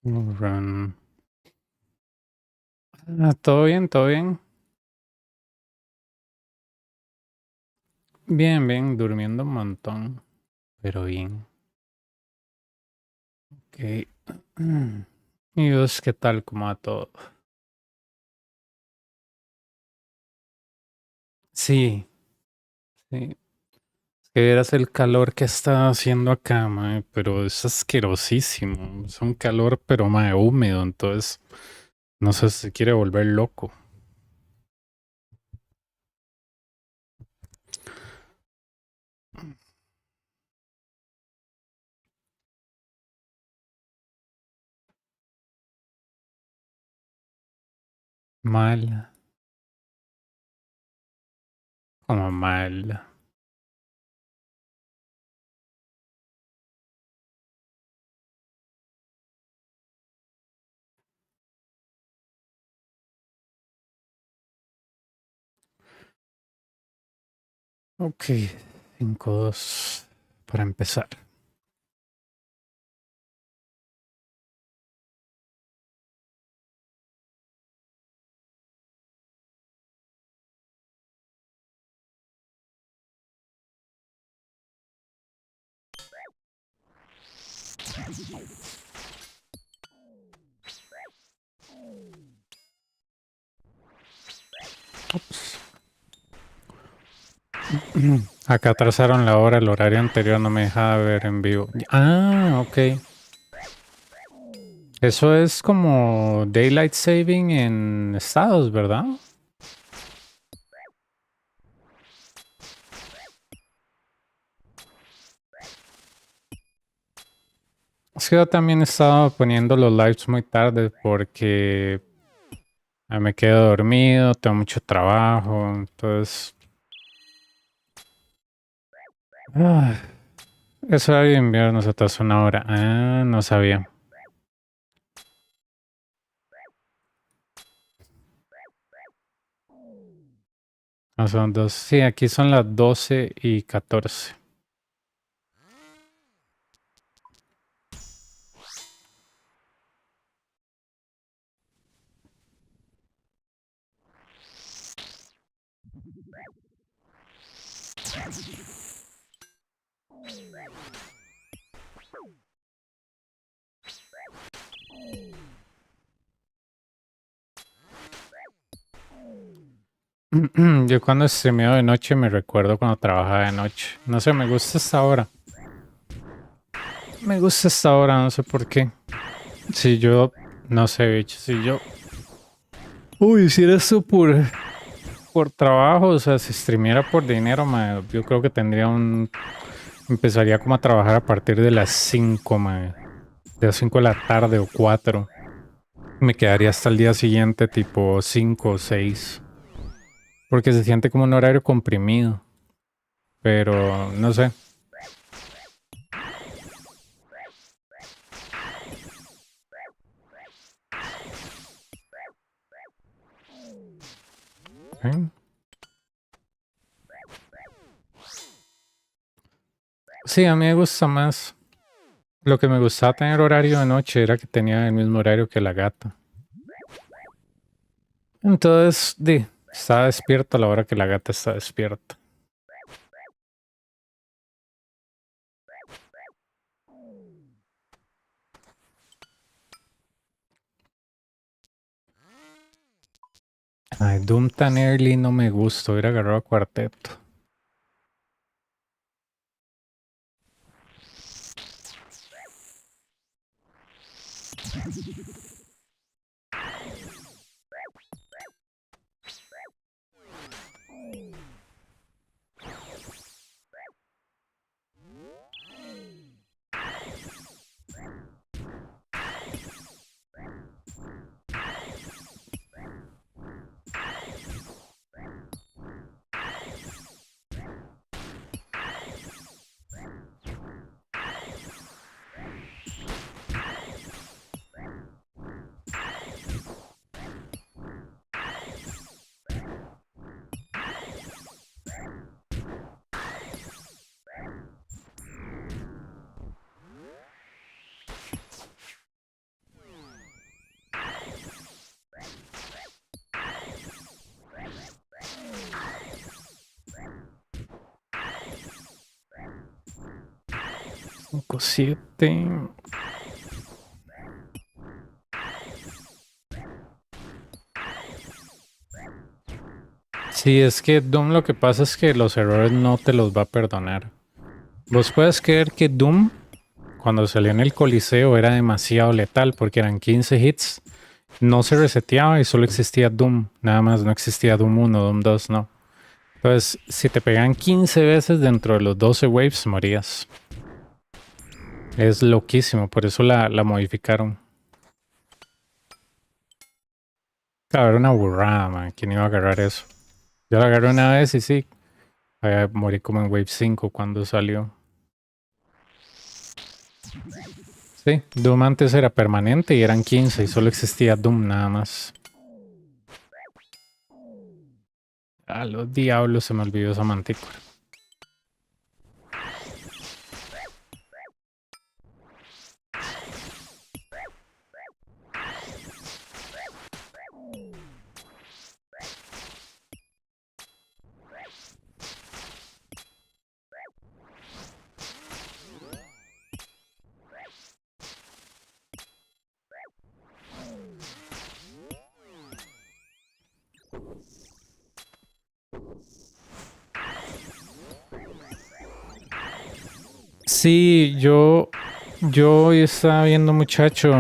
Run. Todo bien, todo bien. Bien, bien, durmiendo un montón, pero bien. Ok. ¿Y vos qué tal? ¿Cómo va todo? Sí, sí. Que vieras el calor que está haciendo acá, mae, pero es asquerosísimo. Es un calor, pero mae, húmedo, entonces no sé si se quiere volver loco. Mal, como mal. Ok, 5-2 para empezar. Ups. Acá atrasaron la hora, el horario anterior no me dejaba ver en vivo. Ah, ok. Eso es como Daylight Saving en estados, ¿verdad? Es que yo también estaba poniendo los lives muy tarde porque me quedo dormido, tengo mucho trabajo, entonces... Ah, es horario de invierno, se atrasó una hora. Ah, no sabía. No son dos. Sí, aquí son las 12:14. Yo cuando streameo de noche me recuerdo cuando trabajaba de noche. No sé, me gusta esta hora. Me gusta esta hora, no sé por qué. Si yo, no sé, bicho, si yo... Uy, si eres tú por trabajo, o sea, si streameara por dinero, yo creo que tendría un... Empezaría como a trabajar a partir de las 5, de las 5 de la tarde o 4. Me quedaría hasta el día siguiente, tipo 5 o 6. Porque se siente como un horario comprimido. Pero, no sé. ¿Eh? Sí, a mí me gusta más. Lo que me gustaba tener horario de noche era que tenía el mismo horario que la gata. Entonces, estaba despierto a la hora que la gata está despierta. Ay, Doom tan early no me gusta, hubiera agarrado a cuarteto. 5-7. Sí, es que Doom lo que pasa es que los errores no te los va a perdonar. Vos puedes creer que Doom, cuando salió en el Coliseo, era demasiado letal porque eran 15 hits. No se reseteaba y solo existía Doom. Nada más, no existía Doom 1, Doom 2, no. Entonces, si te pegan 15 veces dentro de los 12 waves, morías. Es loquísimo, por eso la modificaron. Claro, era una burrada, man. ¿Quién iba a agarrar eso? Yo la agarré una vez y sí. Morí como en Wave 5 cuando salió. Sí, Doom antes era permanente y eran 15 y solo existía Doom nada más. A los diablos se me olvidó esa mantícora. Sí, yo hoy estaba viendo un muchacho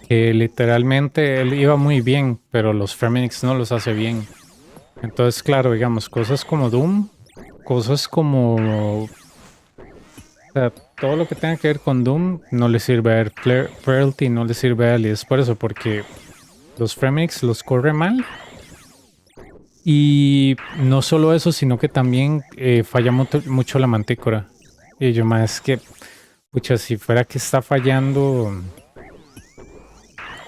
que literalmente él iba muy bien, pero los Fremenix no los hace bien. Entonces, claro, digamos, cosas como Doom, cosas como... O sea, todo lo que tenga que ver con Doom no le sirve a él. Frailty no le sirve a él. Y es por eso, porque los Fremenix los corre mal. Y no solo eso, sino que también falla mucho la mantícora. Y yo más es que, pucha, si fuera que está fallando,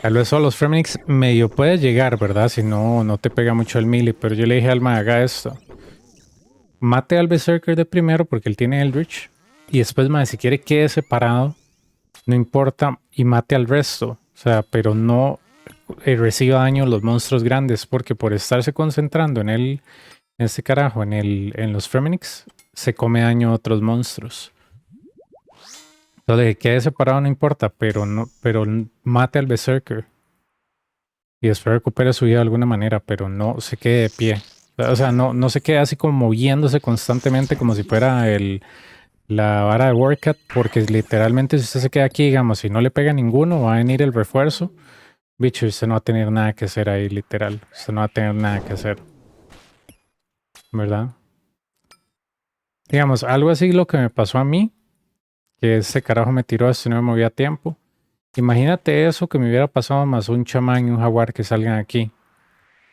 tal vez solo los Fremenix medio puede llegar, ¿verdad? Si no, no te pega mucho el melee. Pero yo le dije al Alma, haga esto. Mate al Berserker de primero porque él tiene Eldritch. Y después, más si quiere quede separado, no importa, y mate al resto. O sea, pero no reciba daño los monstruos grandes, porque por estarse concentrando en el, en este carajo, en los Fremenix, se come daño a otros monstruos. Entonces, que quede separado no importa, pero mate al Berserker. Y después recupere su vida de alguna manera, pero no se quede de pie. O sea, no se quede así como moviéndose constantemente como si fuera la vara de Workat, porque literalmente si usted se queda aquí, digamos, y no le pega ninguno, va a venir el refuerzo. Bicho, usted no va a tener nada que hacer ahí, literal. Usted no va a tener nada que hacer. ¿Verdad? Digamos, algo así lo que me pasó a mí, que ese carajo me tiró esto y no me movía a tiempo. Imagínate eso que me hubiera pasado más un chamán y un jaguar que salgan aquí.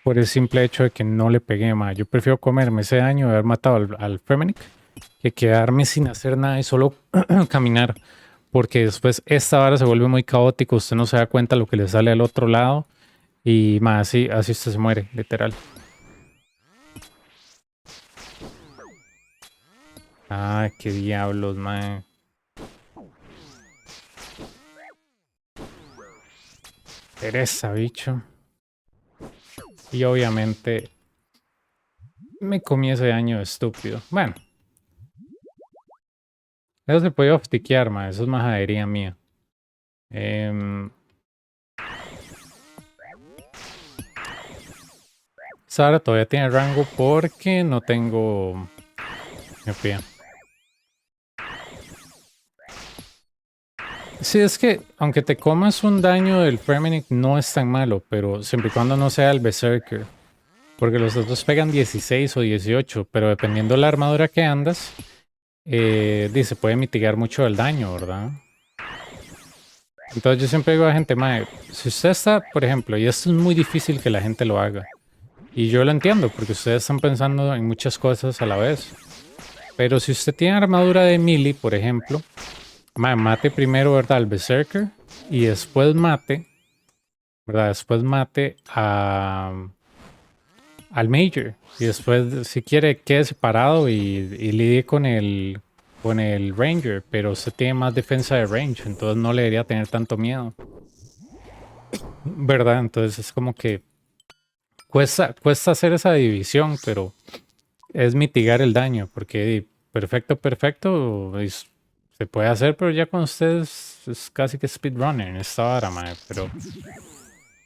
Por el simple hecho de que no le pegué más. Yo prefiero comerme ese daño de haber matado al Femenic que quedarme sin hacer nada y solo caminar. Porque después esta vara se vuelve muy caótico. Usted no se da cuenta lo que le sale al otro lado. Y más así usted se muere, literal. Ay, qué diablos, man. Pereza, bicho. Y obviamente me comí ese daño estúpido. Bueno, eso se puede oftiquear, man. Eso es majadería mía. Sara todavía tiene rango porque no tengo miopía. Sí, es que aunque te comas un daño del Femenic no es tan malo, pero siempre y cuando no sea el Berserker. Porque los otros pegan 16 o 18, pero dependiendo de la armadura que andas, se puede mitigar mucho el daño, ¿verdad? Entonces yo siempre digo a la gente, mae, si usted está, por ejemplo, y esto es muy difícil que la gente lo haga, y yo lo entiendo, porque ustedes están pensando en muchas cosas a la vez, pero si usted tiene armadura de melee, por ejemplo, mae, mate primero, ¿verdad?, al Berserker, y después mate, ¿verdad?, después mate al Major, y después, si quiere, quede separado y lidie con el Ranger, pero usted tiene más defensa de range, entonces no le debería tener tanto miedo. ¿Verdad? Entonces es como que cuesta hacer esa división, pero es mitigar el daño, porque perfecto, Se puede hacer, pero ya con ustedes es casi que speedrunner en esta vara, mae. Pero,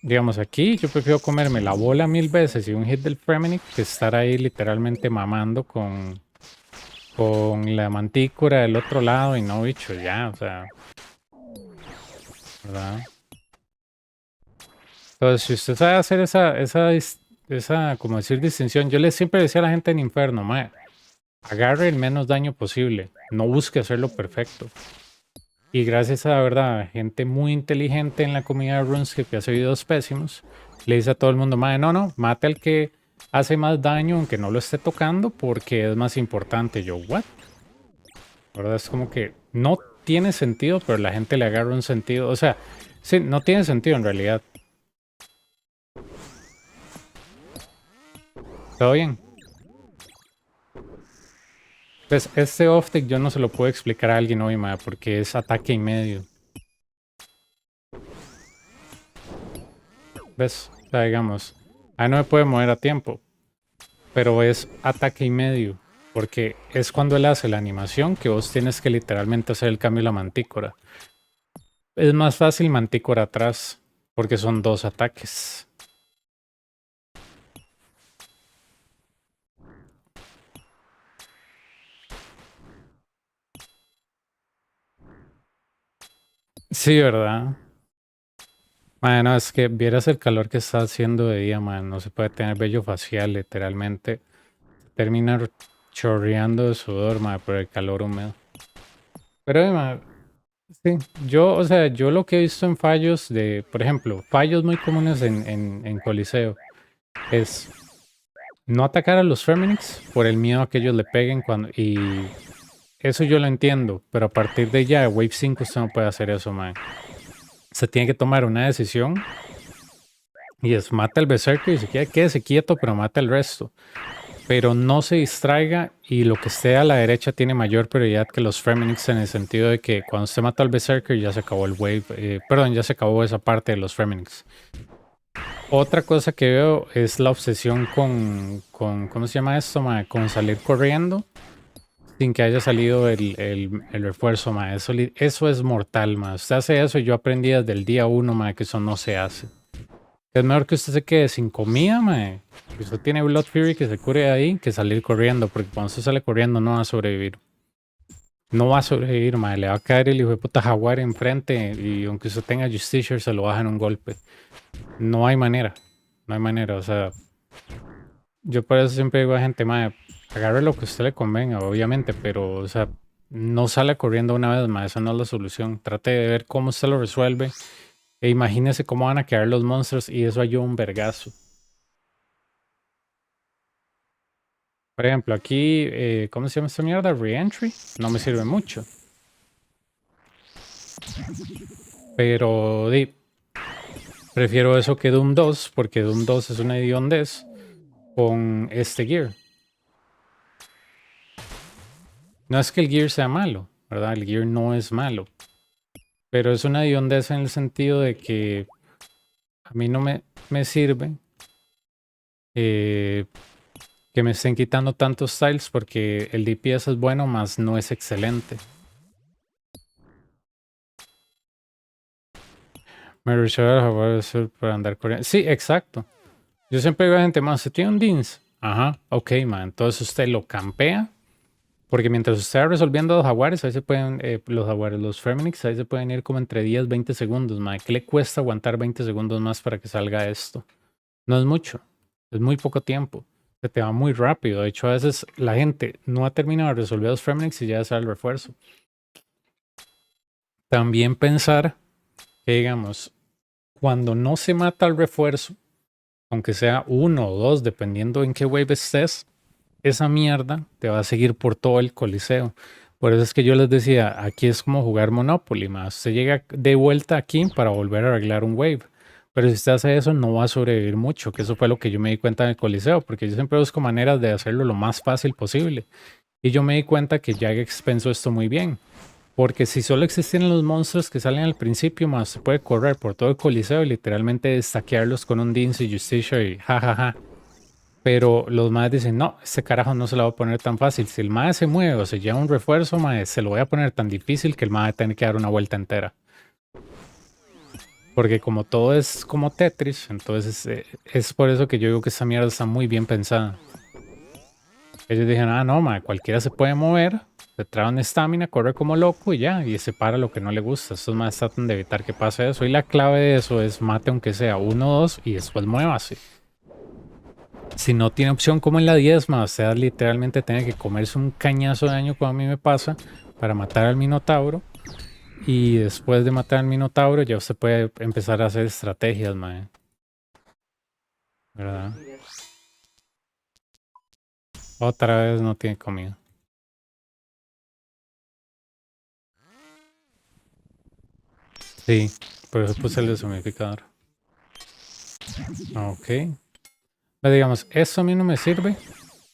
digamos, aquí yo prefiero comerme la bola 1000 veces y un hit del Fremenic que estar ahí literalmente mamando con la mantícora del otro lado y no, bicho, ya, o sea, ¿verdad? Entonces, si usted sabe hacer esa, como decir, distinción, yo le siempre decía a la gente en Inferno, mae, agarre el menos daño posible, no busque hacerlo perfecto. Y gracias a la verdad, gente muy inteligente en la comunidad de RuneScape que hace videos pésimos, le dice a todo el mundo, mae, no, mate al que hace más daño aunque no lo esté tocando porque es más importante. Yo, ¿what? La verdad es como que no tiene sentido, pero la gente le agarra un sentido. O sea, sí, no tiene sentido en realidad. ¿Todo bien? Pues este off-take yo no se lo puedo explicar a alguien hoy, mae, porque es ataque y medio. ¿Ves? O sea, digamos, ahí no me puede mover a tiempo, pero es ataque y medio, porque es cuando él hace la animación que vos tienes que literalmente hacer el cambio de la mantícora. Es más fácil mantícora atrás, porque son 2 ataques. Sí, ¿verdad? Bueno, es que vieras el calor que está haciendo de día, man. No se puede tener vello facial, literalmente. Termina chorreando de sudor, man, por el calor húmedo. Pero, man, sí, yo, o sea, yo lo que he visto en fallos de, por ejemplo, fallos muy comunes en Coliseo es no atacar a los Feminics por el miedo a que ellos le peguen cuando, y eso yo lo entiendo, pero a partir de ya, Wave 5 usted no puede hacer eso, man. Se tiene que tomar una decisión y es mata al Berserker y si quiere quédese quieto, pero mata al resto. Pero no se distraiga y lo que esté a la derecha tiene mayor prioridad que los Fremenics en el sentido de que cuando usted mata al Berserker ya se acabó el wave, perdón, ya se acabó esa parte de los Fremenics. Otra cosa que veo es la obsesión con ¿cómo se llama esto, ma? Con salir corriendo sin que haya salido el refuerzo, ma. Eso es mortal, ma. Usted hace eso y yo aprendí desde el día 1, ma, que eso no se hace. Es mejor que usted se quede sin comida, mae. Que usted tiene Blood Fury que se cure ahí que salir corriendo, porque cuando usted sale corriendo no va a sobrevivir. No va a sobrevivir, mae. Le va a caer el hijo de puta jaguar enfrente y aunque usted tenga Justiciar se lo bajan un golpe. No hay manera. No hay manera, o sea. Yo por eso siempre digo a gente, mae, agarre lo que a usted le convenga, obviamente, pero, o sea, no sale corriendo una vez, mae. Esa no es la solución. Trate de ver cómo usted lo resuelve. E imagínese cómo van a quedar los monstruos y eso ayuda un vergazo. Por ejemplo, aquí, ¿cómo se llama esta mierda? Reentry. No me sirve mucho. Pero prefiero eso que Doom 2, porque Doom 2 es una hediondez con este gear. No es que el gear sea malo, ¿verdad? El gear no es malo. Pero es una hediondez en el sentido de que a mí no me sirve que me estén quitando tantos styles porque el DPS es bueno, más no es excelente. Me reserva para andar corriendo. Sí, exacto. Yo siempre digo a gente, man, ¿se tiene un DINS? Ajá, ok, man. Entonces usted lo campea. Porque mientras usted va resolviendo los jaguares, ahí se pueden, los jaguares, los Fremenics, ahí se pueden ir como entre 10, 20 segundos, man. ¿Qué le cuesta aguantar 20 segundos más para que salga esto? No es mucho. Es muy poco tiempo. Se te va muy rápido. De hecho, a veces la gente no ha terminado de resolver los Fremenics y ya sale el refuerzo. También pensar que, digamos, cuando no se mata el refuerzo, aunque sea 1 o 2, dependiendo en qué wave estés, esa mierda te va a seguir por todo el coliseo. Por eso es que yo les decía, aquí es como jugar Monopoly, más. Usted llega de vuelta aquí para volver a arreglar un wave. Pero si usted hace eso, no va a sobrevivir mucho, que eso fue lo que yo me di cuenta en el coliseo, porque yo siempre busco maneras de hacerlo lo más fácil posible. Y yo me di cuenta que Jagex pensó esto muy bien. Porque si solo existieran los monstruos que salen al principio, más se puede correr por todo el coliseo y literalmente destaquearlos con un Dince y Justicia y jajaja. Pero los maes dicen, no, este carajo no se lo va a poner tan fácil. Si el mae se mueve o se lleva un refuerzo, mae, se lo voy a poner tan difícil que el mae tiene que dar una vuelta entera. Porque como todo es como Tetris, entonces es por eso que yo digo que esta mierda está muy bien pensada. Ellos dijeron, ah, no, mae, cualquiera se puede mover, se trae una estamina, corre como loco y ya, y se para lo que no le gusta. Estos más tratan de evitar que pase eso. Y la clave de eso es mate aunque sea uno o dos y después muévase. Si no tiene opción como en la 10, o sea, literalmente tiene que comerse un cañazo de daño como a mí me pasa para matar al Minotauro. Y después de matar al Minotauro ya usted puede empezar a hacer estrategias, mae. ¿Verdad? Otra vez no tiene comida. Sí, por eso puse el deshumidificador. Ok. Pero digamos, eso a mí no me sirve.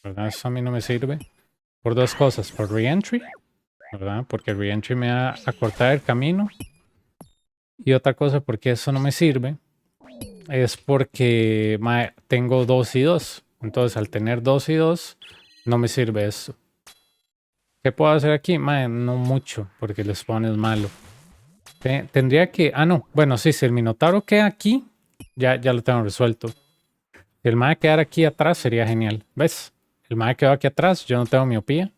¿Verdad? Eso a mí no me sirve. Por dos cosas. Por reentry. ¿Verdad? Porque reentry me va a cortar el camino. Y otra cosa porque eso no me sirve. Es porque mae, tengo 2 y 2. Entonces al tener 2 y 2 no me sirve eso. ¿Qué puedo hacer aquí? Mae, no mucho porque el spawn es malo. Tendría que... Ah, no. Bueno, sí, si el Minotauro queda aquí, ya lo tengo resuelto. Si el mae quedara aquí atrás sería genial. ¿Ves? El mae quedó aquí atrás, yo no tengo miopía.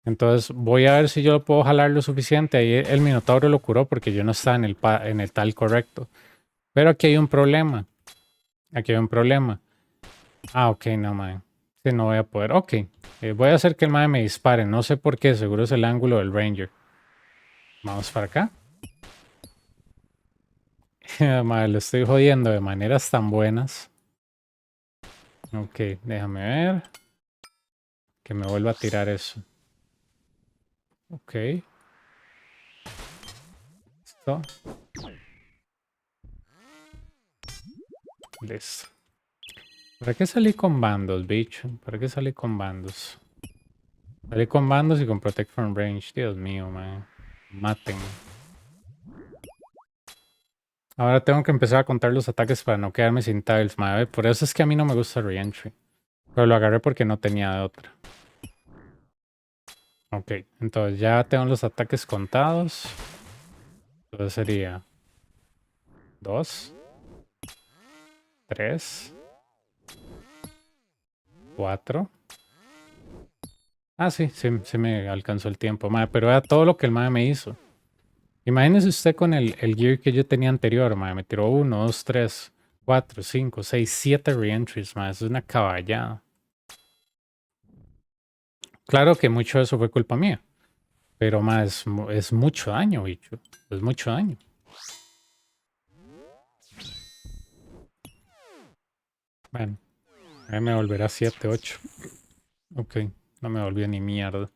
Entonces voy a ver si yo lo puedo jalar lo suficiente. Ahí el Minotauro lo curó porque yo no estaba en el tal correcto. Pero aquí hay un problema. Aquí hay un problema. Ah, ok, no, mae. Sí, no voy a poder. Ok. Voy a hacer que el mae me dispare. No sé por qué. Seguro es el ángulo del Ranger. Vamos para acá. Mae, lo estoy jodiendo de maneras tan buenas. Ok, déjame ver. Que me vuelva a tirar eso. Ok. Listo. Listo. ¿Para qué salí con bandos, bicho? ¿Para qué salí con bandos? Salí con bandos y con Protect from Range. Dios mío, man. Maten. Ahora tengo que empezar a contar los ataques para no quedarme sin tiles, madre. Por eso es que a mí no me gusta Reentry. Pero lo agarré porque no tenía de otra. Ok, entonces ya tengo los ataques contados. Entonces sería 2, 3, 4. Ah, sí, sí me alcanzó el tiempo, madre. Pero era todo lo que el madre me hizo. Imagínese usted con el gear que yo tenía anterior, madre. Me tiró 1, 2, 3, 4, 5, 6, 7 reentries, madre. Es una caballada. Claro que mucho de eso fue culpa mía. Pero más es mucho daño, bicho. Es mucho daño. Bueno, ahí me volverá 7, 8. Ok, no me volvió ni mierda.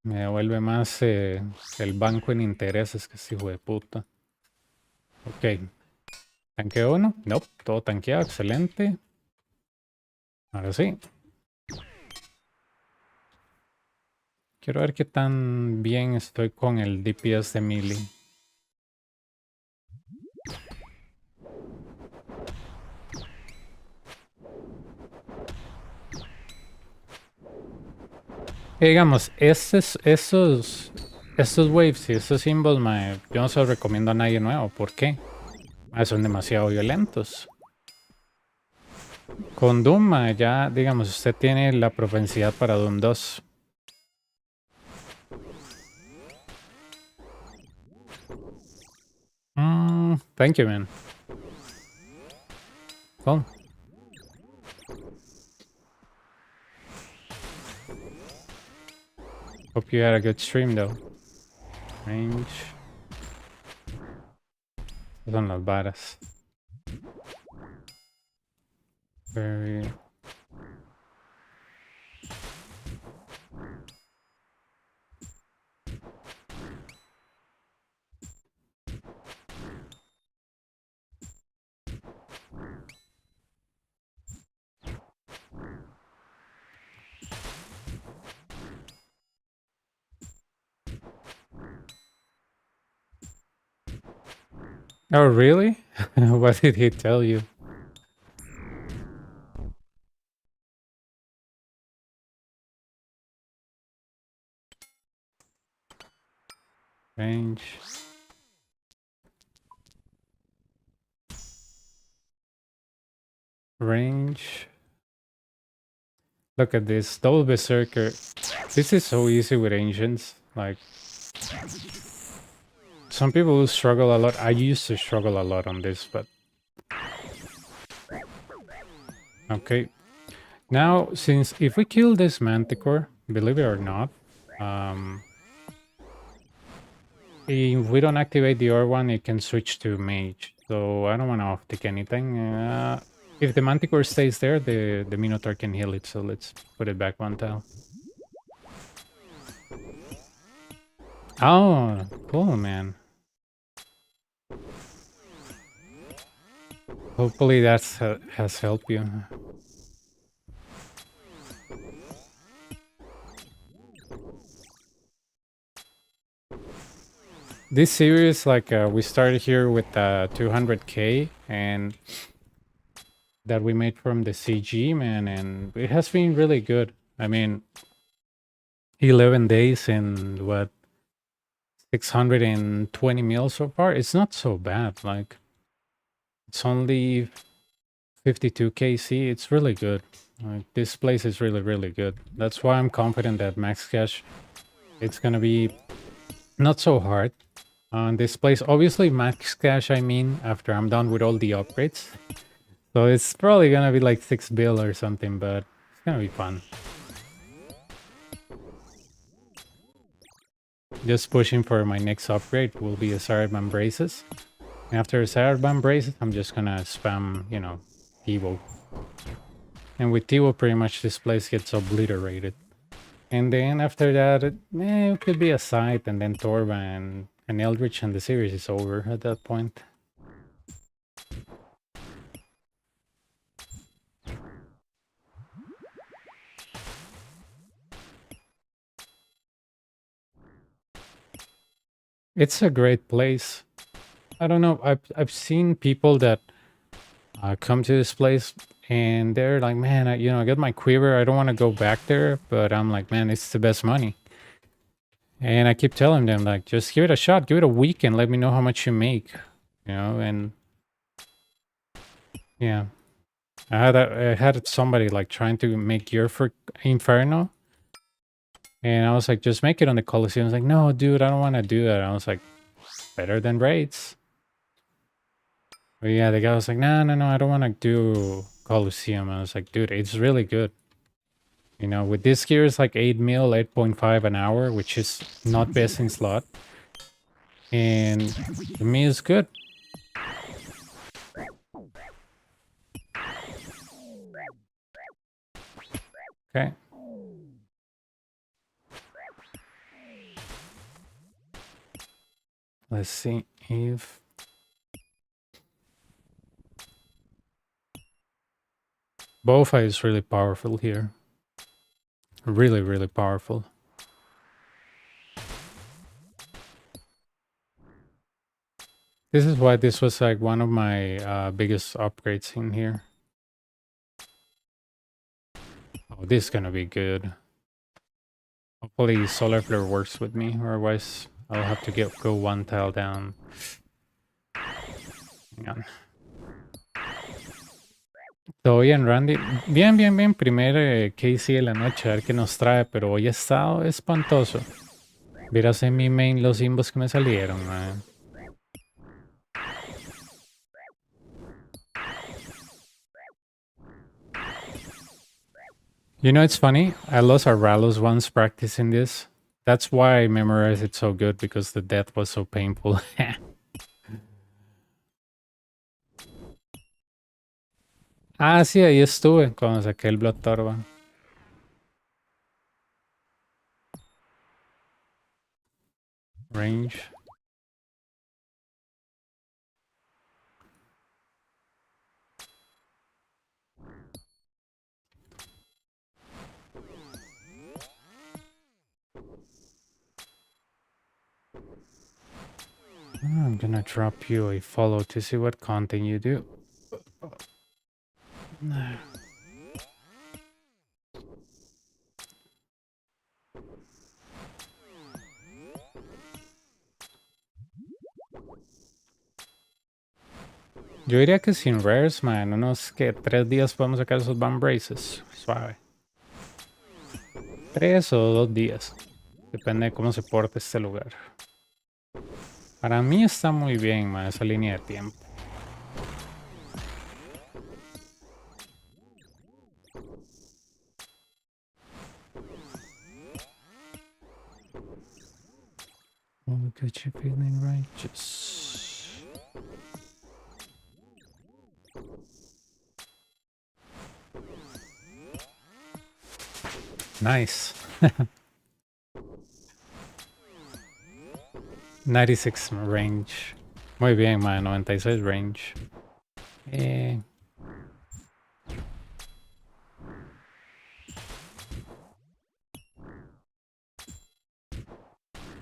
Me devuelve más el banco en intereses que este hijo de puta. Ok. ¿Tanque 1? No, todo tanqueado, excelente. Ahora sí. Quiero ver qué tan bien estoy con el DPS de melee. Digamos, estos waves y estos symbols, mae, yo no se los recomiendo a nadie nuevo. ¿Por qué? Son demasiado violentos. Con Doom, ya, digamos, usted tiene la propensidad para Doom 2. Thank you, man. Cool. Hope you had a good stream, though. Range. Estas son las varas. Very... Oh, really? What did he tell you? Range. Range. Look at this. Double Berserker. This is so easy with Ancients. Like, some people will struggle a lot. I used to struggle a lot on this, but... Okay. Now, since if we kill this Manticore, believe it or not, if we don't activate the other one, it can switch to Mage. So I don't want to off-tick anything. If the Manticore stays there, the Minotaur can heal it. So let's put it back one tile. Oh, cool, man. Hopefully that has helped you. This series, like, we started here with 200k, and that we made from the CG, man, and it has been really good. I mean, 11 days and what, 620 mil so far. It's not so bad. Like, it's only 52 KC. It's really good. Like, this place is really, really good. That's why I'm confident that Max Cash, it's gonna be not so hard on this place. Obviously, Max Cash, I mean, after I'm done with all the upgrades. So it's probably gonna be like 6 bill or something, but it's gonna be fun. Just pushing for my next upgrade will be a Zarytes braces. And after Zarytes braces, I'm just gonna spam, you know, Tivo. And with Tivo, pretty much this place gets obliterated. And then after that, it could be a Scythe, and then Torva and Eldritch, and the series is over at that point. It's a great place. I don't know. I've seen people that come to this place and they're like, man, I got my quiver. I don't want to go back there, but I'm like, man, it's the best money. And I keep telling them, like, just give it a shot, give it a week, and let me know how much you make. You know, and yeah, I had somebody like trying to make gear for Inferno, and I was like, just make it on the Colosseum. I was like, no, dude, I don't want to do that. I was like, better than raids. But yeah, the guy was like, no, I don't want to do Colosseum. I was like, dude, it's really good. You know, with this gear, it's like 8 mil, 8.5 an hour, which is not best in slot. And to me, it's good. Okay. Let's see if... Bofa is really powerful here. Really, really powerful. This is why this was like one of my biggest upgrades in here. Oh, this is gonna be good. Hopefully Solar Flare works with me, otherwise I'll have to go one tile down. Hang on. Todo bien, Randy. Bien, bien, bien. Primer KC de la noche, a ver qué nos trae, pero hoy ha estado espantoso. Verás en mi main los imbos que me salieron, man. You know, it's funny. I lost Aralos once practicing this. That's why I memorized it so good, because the death was so painful. Ah, sí, ahí estuve cuando saqué el Blood Torva. Range. I'm gonna drop you a follow to see what content you do. Yo diría que sin rares, man, unos que 3 días podemos sacar esos vamp braces. Suave. 3 o 2 días. Depende de cómo se porte este lugar. Para mí está muy bien, man, esa línea de tiempo. Oh, get you feeling righteous. Nice. 96 range. Muy bien, man. 96 range.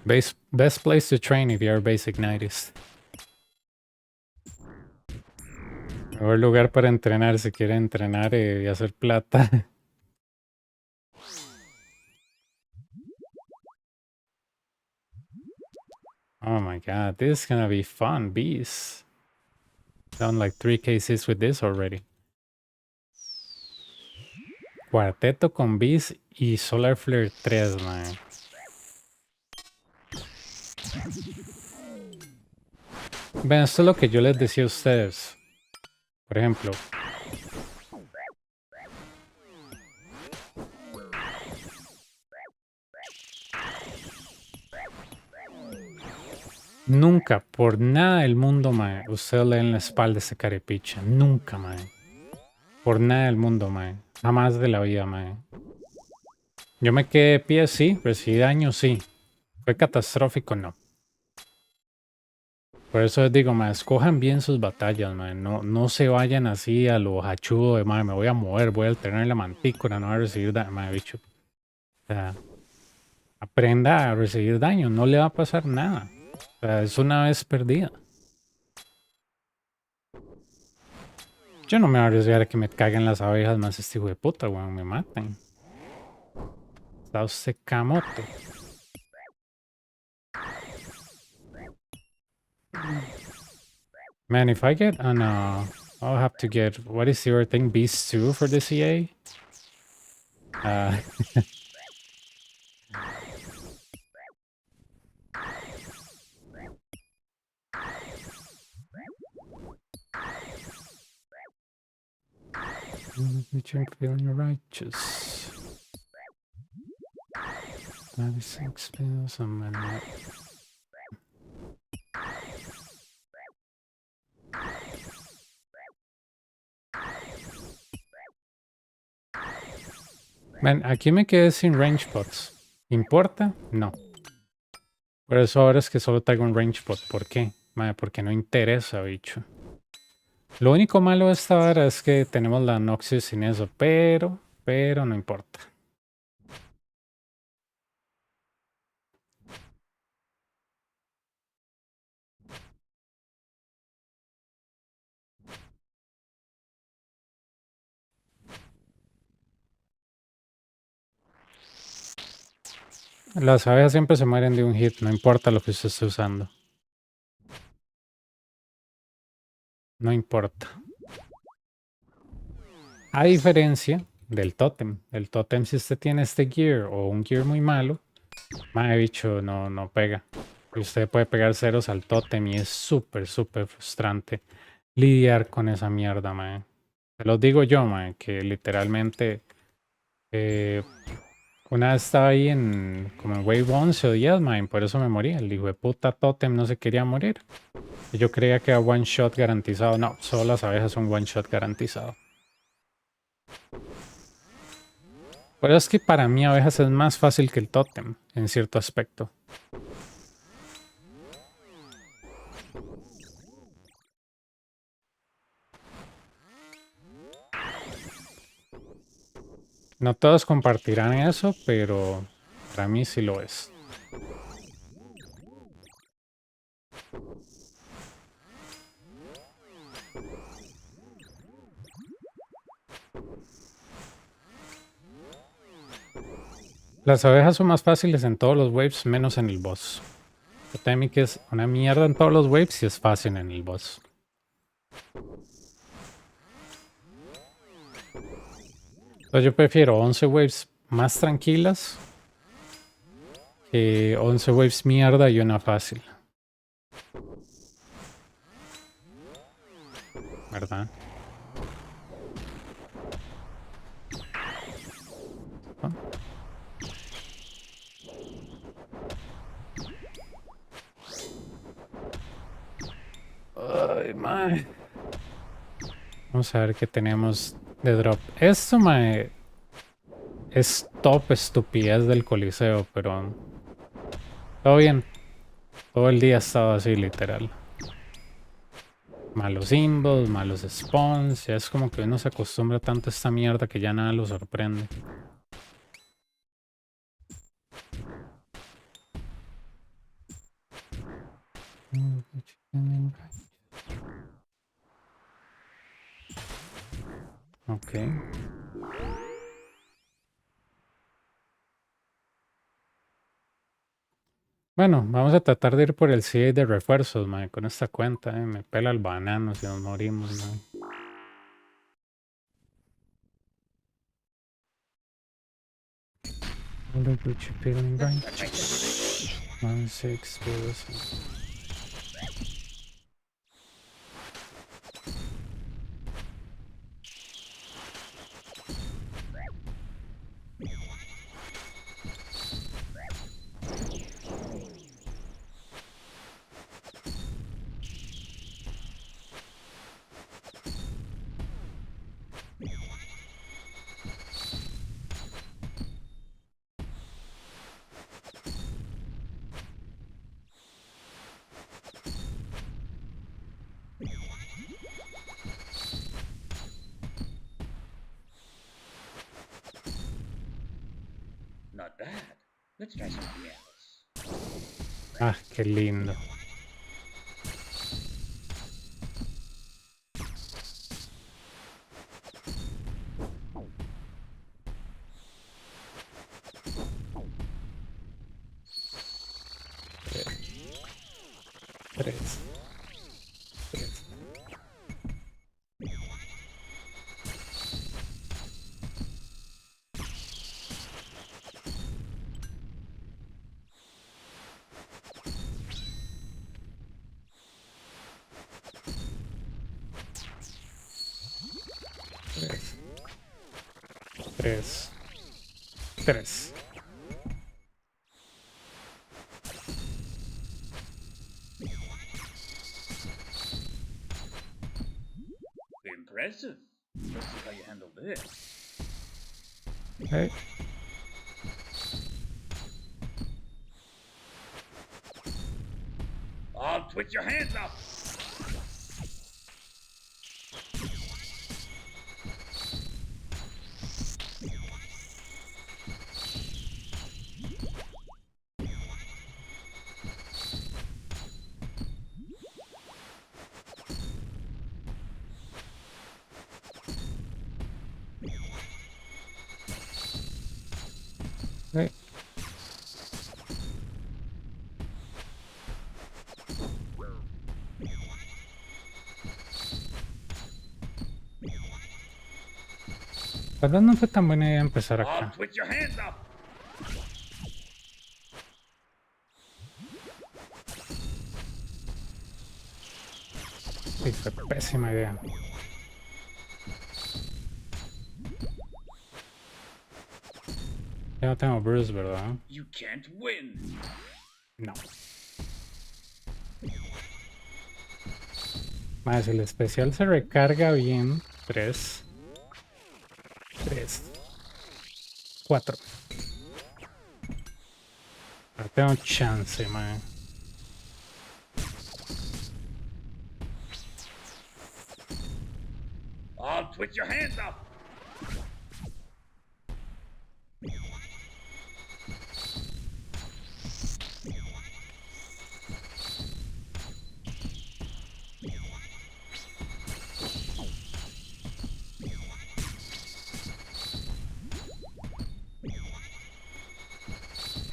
Best place to train if you're basic 90s. Mejor lugar para entrenar si quiere entrenar y hacer plata. Oh my god, this is gonna be fun, bees. Done like 3 cases with this already. Cuarteto con bees y Solar Flare 3, man. Ven, esto es lo que yo les decía a ustedes. Por ejemplo, nunca, por nada del mundo, mae, usted le den la espalda a ese carepicha. Nunca, mae. Por nada del mundo, mae. Jamás de la vida, mae. Yo me quedé de pie, sí. Recibí daño, sí. Fue catastrófico, no. Por eso les digo, mae, escojan bien sus batallas, mae. No se vayan así a lo hachudo de, mae, me voy a mover, voy a alternar la mantícora, no voy a recibir daño, mae, bicho. O sea, aprenda a recibir daño, no le va a pasar nada. O sea, es una vez perdida. Yo no me voy a arriesgar a que me caguen las abejas más este hijo de puta, weón, me matan. Está usted camote. Man, if I get on I'll have to get, what is your thing, Beast 2 for the CA? Feeling righteous. 96 pills, Man, aquí me quedé sin range pots. ¿Importa? No. Por eso ahora es que solo traigo un range pot. ¿Por qué? Madre, porque no interesa, bicho. Lo único malo de esta vara es que tenemos la Noxus sin eso, pero no importa. Las abejas siempre se mueren de un hit, no importa lo que usted esté usando. No importa. A diferencia del tótem. El tótem, si usted tiene este gear o un gear muy malo, madre bicho, no pega. Y usted puede pegar ceros al tótem y es súper frustrante lidiar con esa mierda, madre. Se lo digo yo, madre, que literalmente una vez estaba ahí como en Wave 11 o 10, madre, por eso me morí. El hijo de puta tótem no se quería morir. Y yo creía que era one shot garantizado. No, solo las abejas son one shot garantizado. Por eso es que para mí abejas es más fácil que el tótem, en cierto aspecto. No todos compartirán eso, pero para mí sí lo es. Las abejas son más fáciles en todos los waves, menos en el boss. El timing es una mierda en todos los waves y es fácil en el boss. Entonces yo prefiero 11 waves más tranquilas que 11 waves mierda y una fácil. ¿Verdad? ¿No? Ay, mae. Vamos a ver qué tenemos de drop. Esto, mae, es top estupidez del Coliseo, pero todo bien. Todo el día ha estado así, literal. Malos symbols, malos spawns. Ya es como que uno se acostumbra tanto a esta mierda que ya nada lo sorprende. Ok. Bueno, vamos a tratar de ir por el CA de refuerzos, mae, con esta cuenta, me pela el banano si nos morimos, mae. Hola, Gucci, feeling right. 1, 6, 2, Not bad. Let's try something else. Ah, qué lindo. Tres. Tres. Tres. Impressive. Let's see how you handle this. Okay. I'll twitch your hands up. Okay. Tal vez no fue tan buena idea empezar I'll acá. twitch your hands up. Sí, fue pésima idea. Ya no tengo Bruce, ¿verdad? You can't win. No. Más, el especial se recarga bien. 3. 3. 4. No tengo chance, man. I'll twitch your hands up.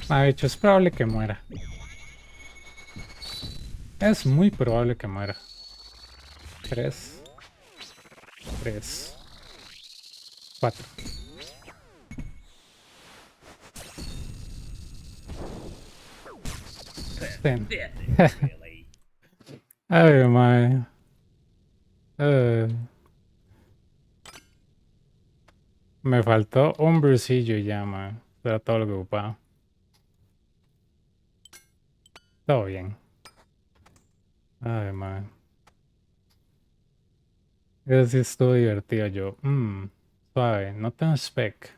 De hecho, es probable que muera. Es muy probable que muera. 3. 3, 4. Pathetic, really. Ay, mae. Me faltó un brucillo ya, mae. Era todo lo que ocupaba. Todo bien. Ay, mae. Eso sí estuvo divertido yo. Suave, no tengo spec.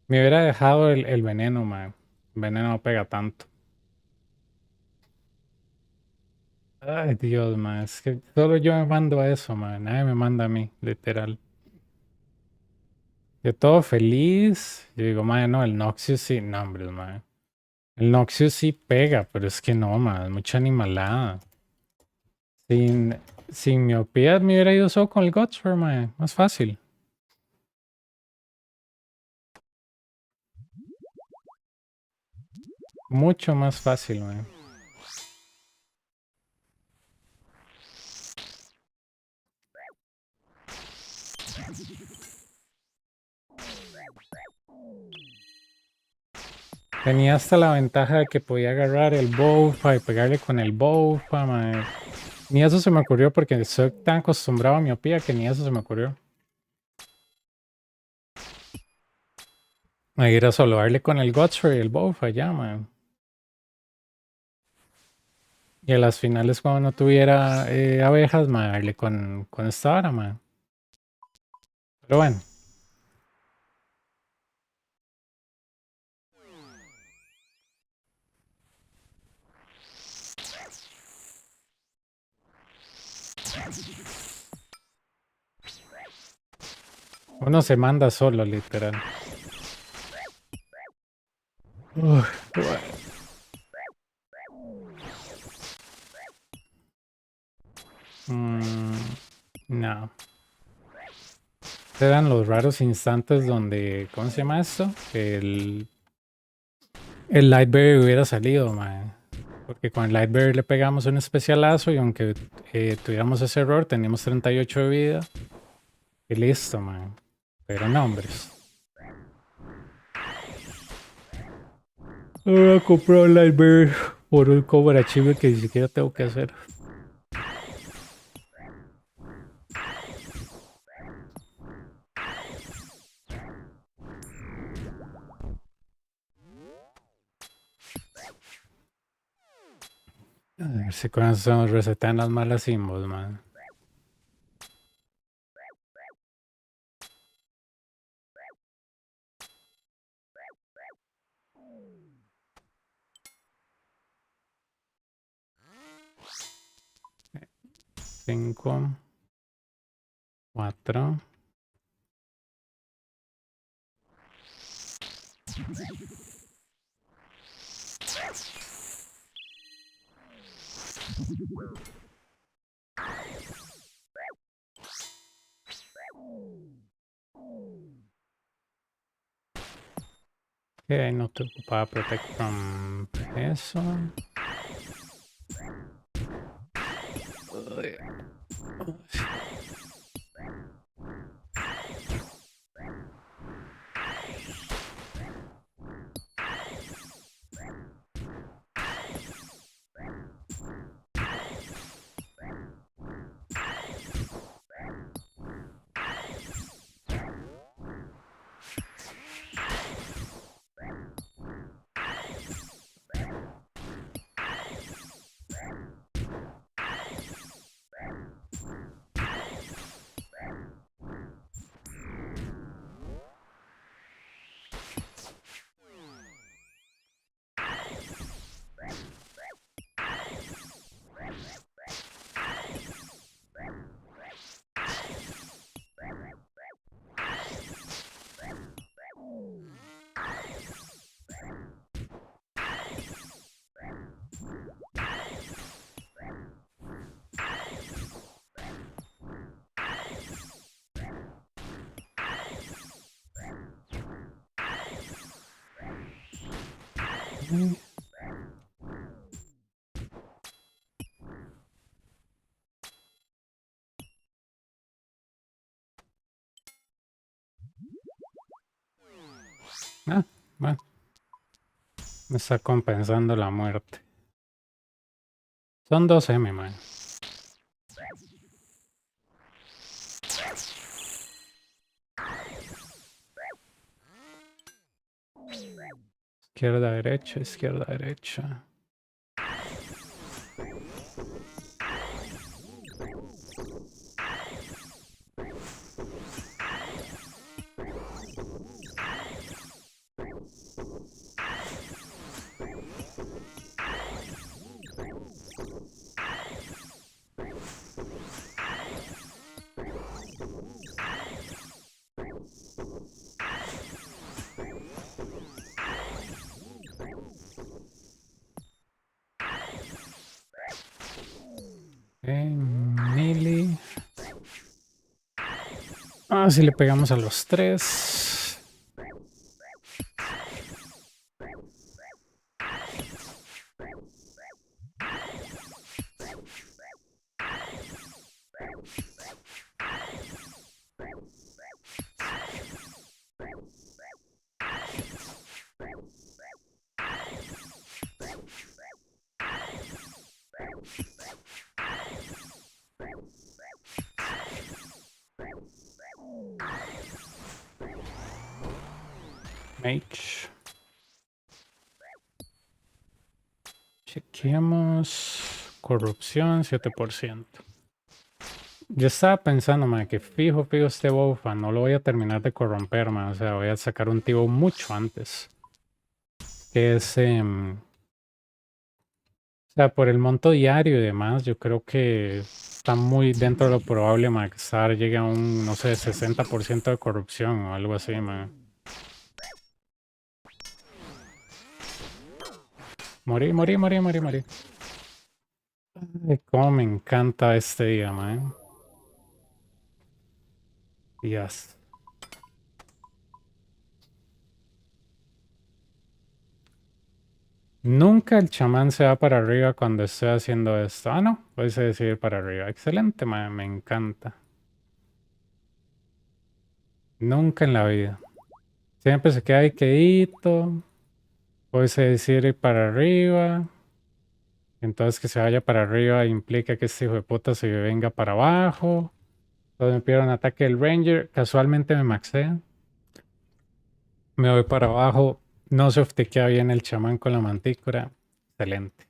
Me hubiera dejado el veneno, mae. El veneno no pega tanto. Ay, Dios, mae. Es que solo yo me mando a eso, mae. Nadie me manda a mí, literal. Yo todo feliz. Yo digo, mae, no, el Noxious sí. No, hombre, mae. El Noxious sí pega, pero es que no, mae. Es mucha animalada. Sin, sin miopía me hubiera ido solo con el Godsphere, mae. Más fácil. Mucho más fácil, mae. Tenía hasta la ventaja de que podía agarrar el Bowfa y pegarle con el Bowfa, mae. Ni eso se me ocurrió porque estoy tan acostumbrado a miopía que ni eso se me ocurrió. A ir a solo darle con el Godsphere y el Bowfa ya, mae. Y a las finales cuando no tuviera abejas, mae, darle con esta vara, mae. Pero bueno. Uno se manda solo, literal. Bueno. No. Eran los raros instantes donde, ¿cómo se llama esto? El Lightberry hubiera salido, mae. Porque con el Lightberry le pegamos un especialazo y aunque tuviéramos ese error, teníamos 38 de vida. Y listo, mae. Pero no, hombres. Voy a comprar un Lightberry por un cover achievement que ni siquiera tengo que hacer. A ver si con eso nos resetean las malas symbols, man. Cinco, 4. Ok, no te ocupaba protect from eso. Ah, bueno. Me está compensando la muerte. Son 2M, man. Izquierda, derecha, izquierda, derecha. Mili. Ah, si le pegamos a los 3. Mage. Chequeamos. Corrupción, 7%. Yo estaba pensando, man, que fijo este bofa. No lo voy a terminar de corromper, man. O sea, voy a sacar un tibo mucho antes. Que es... o sea, por el monto diario y demás, yo creo que está muy dentro de lo probable, man, que SAR llegue a un, no sé, 60% de corrupción o algo así, man. Morí. Ay, cómo me encanta este día, man. Dios. Nunca el chamán se va para arriba cuando estoy haciendo esto. Ah, no, puedes decidir para arriba. Excelente, man, me encanta. Nunca en la vida. Siempre se queda ahí quedito. Puedes decidir ir para arriba. Entonces que se vaya para arriba implica que este hijo de puta se venga para abajo. Entonces me pierde un ataque del Ranger. Casualmente me maxea. Me voy para abajo. No se oftequea bien el chamán con la mantícora. Excelente.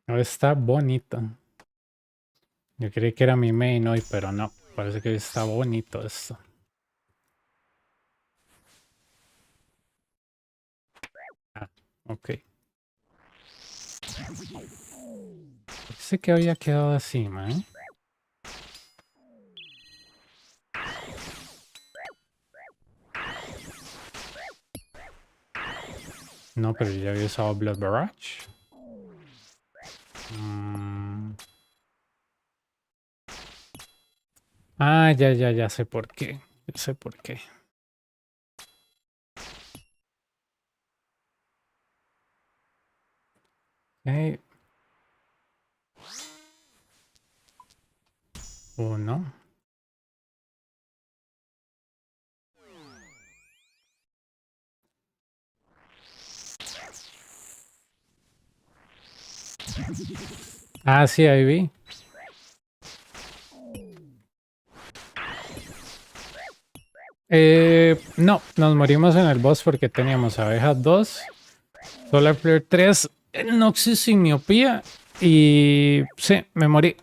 No, está bonito. Yo creí que era mi main hoy, pero no. Parece que está bonito esto. Ah, ok. Pensé que había quedado así, man. No, pero ya había usado Blood Barrage. Ah, ya sé por qué. Ya sé por qué. Ok. Uno. Ah, sí, ahí vi. No, nos morimos en el boss porque teníamos abejas 2, Solar Flare 3, el Noxus sin miopía y sí, me morí.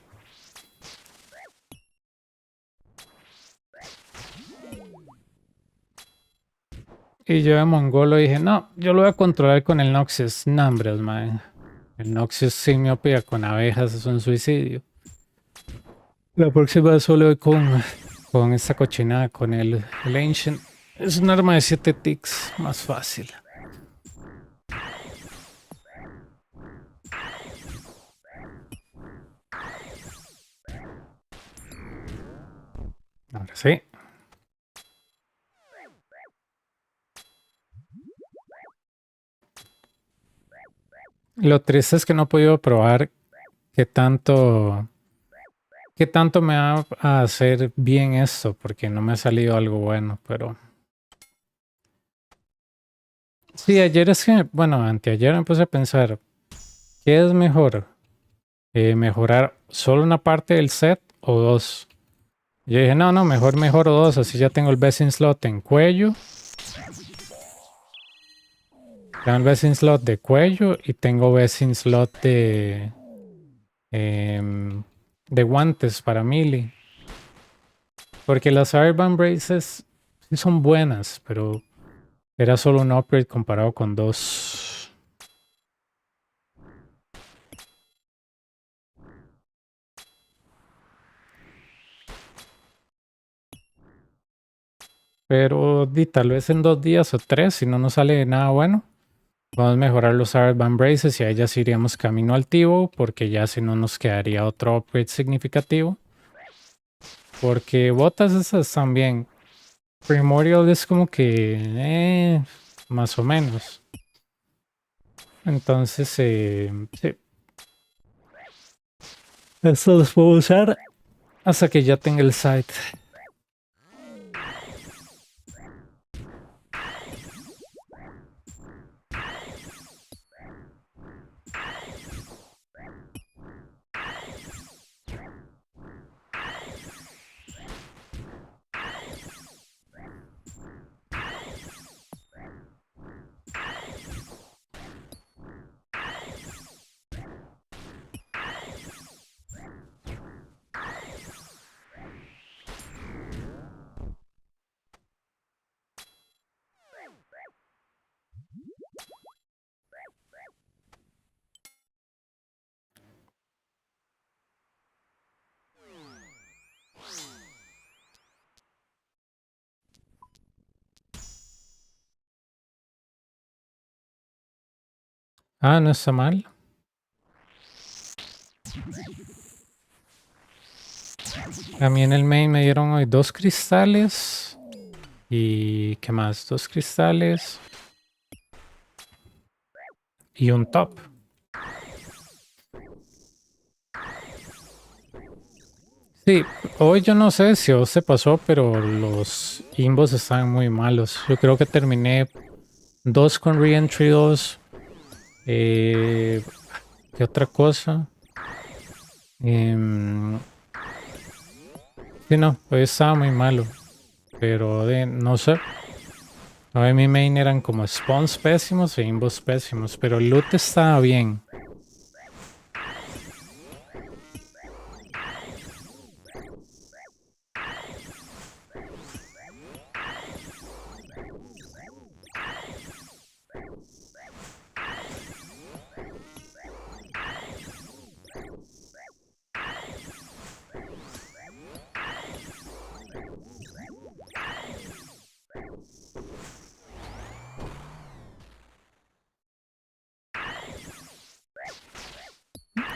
Y yo de mongolo dije, no, yo lo voy a controlar con el Noxus. No, hombre, man. El Noxus sin miopía con abejas es un suicidio. La próxima solo voy con esta cochinada, con el Ancient. Es un arma de 7 ticks, más fácil. Ahora sí. Lo triste es que no he podido probar qué tanto me va a hacer bien esto, porque no me ha salido algo bueno, pero Sí, ayer es que, bueno, anteayer me puse a pensar, ¿qué es mejor? ¿Mejorar solo una parte del set o dos? Yo dije, no, no, mejor dos, así ya tengo el best in slot en cuello. Tengo el best in slot de cuello y tengo best in slot em, de guantes para melee. Porque las Airband Braces sí son buenas, pero era solo un upgrade comparado con dos. Pero tal vez en 2 días o 3, si no nos sale nada bueno, vamos a mejorar los Airband Braces y ahí ya sí iríamos camino altivo, porque ya si no nos quedaría otro upgrade significativo. Porque botas esas también. Primordial es como que más o menos. Entonces, sí. Esto los puedo usar hasta que ya tenga el site. Ah, no está mal. A mí en el main me dieron hoy 2 cristales. ¿Y qué más? 2 cristales. Y un top. Sí, hoy yo no sé si os se pasó, pero los imbos están muy malos. Yo creo que terminé 2 con Reentry 2. ¿Qué otra cosa? Sí, no, hoy estaba muy malo. Pero no sé. Hoy mi main eran como spawns pésimos e imbos pésimos. Pero el loot estaba bien.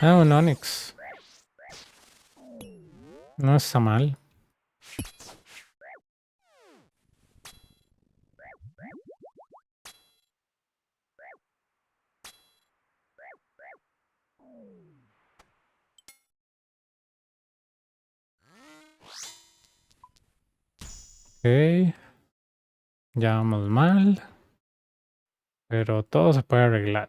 Ah, un Onyx. No está mal. Ok. Ya vamos mal. Pero todo se puede arreglar.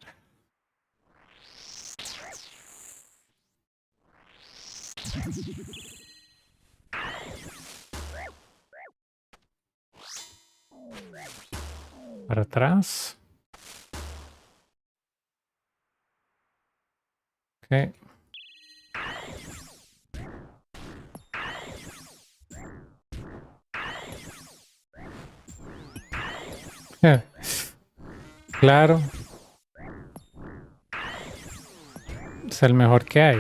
Para atrás. Ok. Claro. Es el mejor que hay.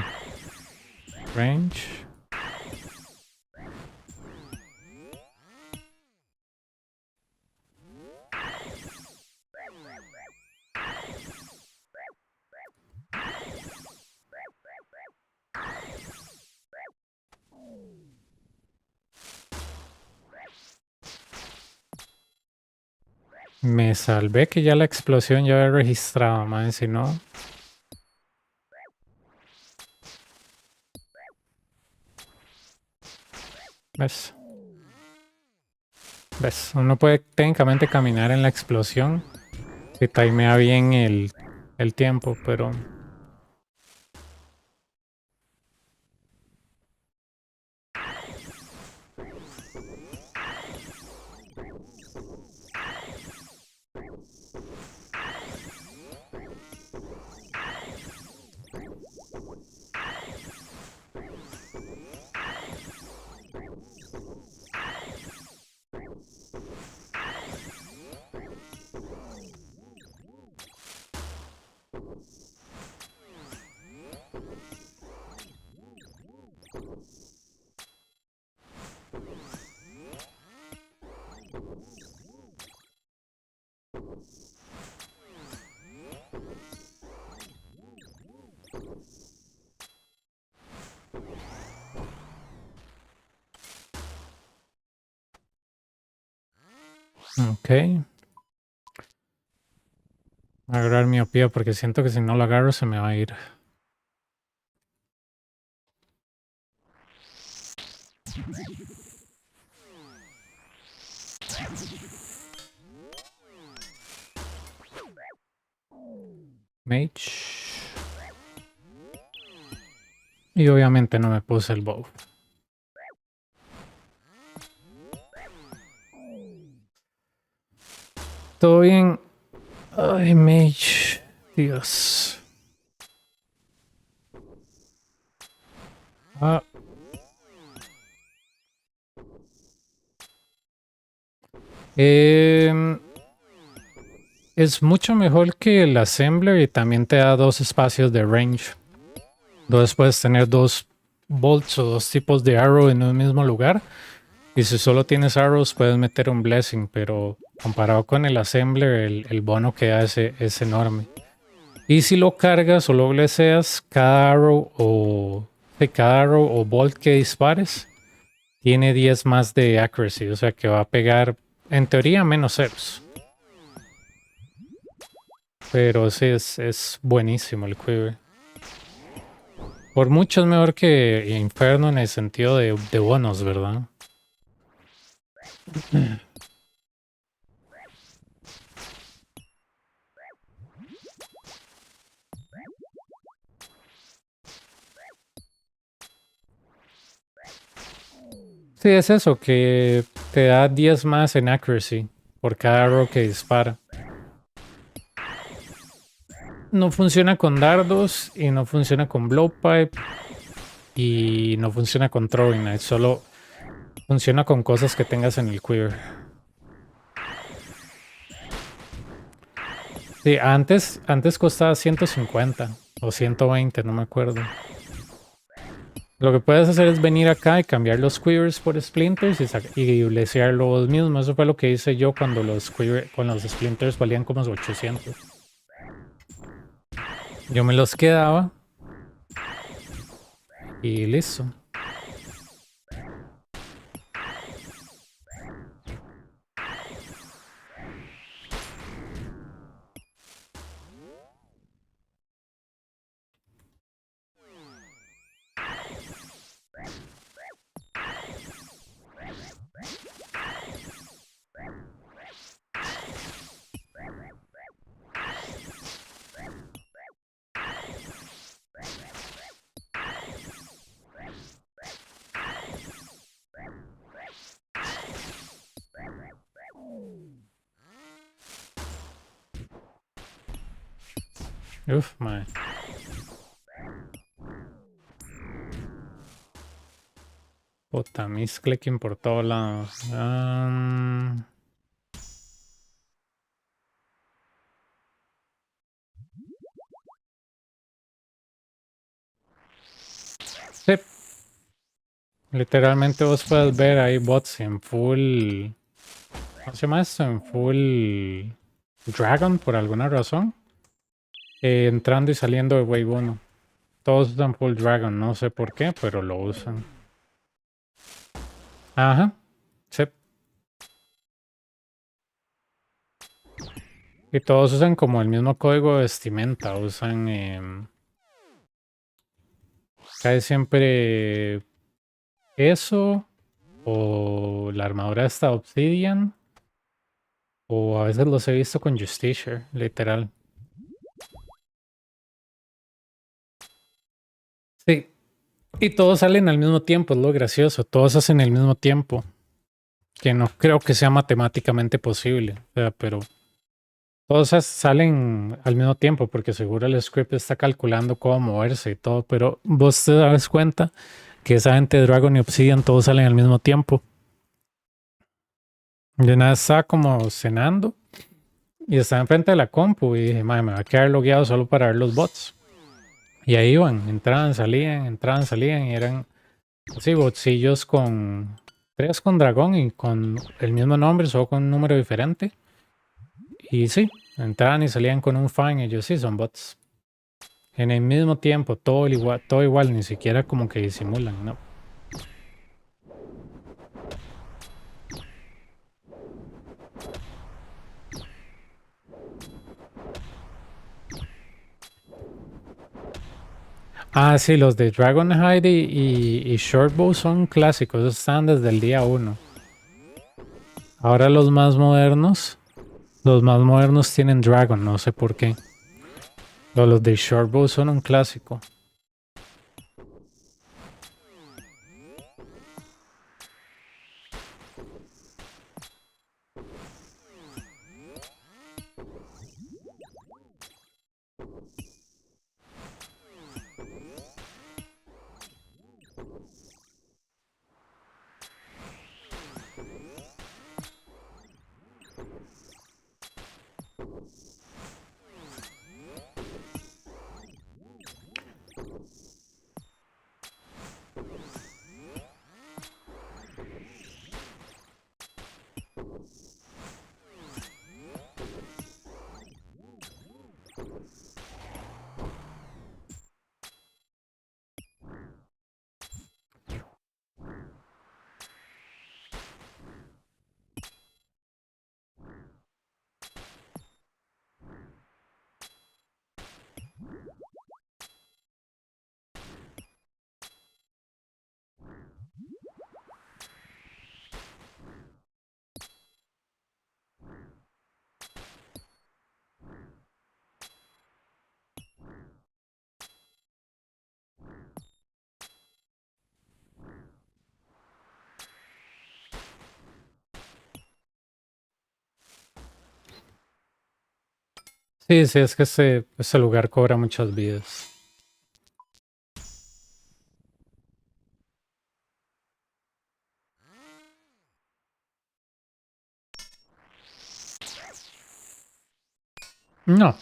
Range. Me salvé que ya la explosión ya había registrado, man. Si no. ¿Ves? ¿Ves? Uno puede técnicamente caminar en la explosión Si timea bien el tiempo, pero... Ok. Voy a agarrar miopía porque siento que si no lo agarro se me va a ir. Mage. Y obviamente no me puse el bow. ¿Todo bien? Ay, Mage. Dios. Ah. Es mucho mejor que el Assembler y también te da 2 espacios de range. Entonces puedes tener 2 bolts o 2 tipos de arrow en un mismo lugar. Y si solo tienes arrows puedes meter un blessing, pero comparado con el Assembler el bono que da es enorme. Y si lo cargas o lo blesseas, cada arrow o bolt que dispares tiene 10 más de accuracy, o sea que va a pegar en teoría menos ceros. Pero sí, es buenísimo el quiver. Por mucho es mejor que Inferno en el sentido de bonos, ¿verdad? Sí, es eso, que te da 10 más en accuracy por cada arrow que dispara. No funciona con dardos y no funciona con blowpipe y no funciona con throwing knife, solo funciona con cosas que tengas en el quiver. Sí, antes costaba 150 o 120, no me acuerdo. Lo que puedes hacer es venir acá y cambiar los quivers por splinters y blesear los mismos. Eso fue lo que hice yo cuando con los splinters valían como 800. Yo me los quedaba y listo. Uf, mae. Puta, mis clicking por todos lados. Sí, literalmente vos puedes ver ahí bots en full. ¿Cómo se llama esto? En full Dragon por alguna razón. Entrando y saliendo de Wave 1. Todos usan full Dragon, no sé por qué, pero lo usan. Ajá. Sí. Y todos usan como el mismo código de vestimenta. Usan casi siempre eso o la armadura esta Obsidian. O a veces los he visto con Justicia, literal. Sí. Y todos salen al mismo tiempo, es lo gracioso. Todos hacen el mismo tiempo. Que no creo que sea matemáticamente posible. O sea, pero todos salen al mismo tiempo porque seguro el script está calculando cómo moverse y todo. Pero vos te das cuenta que esa gente de Dragon y Obsidian todos salen al mismo tiempo. Yo nada estaba como cenando y estaba enfrente de la compu y dije, "Mae, me va a quedar logueado solo para ver los bots". Y ahí iban, entraban, salían y eran así botcillos con tres con dragón y con el mismo nombre, solo con un número diferente. Y sí, entraban y salían con un fan y yo sí, son bots. En el mismo tiempo, todo igual, ni siquiera como que disimulan, ¿no? Ah, sí, los de Dragonhide y Shortbow son clásicos, esos están desde el día uno. Ahora los más modernos tienen Dragon, no sé por qué. Pero los de Shortbow son un clásico. Sí, sí, es que ese lugar cobra muchas vidas. No.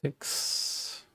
6.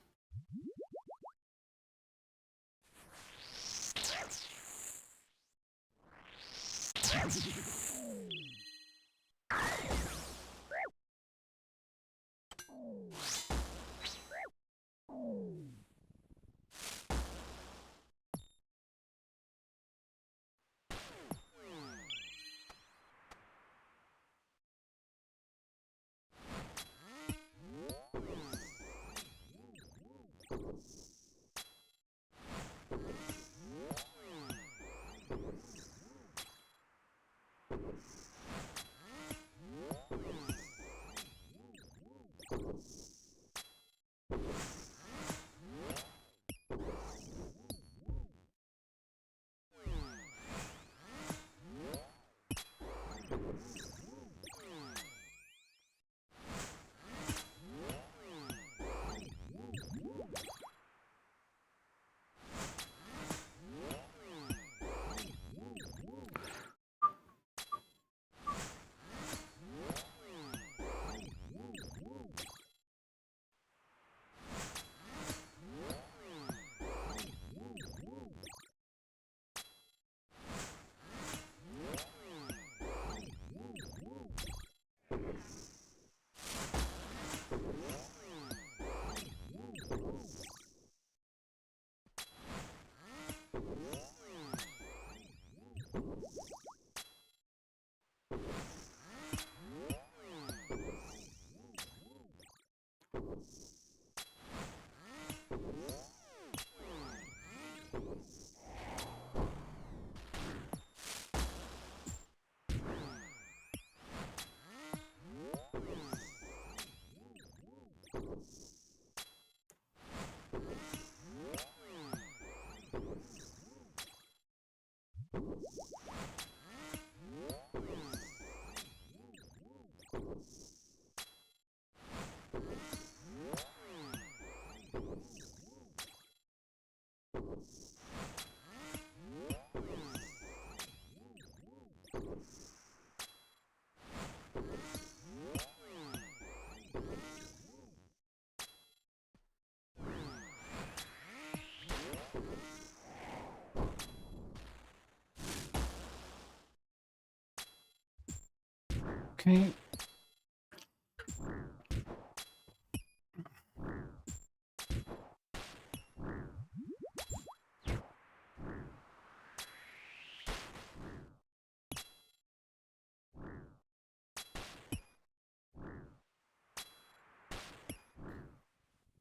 Okay.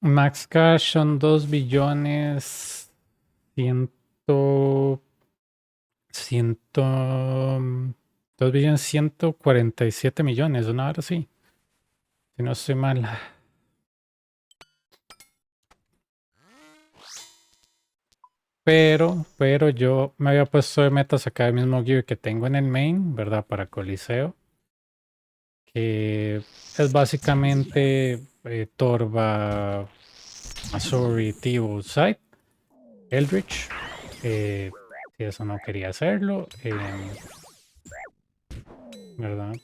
Max cash son 2 billones 100, 2 billones 147 millones, una hora sí. Si no estoy mal. Pero yo me había puesto de meta sacar el mismo gear que tengo en el main, ¿verdad? Para Coliseo. Que es básicamente Torva, Missouri, Tivo, Side, Eldritch. Si eso no quería hacerlo, ¿verdad?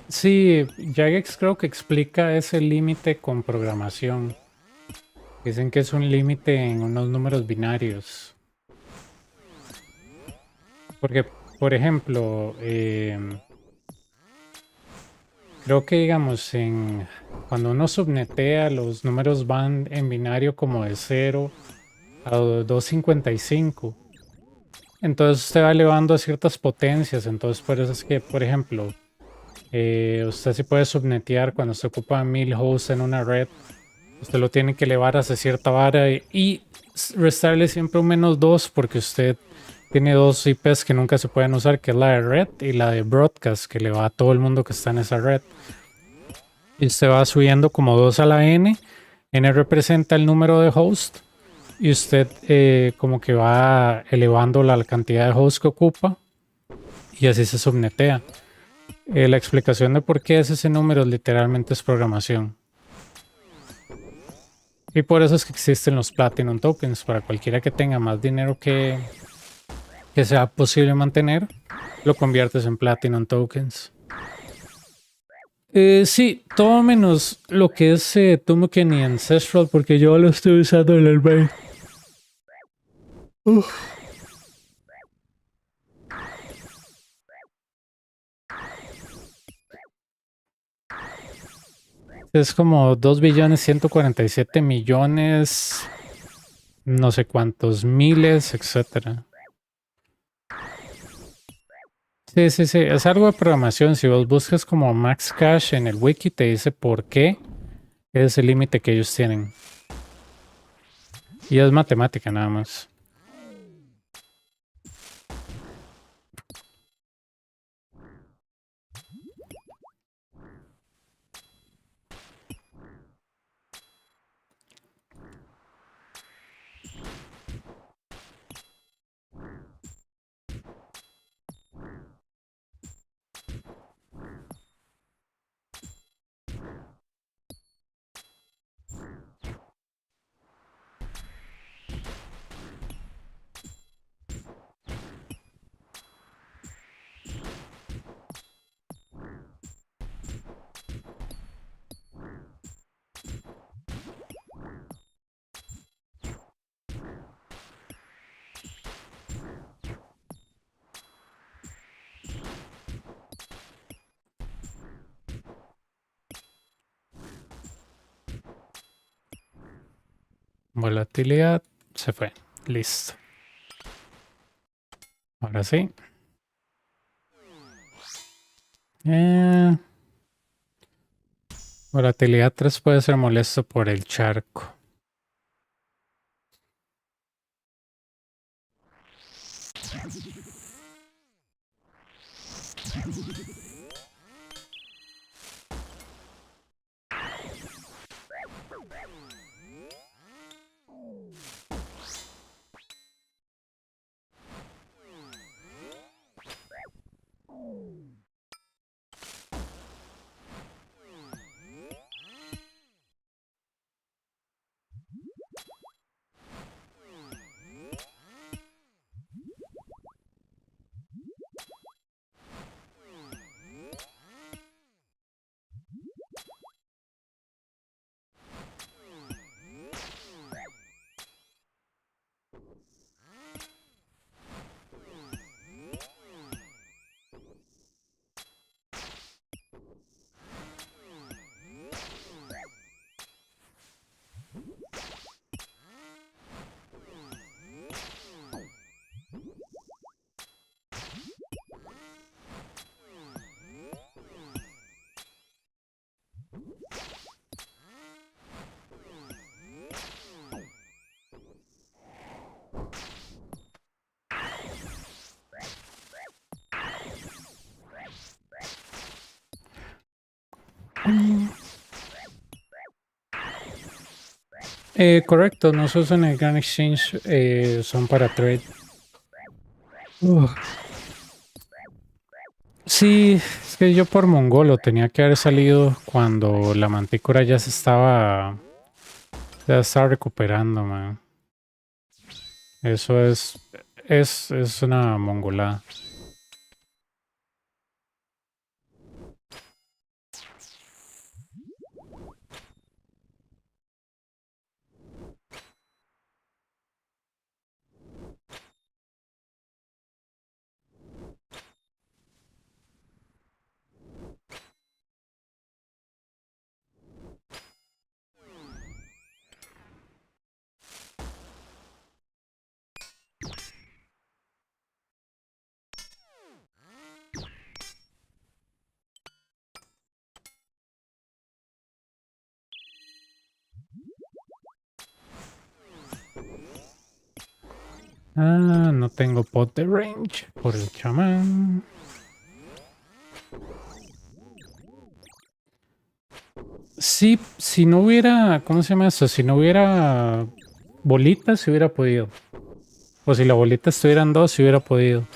Sí, Jagex creo que explica ese límite con programación. Dicen que es un límite en unos números binarios. Porque, por ejemplo, creo que digamos, cuando uno subnetea, los números van en binario como de 0 a 255. Entonces usted va elevando a ciertas potencias. Entonces por eso es que, por ejemplo, usted sí puede subnetear cuando se ocupa 1000 hosts en una red. Usted lo tiene que elevar hacia cierta vara y restarle siempre un -2 porque usted tiene dos IPs que nunca se pueden usar, que es la de red y la de broadcast, que le va a todo el mundo que está en esa red. Y usted va subiendo como 2 a la n. N representa el número de hosts y usted como que va elevando la cantidad de hosts que ocupa y así se subnetea. La explicación de por qué es ese número literalmente es programación. Y por eso es que existen los Platinum Tokens. Para cualquiera que tenga más dinero que sea posible mantener, lo conviertes en Platinum Tokens. Sí, todo menos lo que es Tomoken y Ancestral, porque yo lo estoy usando en el main. Es como 2.147.000.000, no sé cuántos miles, etcétera. Sí, sí, sí, es algo de programación. Si vos buscas como Max Cash en el wiki, te dice por qué es el límite que ellos tienen. Y es matemática nada más. Volatilidad se fue. Listo. Ahora sí. Volatilidad 3 puede ser molesto por el charco. Correcto, no se usan en el Grand Exchange, son para trade. Sí, es que yo por mongolo tenía que haber salido cuando la mantícora ya estaba recuperando, man. Eso es una mongolada. Ah, no tengo pot de range por el chamán. Sí, si no hubiera, ¿cómo se llama esto? Si no hubiera bolitas, si hubiera podido. O si la bolita estuviera en 2, si hubiera podido.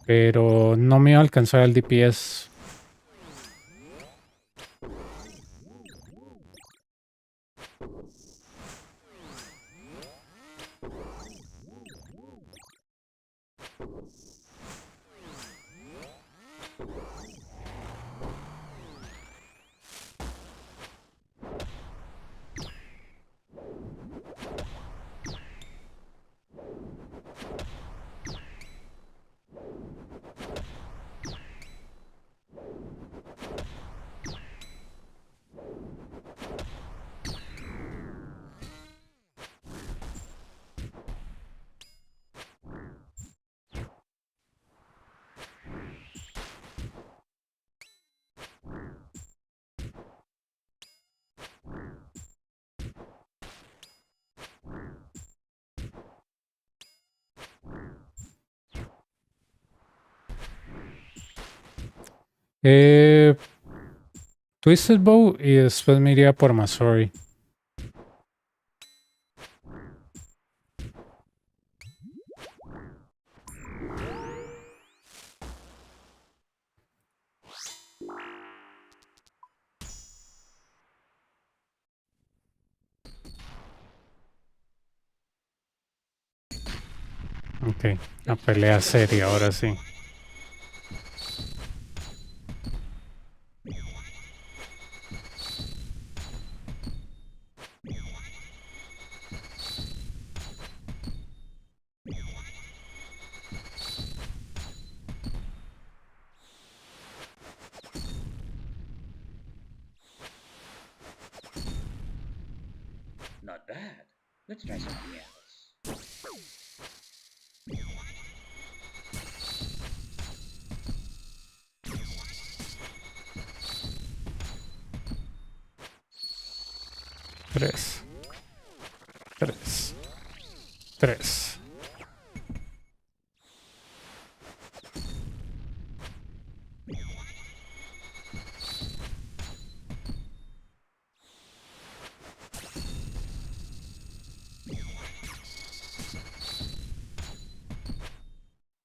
Pero no me iba a alcanzar el DPS. Eh, Twisted Bow y después me iría por Masori. Ok, la pelea seria ahora sí. Not bad. Let's try something else. Tres. Tres. Tres.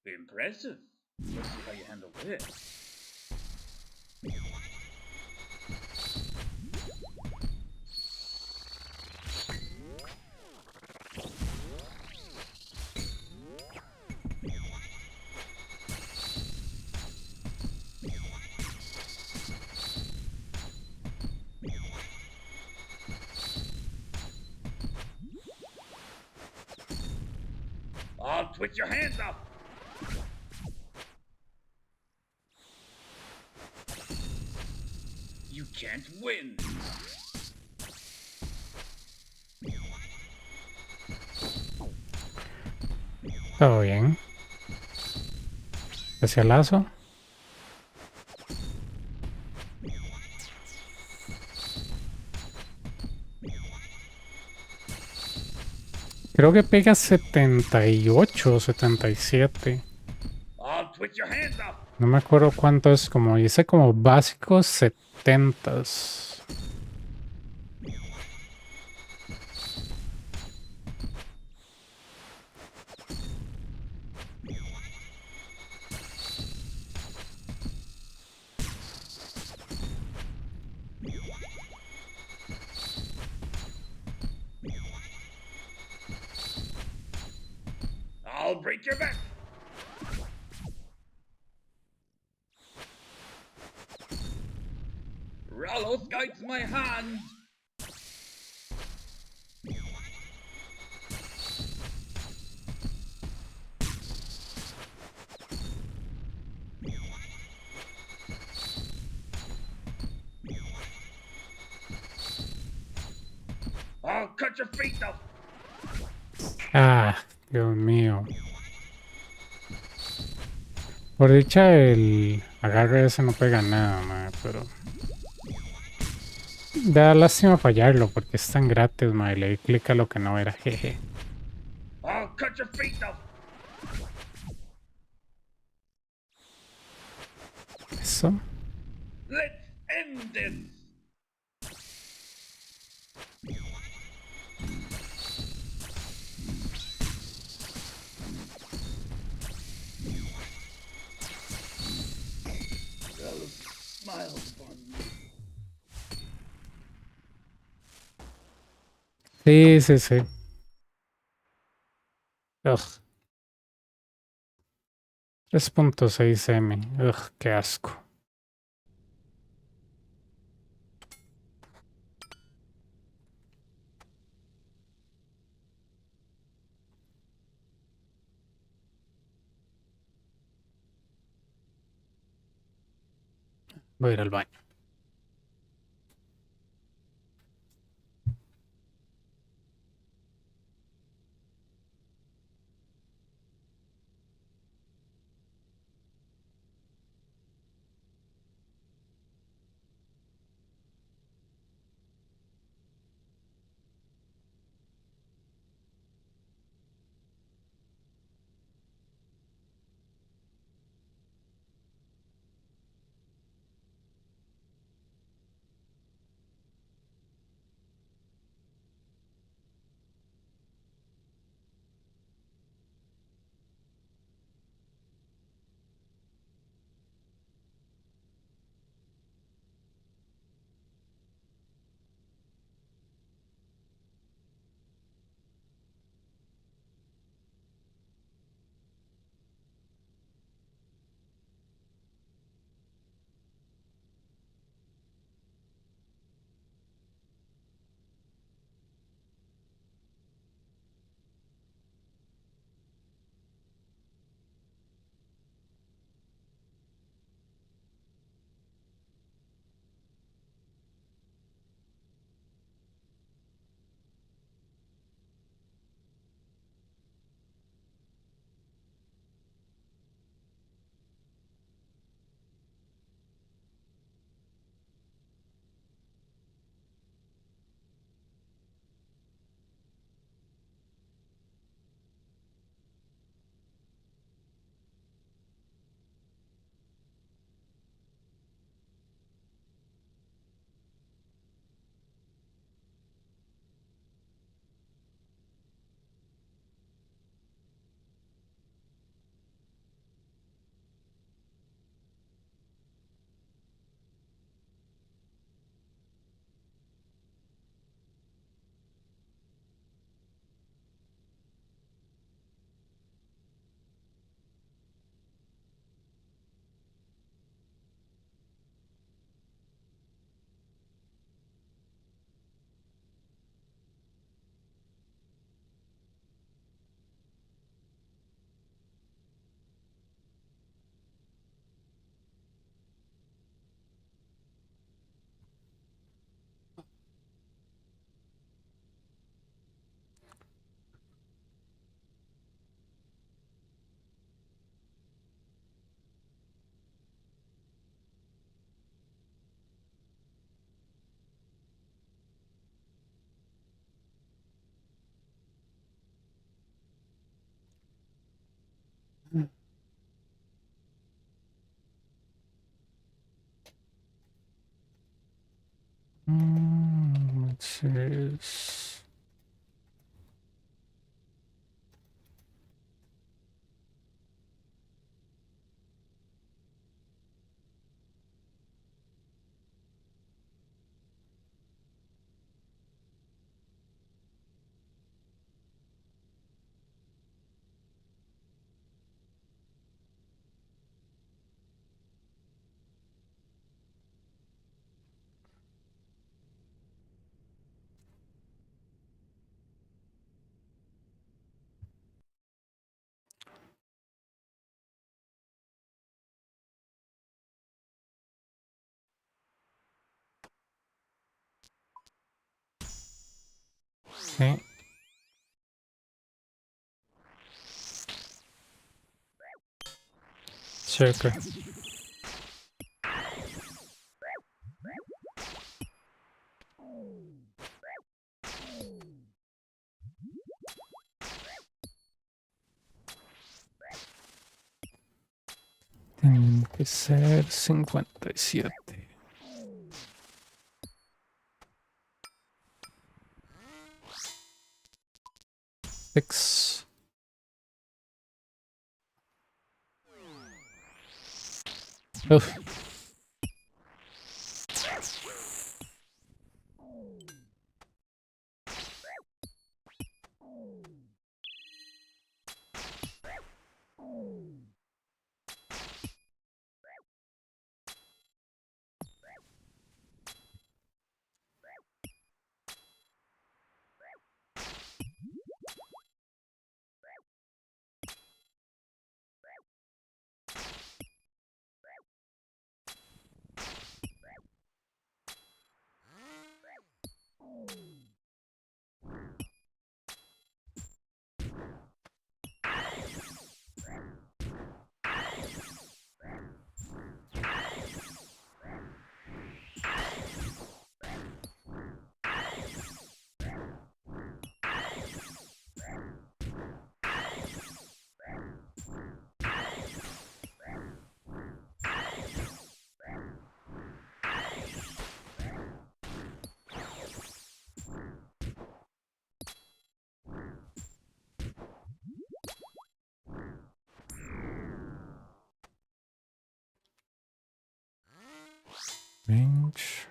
Impressive. Let's see how you handle this. I'll twitch your hands up. You can't win. Todo bien. Especialazo. Creo que pega 78 o 77. I'll twitch your hands up. No me acuerdo cuánto es, como dice, como básicos 70. I'll break your back. Ralos guides my hand. I'll cut your feet off. Ah, Dios mío. Por dicha el agarre ese no pega nada, madre, pero... Da lástima fallarlo porque es tan gratis, madre. Le di clic a lo que no era, jeje. I'll I'll cut your feet off. Eso. Let's end this. Smile upon me. Sí, sí, sí. Ugh. 3.6M. Ugh, qué asco. Voy a ir al baño. Entonces... Sí. Checker. Tienen que ser 57. Six. Uf. Range.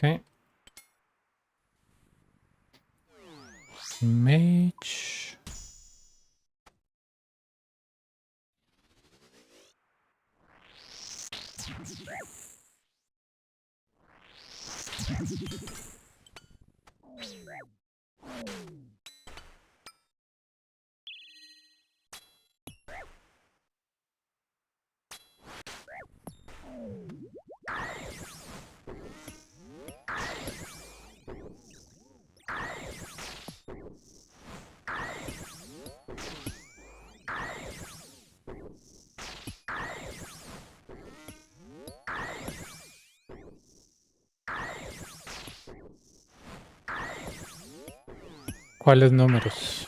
Okay. Mage. ¿Cuáles números?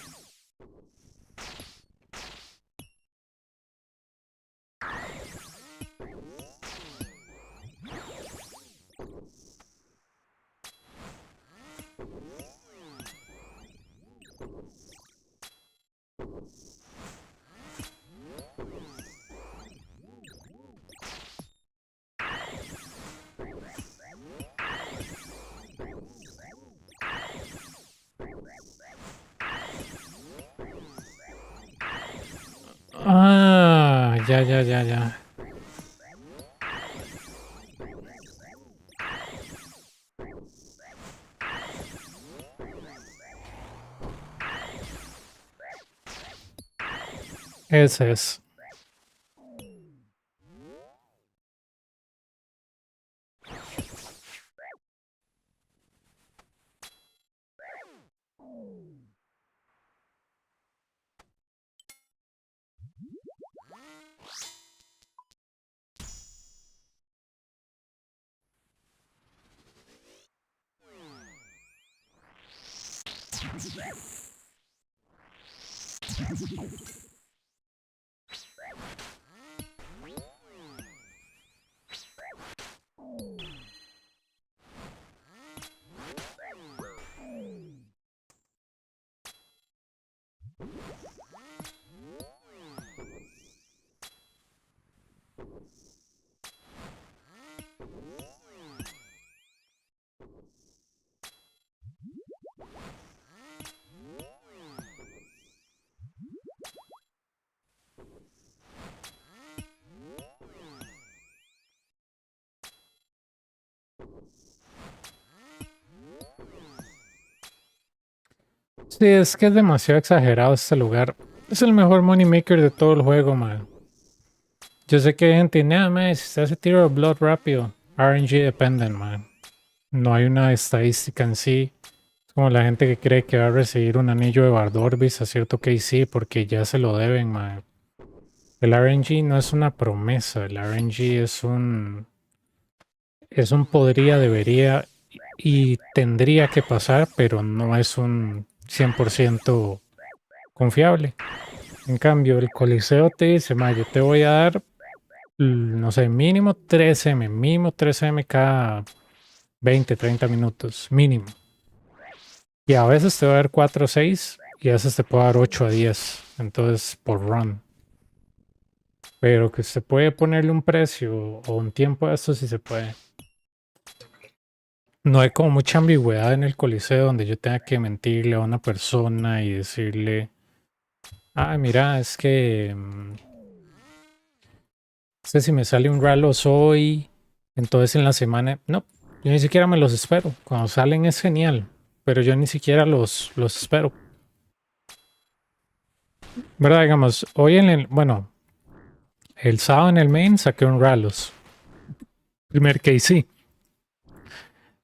Ah, ya. Ese es. Sí, es que es demasiado exagerado este lugar. Es el mejor money maker de todo el juego, man. Yo sé que hay gente, nada más, si se hace tiro de blood rápido. RNG dependent, man. No hay una estadística en sí. Es como la gente que cree que va a recibir un anillo de Bardorbis a cierto KC porque ya se lo deben, man. El RNG no es una promesa, el RNG es un podría, debería y tendría que pasar, pero no es un 100% confiable. En cambio, el Coliseo te dice, ma, yo te voy a dar, no sé, mínimo 3M cada 20, 30 minutos, mínimo. Y a veces te va a dar 4 o 6 y a veces te puede dar 8 a 10, entonces por run. Pero que se puede ponerle un precio o un tiempo a esto sí se puede. No hay como mucha ambigüedad en el Coliseo donde yo tenga que mentirle a una persona y decirle, ah, mira, es que si me sale un Ralos hoy, entonces en la semana, no, yo ni siquiera me los espero. Cuando salen es genial, pero yo ni siquiera los espero. ¿Verdad? Digamos, hoy bueno, el sábado en el main saqué un Ralos. Primer KC.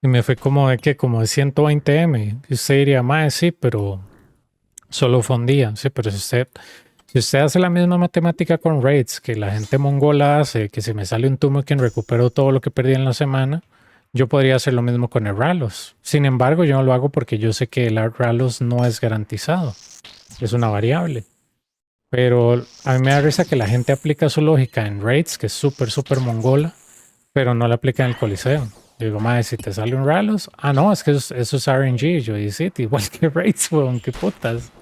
Y me fue como de que, como de 120M. Y usted diría, más sí, pero solo fue un día. Sí, pero si usted hace la misma matemática con raids que la gente mongola hace, que si me sale un tumor que recupero todo lo que perdí en la semana, yo podría hacer lo mismo con el Ralos. Sin embargo, yo no lo hago porque yo sé que el Ralos no es garantizado. Es una variable. Pero a mí me da risa que la gente aplica su lógica en raids, que es súper mongola, pero no la aplica en el Coliseo. Yo digo, madre, si te sale un Ralos, no, es que eso es RNG. Yo digo, sí, igual que raids, weón, qué putas.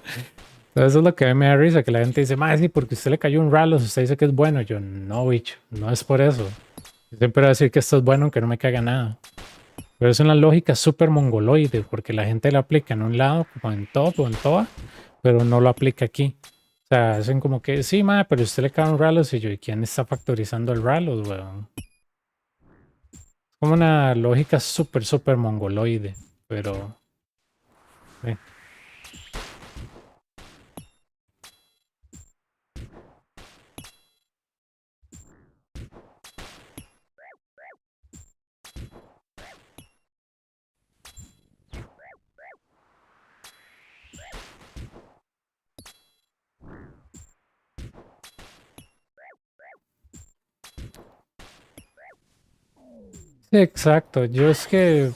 Entonces eso es lo que a mí me da risa, que la gente dice, madre, sí, porque usted le cayó un Ralos, usted dice que es bueno. Yo, no, bicho, no es por eso. Yo siempre voy a decir que esto es bueno, aunque no me caiga nada. Pero es una lógica súper mongoloide, porque la gente la aplica en un lado, como en top o en toa, pero no lo aplica aquí. O sea, hacen como que, sí, madre, pero usted le cae un Ralos, y yo, ¿y quién está factorizando el Ralos, weón? Es como una lógica súper mongoloide, pero... Sí, exacto. Yo es que...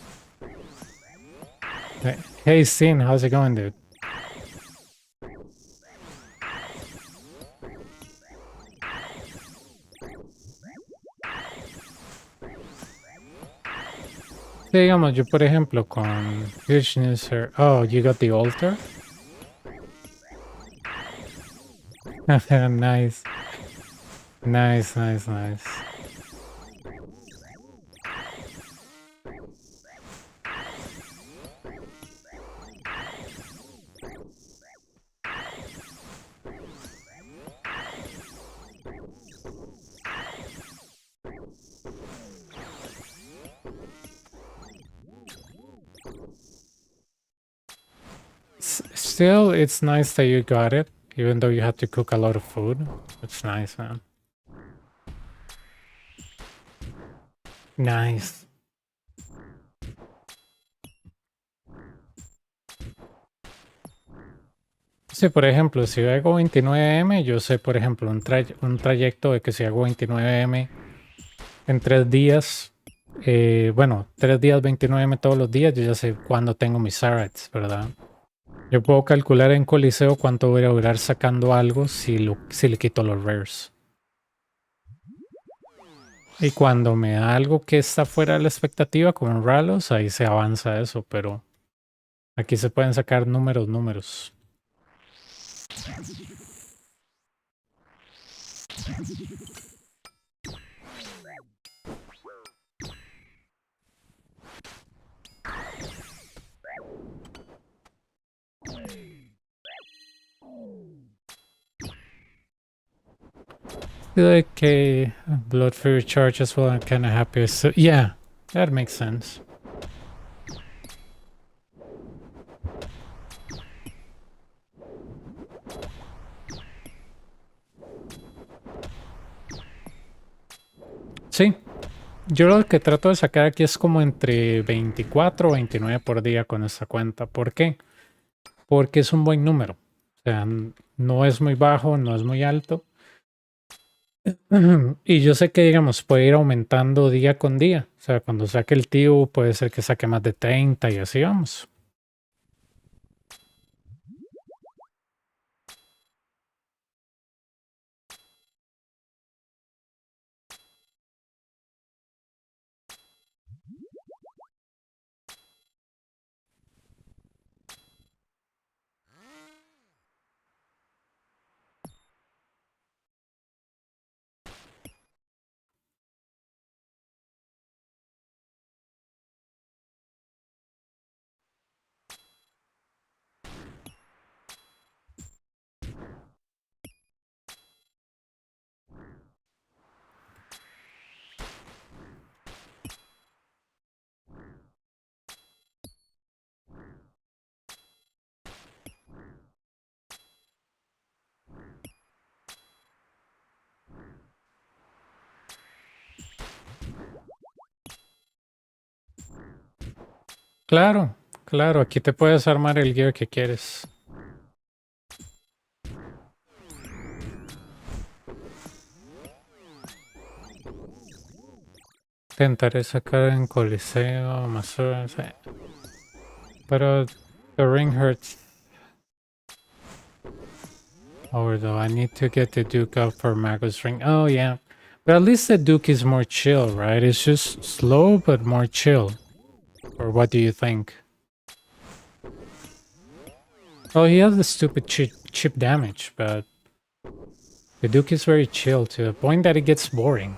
Hey, Sin, how's it going, dude? Sí, digamos, yo por ejemplo con Huge News here. Oh, you got the altar? Nice. Nice. Still, it's nice that you got it. even though you have to cook a lot of food. It's nice, man. Nice. Sí, por ejemplo, si hago 29M, yo sé, por ejemplo, un trayecto de que si hago 29M en 3 días, bueno, 3 días 29M todos los días, yo ya sé cuándo tengo mis zarytes, ¿verdad? Yo puedo calcular en Coliseo cuánto voy a durar sacando algo si le quito los rares. Y cuando me da algo que está fuera de la expectativa, como en Ralos, ahí se avanza eso, pero aquí se pueden sacar números. Like blood for your charge as well. I'm kind of happy. So yeah, that makes sense. Sí, yo lo que trato de sacar aquí es como entre 24 o 29 por día con esta cuenta. ¿Por qué? Porque es un buen número. O sea, no es muy bajo, no es muy alto. Y yo sé que, digamos, puede ir aumentando día con día. O sea, cuando saque el tío, puede ser que saque más de 30 y así vamos. Claro, claro, aquí te puedes armar el gear que quieres. Intentaré sacar en Coliseo, más pero the ring hurts. Although I need to get the Duke up for Mago's ring. Oh yeah, but at least the Duke is more chill, right? It's just slow but more chill. Or what do you think? Oh, he has the stupid chip damage, but the Duke is very chill to the point that it gets boring.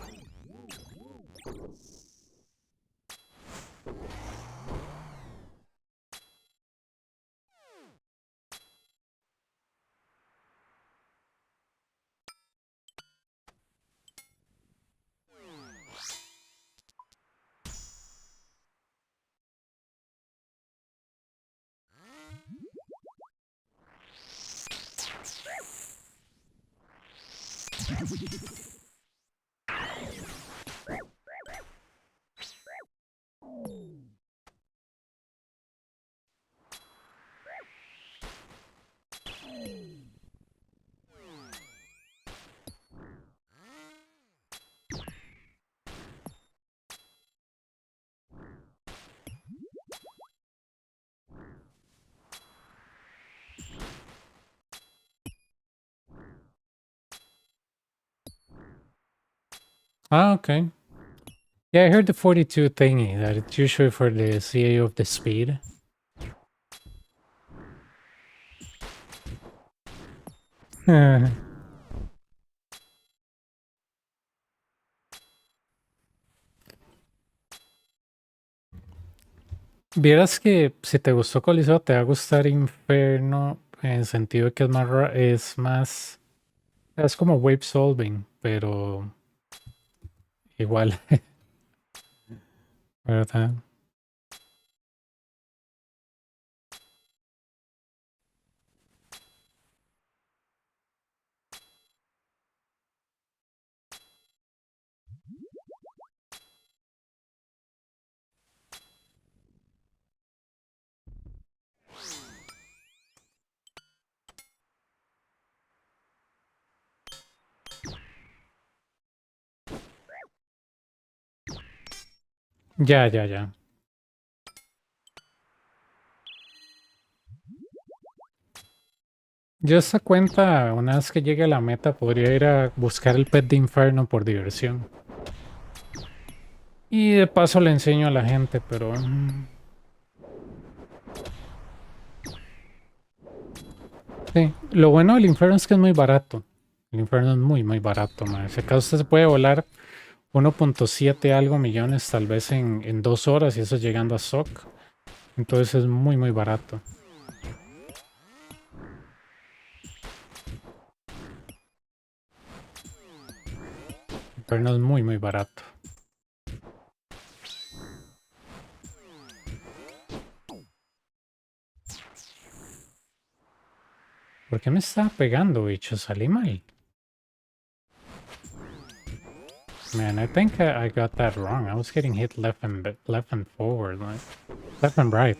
Ah, okay. Yeah, I heard the 42 thingy, that it's usually for the CA of the speed. Vieras que si te gustó Coliseo, te va a gustar Inferno en el sentido de que es como wave solving, pero igual, ¿verdad? Ya, ya, ya. Yo esta cuenta, una vez que llegue a la meta, podría ir a buscar el pet de Inferno por diversión. Y de paso le enseño a la gente, pero... sí, lo bueno del Inferno es que es muy barato. El Inferno es muy, muy barato, man. Si acaso usted se puede volar 1.7 algo millones tal vez en 2 horas y eso llegando a SOC. Entonces es muy, muy barato. El Inferno es muy, muy barato. ¿Por qué me estaba pegando, bicho? Salí mal. Man, I think I got that wrong. I was getting hit left and forward, like left and right.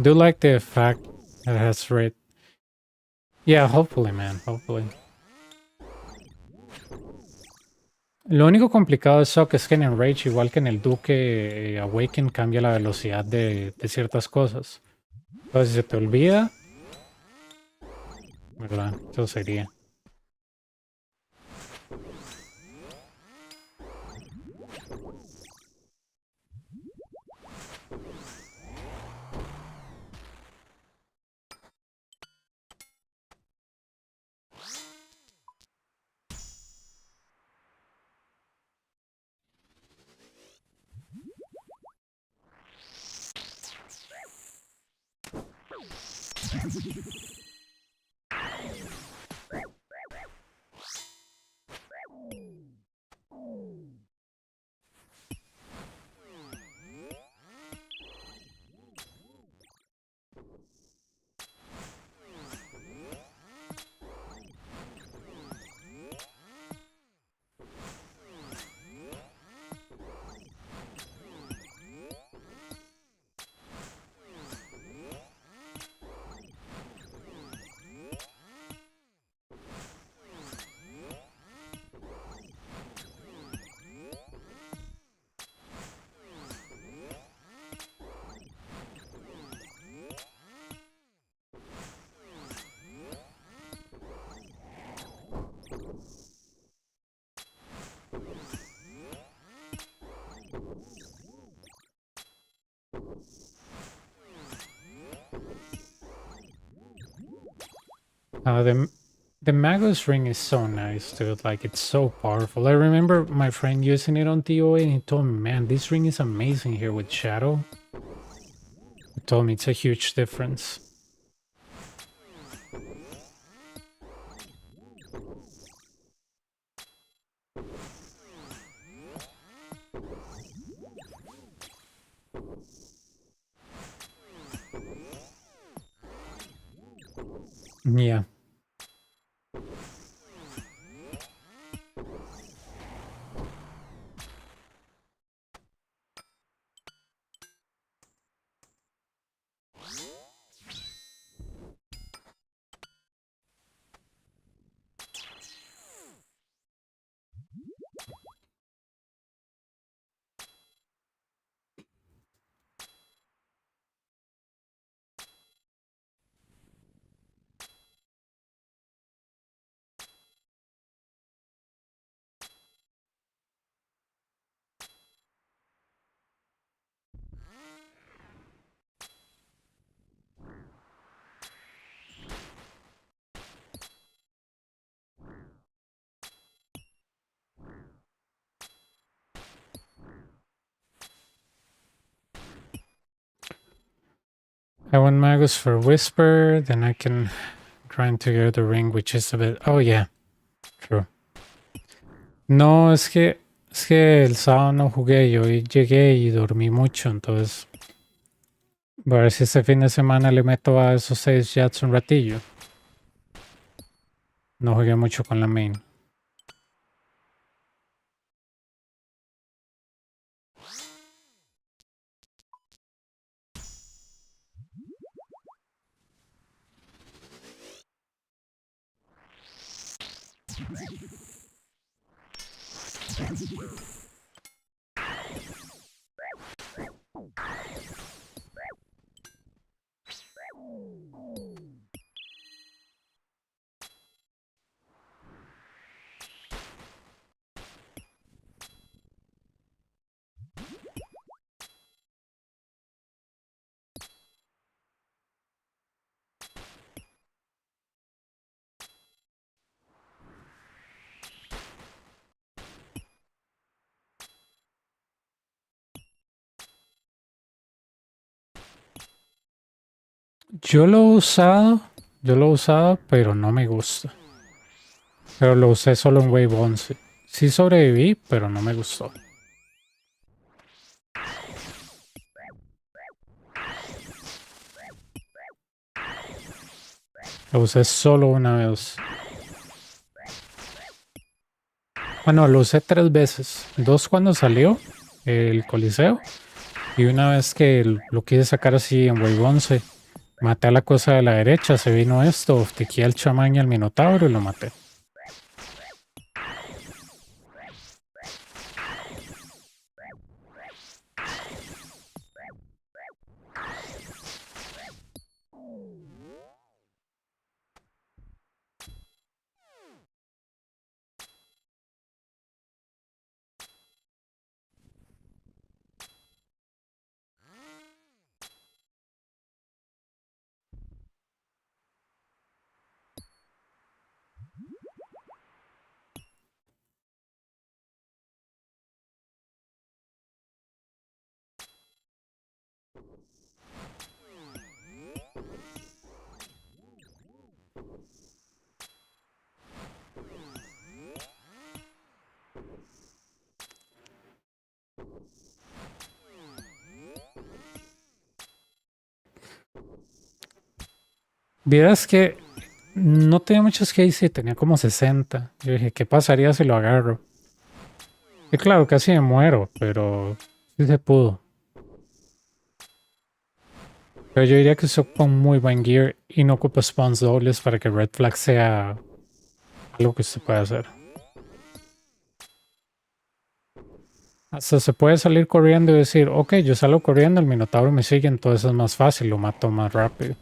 Do like the fact that it has rate. Yeah, hopefully, man, hopefully. Lo único complicado de Shock es que en Enrage, igual que en el Duque, Awaken cambia la velocidad de ciertas cosas. Entonces, si se te olvida, ¿verdad? Eso sería. The Magus ring is so nice, dude. Like, it's so powerful. I remember my friend using it on TOA and he told me, man, this ring is amazing here with Shadow. He told me it's a huge difference. Yeah. I want Magus for Whisper, then I can grind together the ring, which is a bit... Oh, yeah. True. No, es que el sábado no jugué, yo llegué y dormí mucho, entonces... A ver si este fin de semana le meto a esos 6 jats un ratillo. No jugué mucho con la main. Yo lo he usado, pero no me gusta. Pero lo usé solo en Wave 11. Sí sobreviví, pero no me gustó. Lo usé solo una vez. Bueno, lo usé 3 veces. 2 cuando salió el Coliseo. Y una vez que lo quise sacar así en Wave 11. Maté a la cosa de la derecha, se vino esto, oftiqué al chamán y al minotauro y lo maté. Vieras que no tenía muchos case y tenía como 60. Yo dije, ¿qué pasaría si lo agarro? Y claro, casi me muero, pero sí se pudo. Pero yo diría que eso con muy buen gear y no ocupa spawns dobles para que Red Flag sea algo que se pueda hacer. Hasta se puede salir corriendo y decir, ok, yo salgo corriendo, el minotauro me sigue, entonces es más fácil, lo mato más rápido.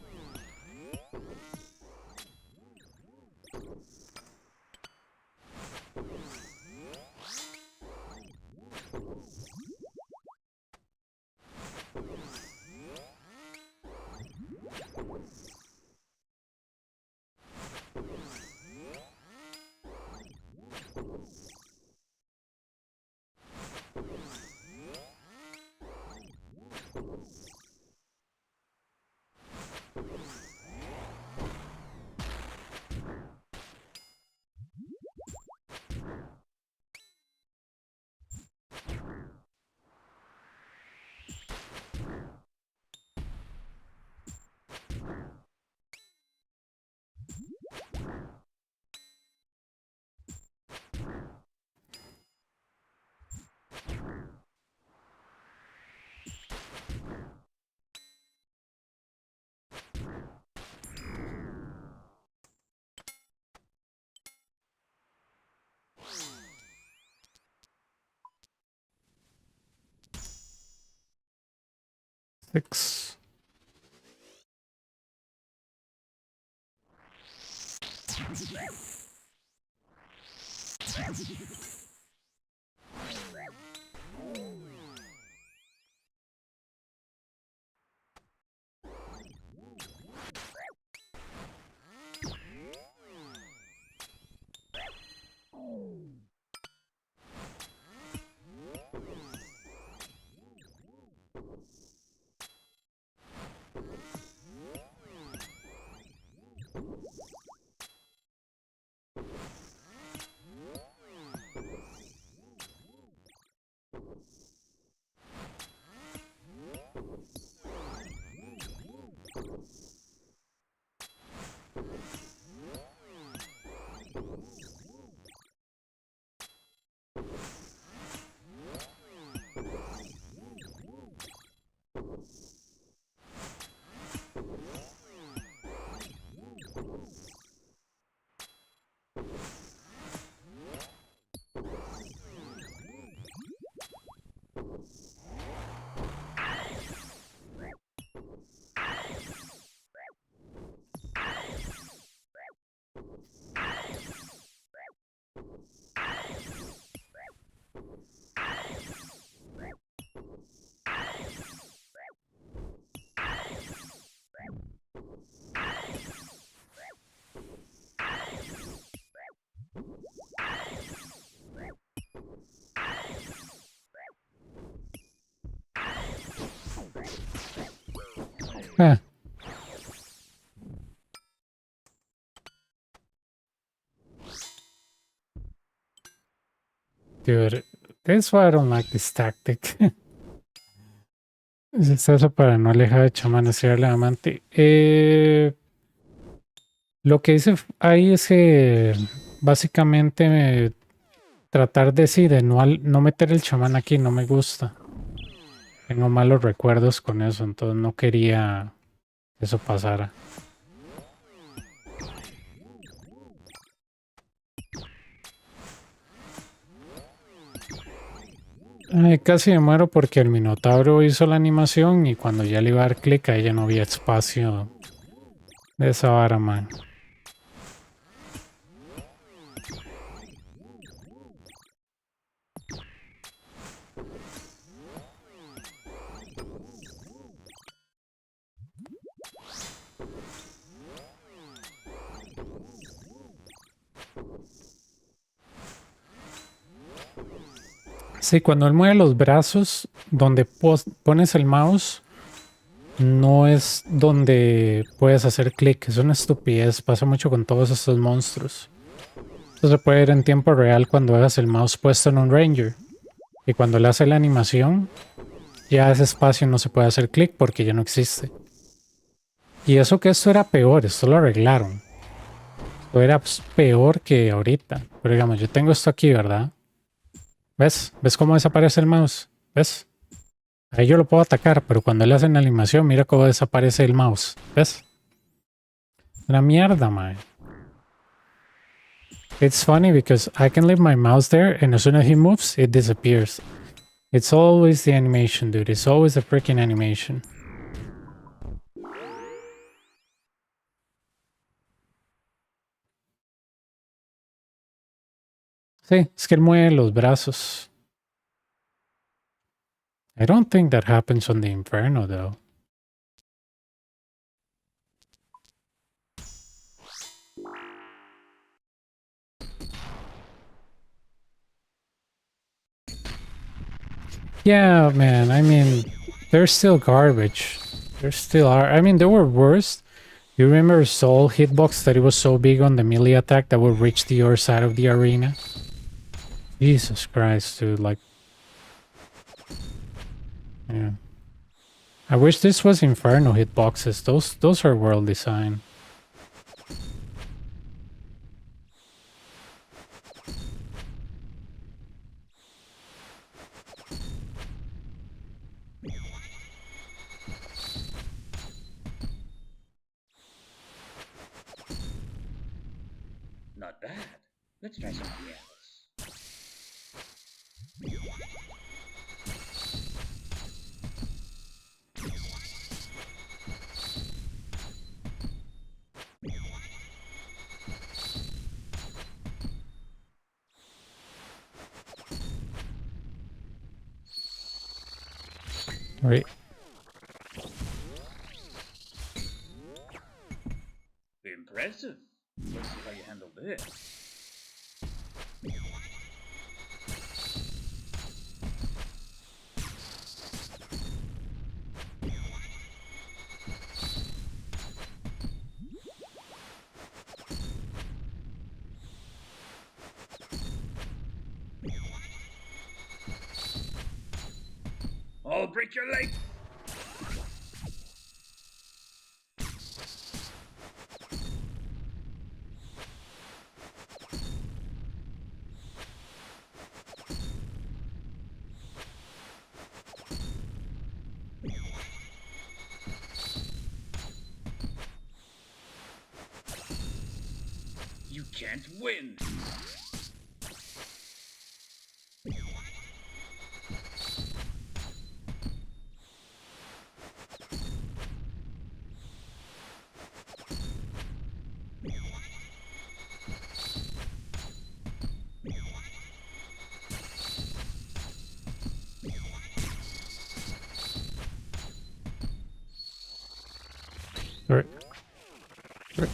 Six. Dude, that's why I don't like this tactic. Es eso para no alejar de chamán, hacerle amante. Lo que hice ahí es que básicamente tratar de sí, de no meter el chamán aquí, no me gusta. Tengo malos recuerdos con eso, entonces no quería que eso pasara. Ay, casi me muero porque el Minotauro hizo la animación y cuando ya le iba a dar clic a ella no había espacio de esa vara, man. Sí, cuando él mueve los brazos, donde pones el mouse, no es donde puedes hacer clic. Es una estupidez. Pasa mucho con todos estos monstruos. Esto se puede ver en tiempo real cuando hagas el mouse puesto en un ranger. Y cuando le hace la animación, ya ese espacio no se puede hacer clic porque ya no existe. Y eso que esto era peor, esto lo arreglaron. Esto era peor que ahorita. Pero digamos, yo tengo esto aquí, ¿verdad? ¿Ves? ¿Ves cómo desaparece el mouse? ¿Ves? Ahí yo lo puedo atacar, pero cuando le hacen la animación, mira cómo desaparece el mouse. ¿Ves? Una mierda, man. It's funny because I can leave my mouse there and as soon as he moves, it disappears. It's always the animation, dude. It's always the freaking animation. Sí, es que él mueve los brazos. I don't think that happens on the Inferno, though. Yeah, man, I mean, they're still garbage. There still are. I mean, they were worse. You remember Soul hitbox that it was so big on the melee attack that would reach the other side of the arena? Jesus Christ, dude, like... Yeah. I wish this was Inferno hitboxes. Those are well designed. Not bad. Let's try something else. Right. Impressive. Let's see how you handle this. I'll break your leg. You can't win. Right. Right.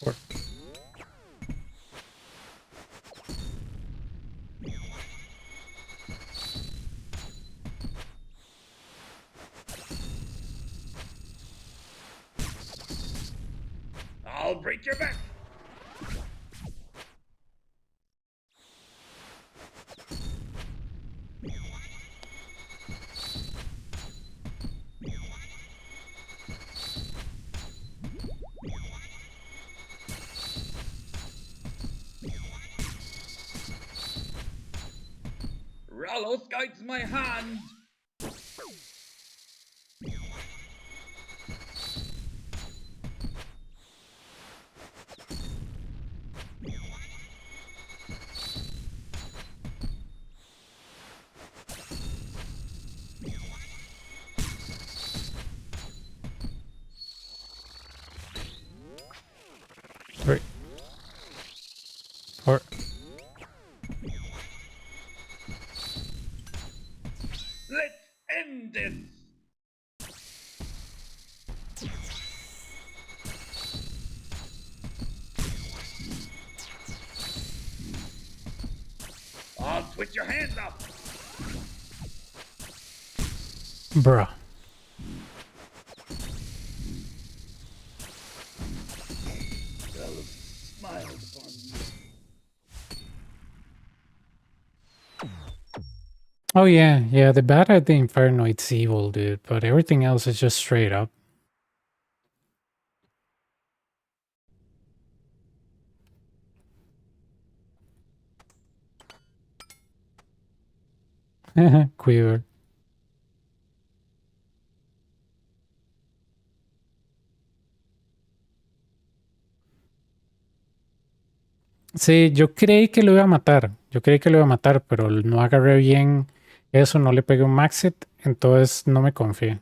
Or I'll break your back. almost guides my hand. Three. Four. Let's end this. I'll switch your hands up. Bruh. Smile upon me. Oh yeah, the bat at the Infernoid's evil, dude, but everything else is just straight up. Quiver. Sí, yo creí que lo iba a matar. Yo creí que lo iba a matar, pero no agarré bien eso, no le pegué un maxit, entonces no me confié.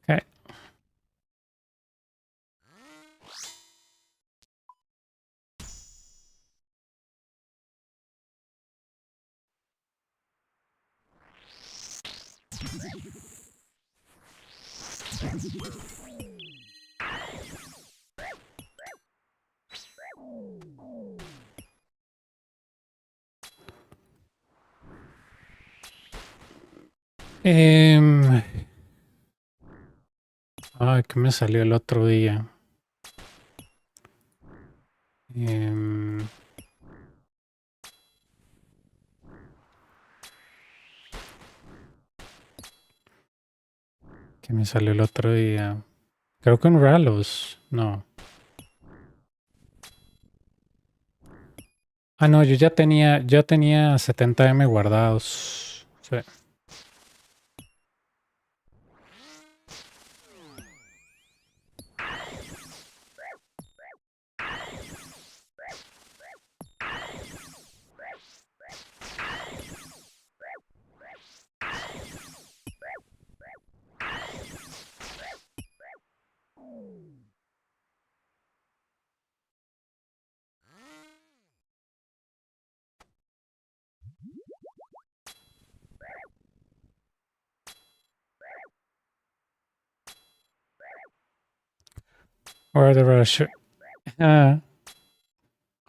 Okay. Ay, ¿qué me salió el otro día? ¿Qué me salió el otro día? Creo que un Ralos. No. Ah, no, yo ya tenía 70M guardados. Sí. Or the rush.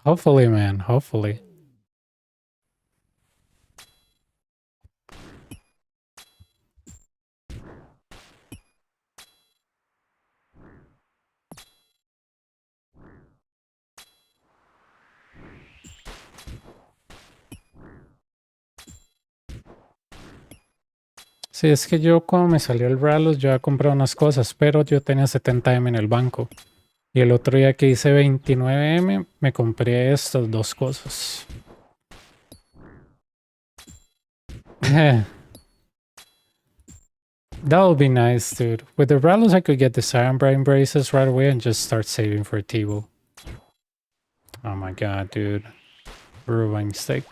Hopefully, man. Hopefully. Sí, es que yo cuando me salió el Ralus yo ya compré unas cosas, pero yo tenía 70M en el banco. Y el otro día que hice 29M me compré estas dos cosas. That would be nice, dude. With the Ralus I could get the Siren Brain Braces right away and just start saving for Tivo. Oh my god, dude. Brewing steak.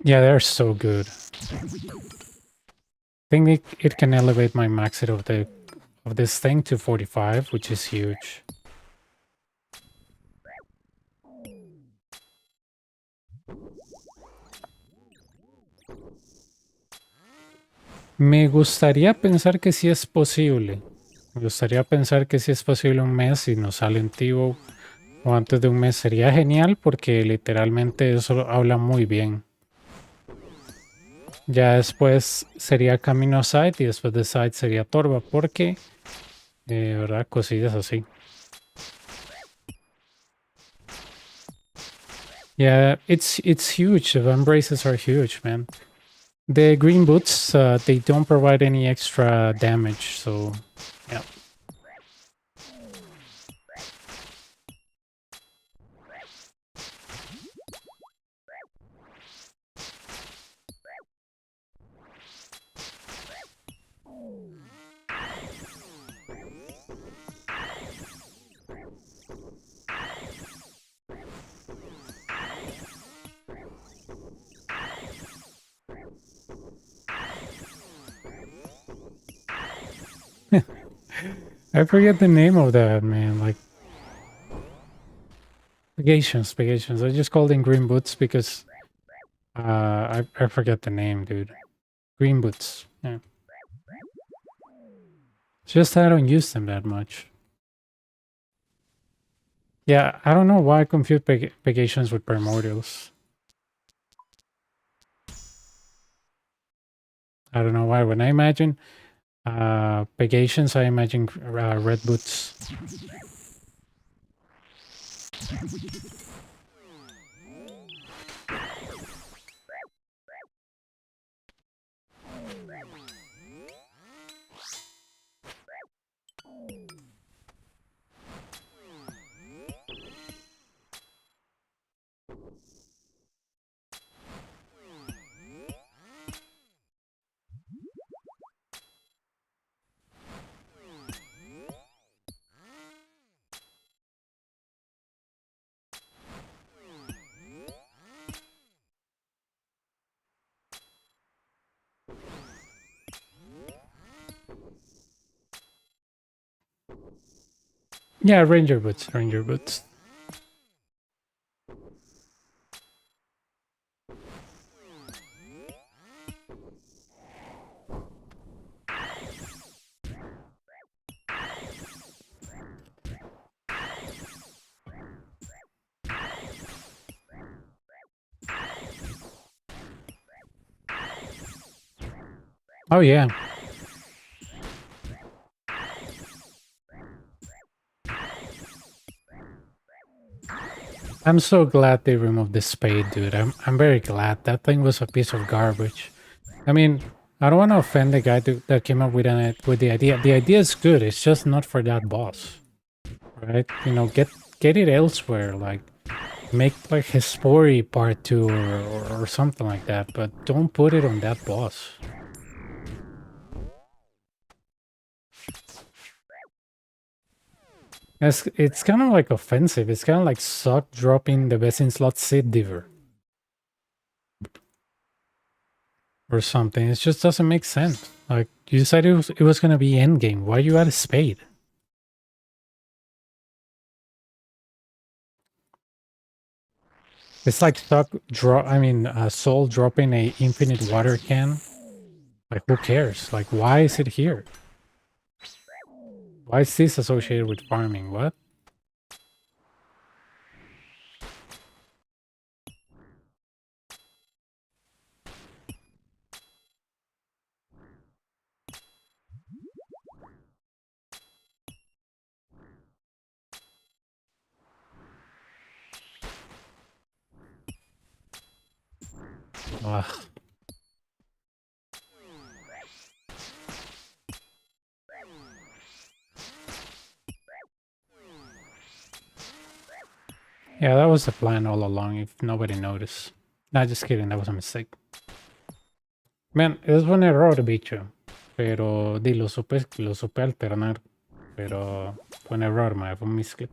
Yeah, they're so good. I think it can elevate my max hit of this thing to 45, which is huge. Me gustaría pensar que sí es posible. Me gustaría pensar que sí es posible un mes y nos sale en Tivo o antes de un mes. Sería genial porque literalmente eso habla muy bien. Ya después sería camino a site y después de site sería torba porque, ¿verdad? Cosillas así. Yeah, it's huge. The van braces are huge, man. The green boots, they don't provide any extra damage, so yeah. I forget the name of that, man. Like Pegations. I just called them green boots because I forget the name, dude. Green boots. Yeah. It's just I don't use them that much. Yeah, I don't know why I confuse Pegations with Primordials. I don't know why. When I imagine Pegations, I imagine red boots. Yeah, Ranger boots. Oh yeah. I'm so glad they removed the spade, dude. I'm very glad. That thing was a piece of garbage. I mean, I don't want to offend the guy that came up with the idea. The idea is good. It's just not for that boss, right? You know, get it elsewhere. Like make like Hespori Part 2 or something like that. But don't put it on that boss. It's kind of like offensive. It's kind of like suck dropping the best in slot Sid Diver or something. It just doesn't make sense. Like you said, it was gonna be endgame. Why you add a spade? It's like suck drop. I mean, Soul dropping a infinite water can. Like who cares? Like why is it here? Why is this associated with farming? What? Ugh. Yeah, that was the plan all along, if nobody noticed. Nah, just kidding, that was a mistake. Man, es un error, bicho. Pero, lo supe alternar. Pero, fue un error, man, fue un misclick.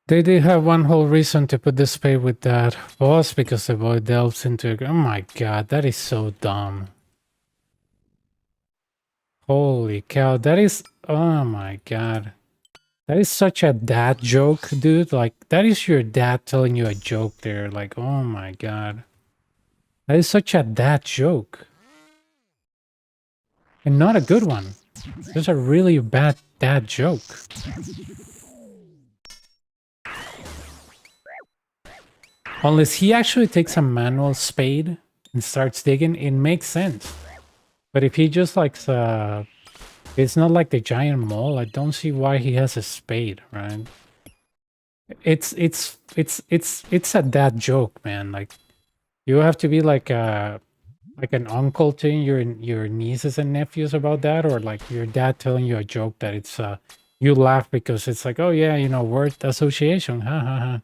They did have one whole reason to put the spade with that boss, because the boy delves into it. Oh my god, that is so dumb. Holy cow, that is... Oh my god. That is such a dad joke, dude. Like, that is your dad telling you a joke there. Like, oh my god. That is such a dad joke. And not a good one. Just a really bad dad joke. Unless he actually takes a manual spade and starts digging, it makes sense. But if he just like... it's not like the giant mole. I don't see why he has a spade, right? It's a dad joke, man. Like, you have to be like an uncle telling your nieces and nephews about that, or like your dad telling you a joke that it's you laugh because it's like, oh yeah, you know, word association, ha ha ha.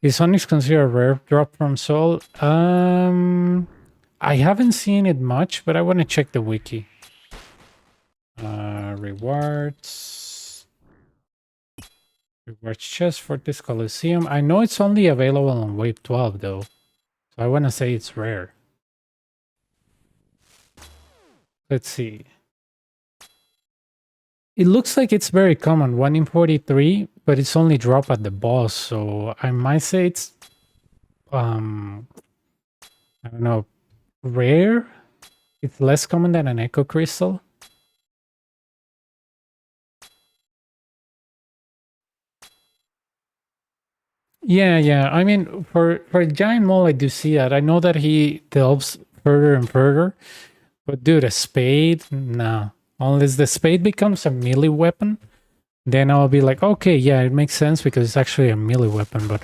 Is Onyx considered a rare drop from Soul? I haven't seen it much, but I want to check the wiki. Rewards. Rewards chest for this Colosseum. I know it's only available on Wave 12 though. So I want to say it's rare. Let's see. It looks like it's very common, 1 in 43, but it's only drop at the boss, so I might say it's I don't know, rare? It's less common than an Echo Crystal. Yeah. I mean, for Giant Mole, I do see that. I know that he delves further and further, but dude, a spade? No. Unless the spade becomes a melee weapon, then I'll be like, okay, yeah, it makes sense because it's actually a melee weapon, but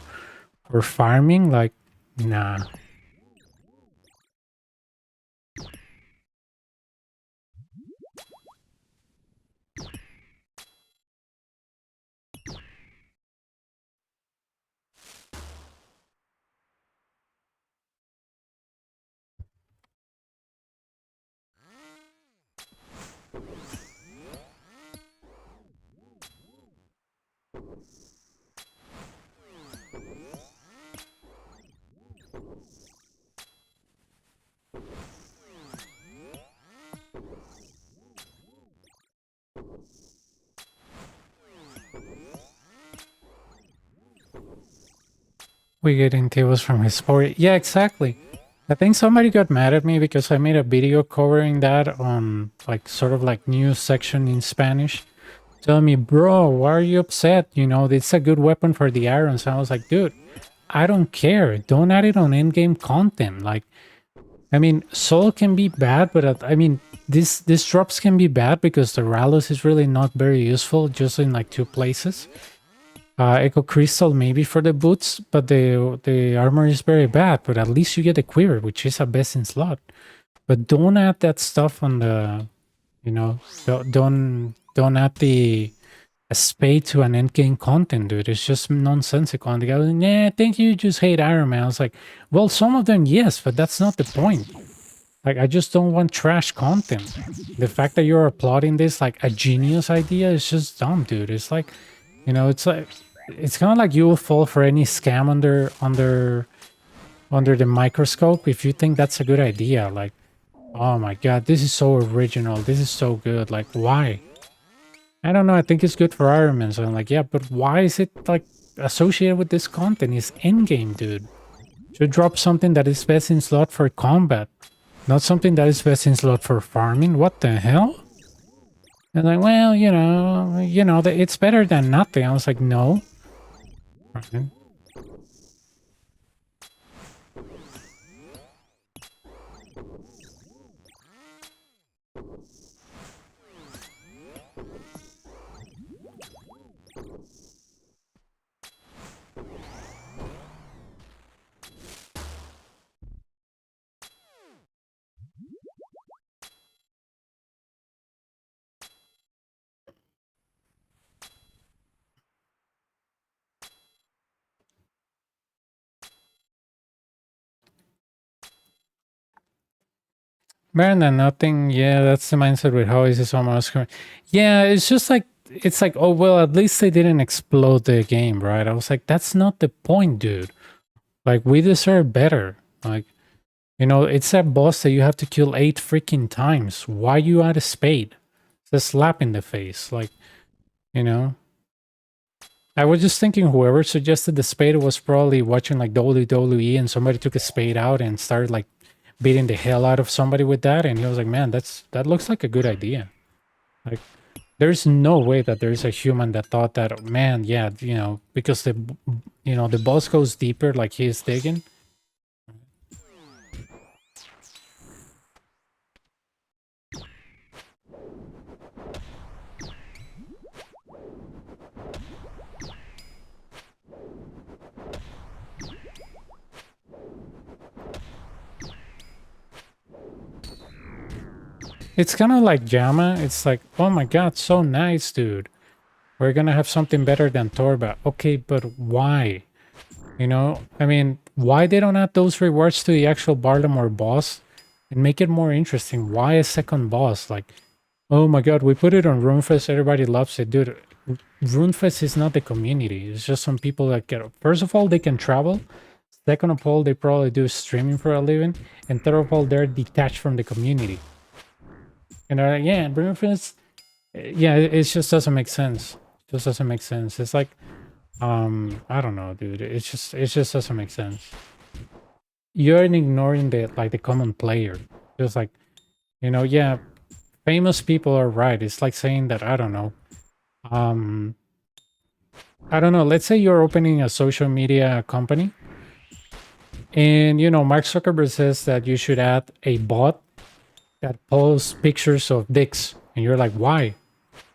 for farming, like, nah. We getting tables from his story. Yeah, exactly. I think somebody got mad at me because I made a video covering that on like sort of like news section in Spanish. Telling me, bro, why are you upset? You know, it's a good weapon for the irons. I was like, dude, I don't care. Don't add it on in-game content. Like, I mean, Soul can be bad, but I mean, this drops can be bad because the Rallos is really not very useful, just in like 2 places. Echo Crystal maybe for the boots, but the armor is very bad. But at least you get a quiver, which is a best in slot. But don't add that stuff on the, you know, don't add the a spade to an endgame content, dude. It's just nonsensical. And the guy was, yeah, I think you just hate Iron Man. I was like, well, some of them, yes, but that's not the point. Like, I just don't want trash content. The fact that you're applauding this like a genius idea is just dumb, dude. It's like, you know, it's like, it's kind of like you will fall for any scam under the microscope if you think that's a good idea. Like, oh my god, this is so original. This is so good. Like, why? I don't know. I think it's good for Iron Man. So I'm like, yeah, but why is it like associated with this content? It's endgame, dude. Should drop something that is best in slot for combat, not something that is best in slot for farming. What the hell? And like, well, you know, it's better than nothing. I was like, no. Okay. Better than nothing. Yeah, that's the mindset with how is this almost. Yeah, it's just like it's like, oh well, at least they didn't explode the game, right? I was like, that's not the point, dude. Like, we deserve better. Like, you know, it's a boss that you have to kill 8 freaking times. Why you add a spade? It's a slap in the face. Like, you know. I was just thinking whoever suggested the spade was probably watching like WWE and somebody took a spade out and started like beating the hell out of somebody with that, and he was like, man, that looks like a good idea. Like, there's no way that there's a human that thought that, man, yeah, you know, because the boss goes deeper, like he's digging. It's kind of like Jama. It's like, oh my god, so nice, dude. We're gonna have something better than Torba. Okay, but why? You know, I mean, why they don't add those rewards to the actual Barlamore boss and make it more interesting? Why a second boss? Like, oh my god, we put it on RuneFest, everybody loves it. Dude, RuneFest is not the community. It's just some people that get... First of all, they can travel. Second of all, they probably do streaming for a living. And third of all, they're detached from the community. And they're like, yeah, RuneFest... Yeah, it just doesn't make sense. It just doesn't make sense. It's like... I don't know, dude. It just doesn't make sense. You're ignoring the common player. Just like, you know, yeah, famous people are right. It's like saying that, I don't know. I don't know. Let's say you're opening a social media company, and you know, Mark Zuckerberg says that you should add a bot that posts pictures of dicks, and you're like, why?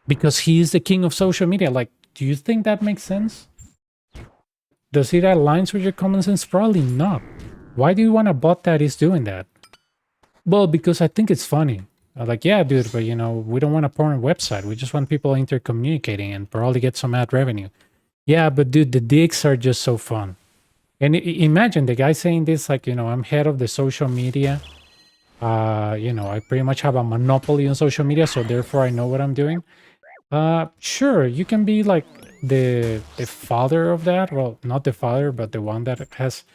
Because he is the king of social media. Like, do you think that makes sense? Does it align with your common sense? Probably not. Why do you want a bot that is doing that? Well, because I think it's funny. I'm like, yeah, dude, but you know, we don't want a porn website. We just want people intercommunicating and probably get some ad revenue. Yeah, but dude, the dicks are just so fun. And imagine the guy saying this, like, you know, I'm head of the social media. You know, I pretty much have a monopoly on social media, so therefore I know what I'm doing. Sure, you can be like the father of that. Well, not the father, but the one that has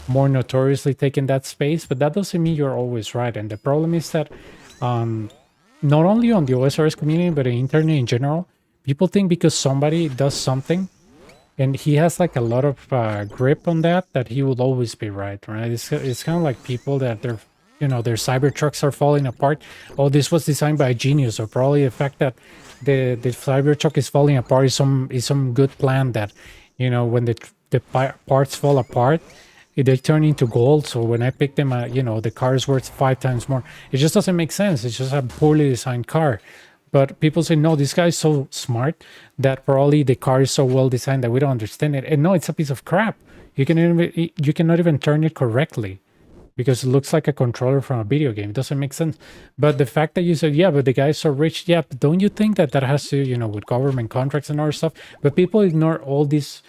more notoriously taken that space. But that doesn't mean you're always right. And the problem is that not only on the OSRS community, but the internet in general, people think because somebody does something and he has like a lot of grip on that he will always be right. It's kind of like people that they're, you know, their Cybertrucks are falling apart. Oh, this was designed by a genius, or probably the fact that the Cybertruck is falling apart is some good plan that, you know, when the parts fall apart, they turn into gold. So when I pick them, you know, the car is worth 5 times more. It just doesn't make sense. It's just a poorly designed car. But people say, no, this guy is so smart that probably the car is so well designed that we don't understand it. And no, it's a piece of crap. You cannot even turn it correctly because it looks like a controller from a video game. It doesn't make sense. But the fact that you said, yeah, but the guy's so rich, yeah, but don't you think that that has to, you know, with government contracts and other stuff? But people ignore all this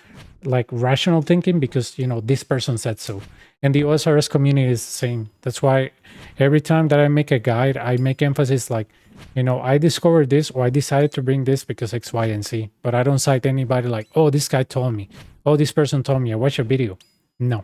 like rational thinking because, you know, this person said so. And the OSRS community is the same. That's why every time that I make a guide, I make emphasis like, you know, I discovered this or I decided to bring this because X, Y, and Z. But I don't cite anybody like, oh, this guy told me. Oh, this person told me. I watched a video. No.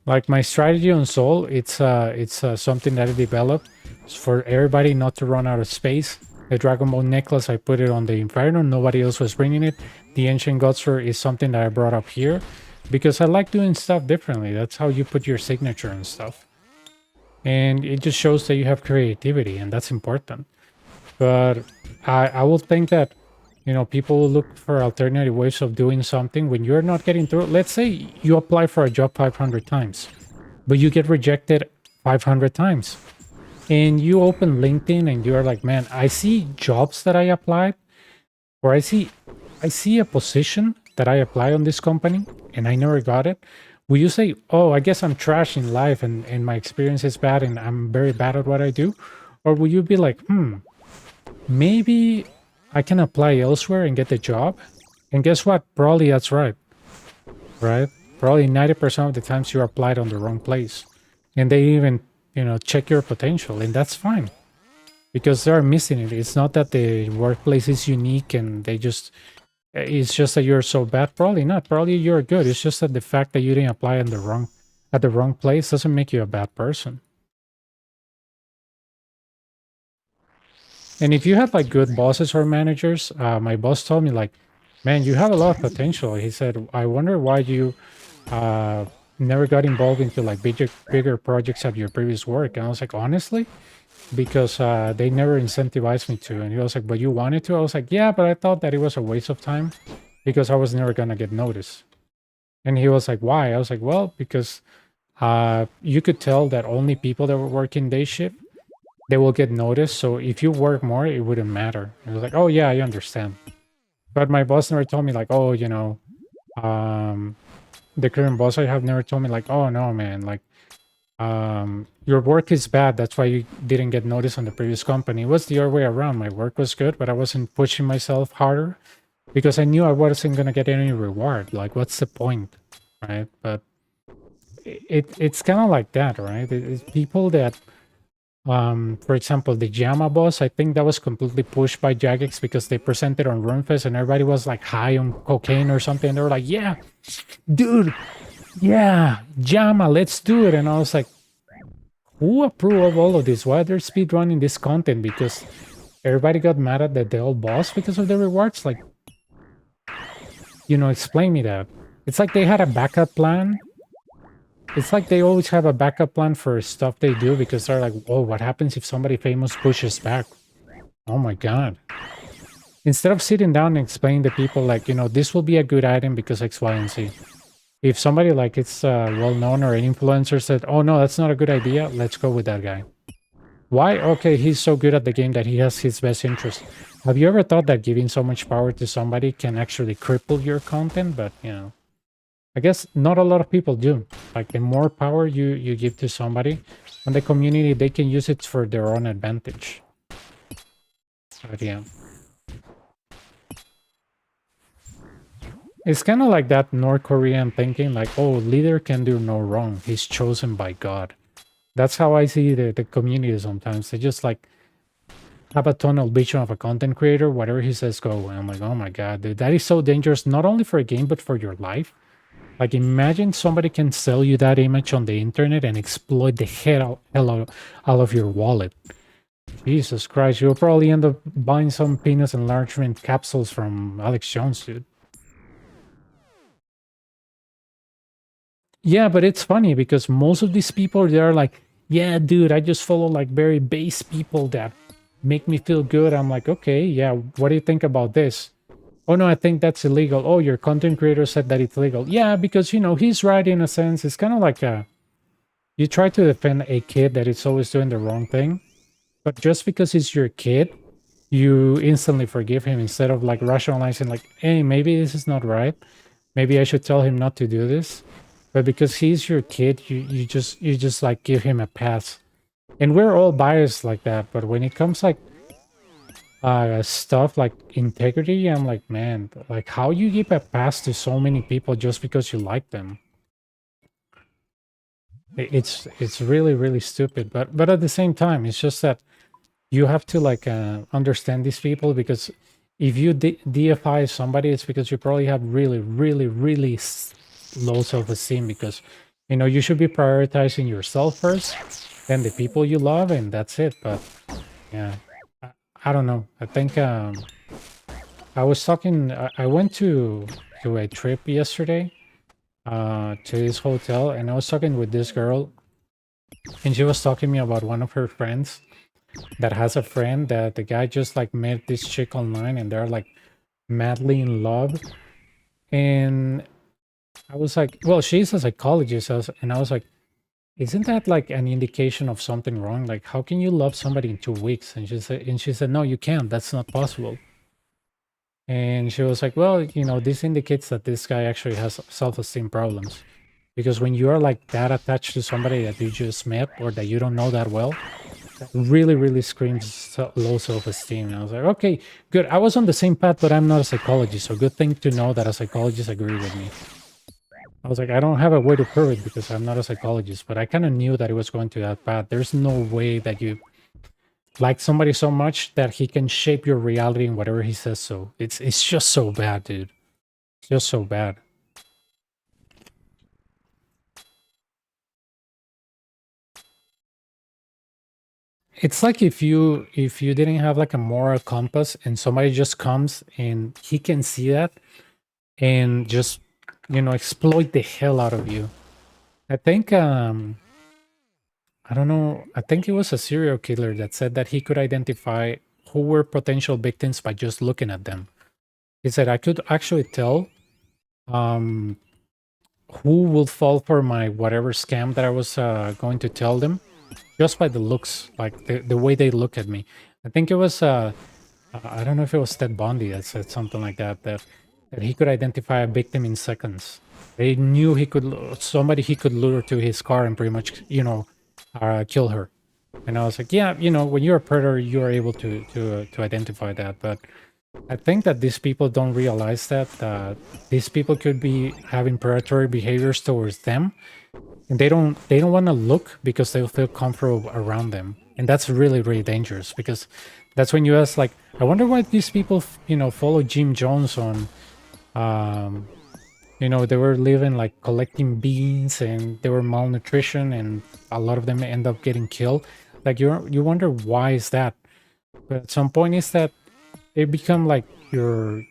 Like my strategy on Soul, it's something that I developed for everybody not to run out of space. The Dragon Ball necklace, I put it on the Inferno. Nobody else was bringing it. The Ancient Godster is something that I brought up here because I like doing stuff differently. That's how you put your signature and stuff. And it just shows that you have creativity, and that's important. But I will think that, you know, people will look for alternative ways of doing something when you're not getting through. Let's say you apply for a job 500 times, but you get rejected 500 times. And you open LinkedIn and you're like, man, I see jobs that I applied, or I see a position that I applied on this company and I never got it. Will you say, oh, I guess I'm trash in life and my experience is bad and I'm very bad at what I do? Or will you be like, maybe I can apply elsewhere and get the job? And guess what? Probably that's right. Right? Probably 90% of the times you applied on the wrong place. And they even, you know, check your potential, and that's fine. Because they're missing it. It's not that the workplace is unique and they just... It's just that you're so bad. Probably not. Probably you're good. It's just that the fact that you didn't apply at the wrong place doesn't make you a bad person. And if you have like good bosses or managers, my boss told me like, man, you have a lot of potential. He said, I wonder why you never got involved into like bigger projects at your previous work. And I was like, honestly, because they never incentivized me to. And he was like, but you wanted to? I was like, yeah, but I thought that it was a waste of time because I was never gonna get noticed. And he was like, why? I was like, well, because you could tell that only people that were working day shift, they will get noticed. So if you work more, it wouldn't matter. And I was like, oh yeah, I understand. But my boss never told me like, oh, you know, the current boss I have never told me like, oh no, man, like, your work is bad. That's why you didn't get noticed on the previous company. It was the other way around. My work was good, but I wasn't pushing myself harder because I knew I wasn't going to get any reward. Like, what's the point, right? But it's kind of like that, right? It's people that, for example, the Jama boss, I think that was completely pushed by Jagex because they presented on RuneFest and everybody was like high on cocaine or something. They were like, yeah, dude, yeah, Jama, let's do it. And I was like, who approved of all of this? Why are they speedrunning this content? Because everybody got mad at the old boss because of the rewards? Like, you know, explain me that. It's like they had a backup plan. It's like they always have a backup plan for stuff they do because they're like, oh, what happens if somebody famous pushes back? Oh my god. Instead of sitting down and explaining to people like, you know, this will be a good item because X, Y, and Z. If somebody like it's well-known or an influencer said, oh no, that's not a good idea, let's go with that guy. Why? Okay, he's so good at the game that he has his best interest. Have you ever thought that giving so much power to somebody can actually cripple your content? But, you know, I guess not a lot of people do. Like, the more power you give to somebody on the community, they can use it for their own advantage. But yeah. It's kind of like that North Korean thinking, like, oh, leader can do no wrong. He's chosen by God. That's how I see the community sometimes. They just, like, have a tunnel vision of a content creator. Whatever he says, go. And I'm like, oh my god, dude, that is so dangerous, not only for a game, but for your life. Like, imagine somebody can sell you that image on the internet and exploit the hell out of your wallet. Jesus Christ, you'll probably end up buying some penis enlargement capsules from Alex Jones, dude. Yeah, but it's funny because most of these people, they're like, yeah, dude, I just follow like very base people that make me feel good. I'm like, okay, yeah, what do you think about this? Oh no, I think that's illegal. Oh, your content creator said that it's legal. Yeah, because he's right in a sense. It's kind of like you try to defend a kid that is always doing the wrong thing, but just because he's your kid, you instantly forgive him instead of like rationalizing like, hey, maybe this is not right. Maybe I should tell him not to do this. But because he's your kid, you just like give him a pass. And we're all biased like that, but when it comes like stuff like integrity, I'm like, man, like how you give a pass to so many people just because you like them? It's really really stupid. But at the same time, it's just that you have to like understand these people, because if you deify somebody, it's because you probably have really really really low self-esteem, because you should be prioritizing yourself first, then the people you love, and that's it. But yeah, I don't know. I think I was talking. I went to a trip yesterday to this hotel, and I was talking with this girl, and she was talking to me about one of her friends that has a friend that the guy just like met this chick online, and they're like madly in love. And I was like, well, she's a psychologist, and I was like, isn't that like an indication of something wrong? Like, how can you love somebody in 2 weeks? And she said, no, you can't. That's not possible. And she was like, well, this indicates that this guy actually has self-esteem problems. Because when you are like that attached to somebody that you just met or that you don't know that well, that really, really screams low self-esteem. And I was like, okay, good. I was on the same path, but I'm not a psychologist. So good thing to know that a psychologist agreed with me. I was like, I don't have a way to prove it because I'm not a psychologist, but I kind of knew that it was going to that path. There's no way that you like somebody so much that he can shape your reality in whatever he says so. It's just so bad, dude. It's just so bad. It's like if you didn't have like a moral compass and somebody just comes and he can see that and just exploit the hell out of you. I think I don't know, I think it was a serial killer that said that he could identify who were potential victims by just looking at them. He said I could actually tell um who will fall for my whatever scam that I was going to tell them just by the looks, like the way they look at me. I think it was I don't know if it was Ted Bundy that said something like that he could identify a victim in seconds. They knew somebody he could lure to his car and pretty much kill her. And I was like, yeah, when you're a predator, you're able to identify that. But I think that these people don't realize that these people could be having predatory behaviors towards them, and they don't want to look because they'll feel comfortable around them, and that's really really dangerous, because that's when you ask like, I wonder why these people follow Jim Jones on they were living like collecting beans, and they were malnutrition, and a lot of them end up getting killed. Like you wonder why is that. But at some point is that they become like your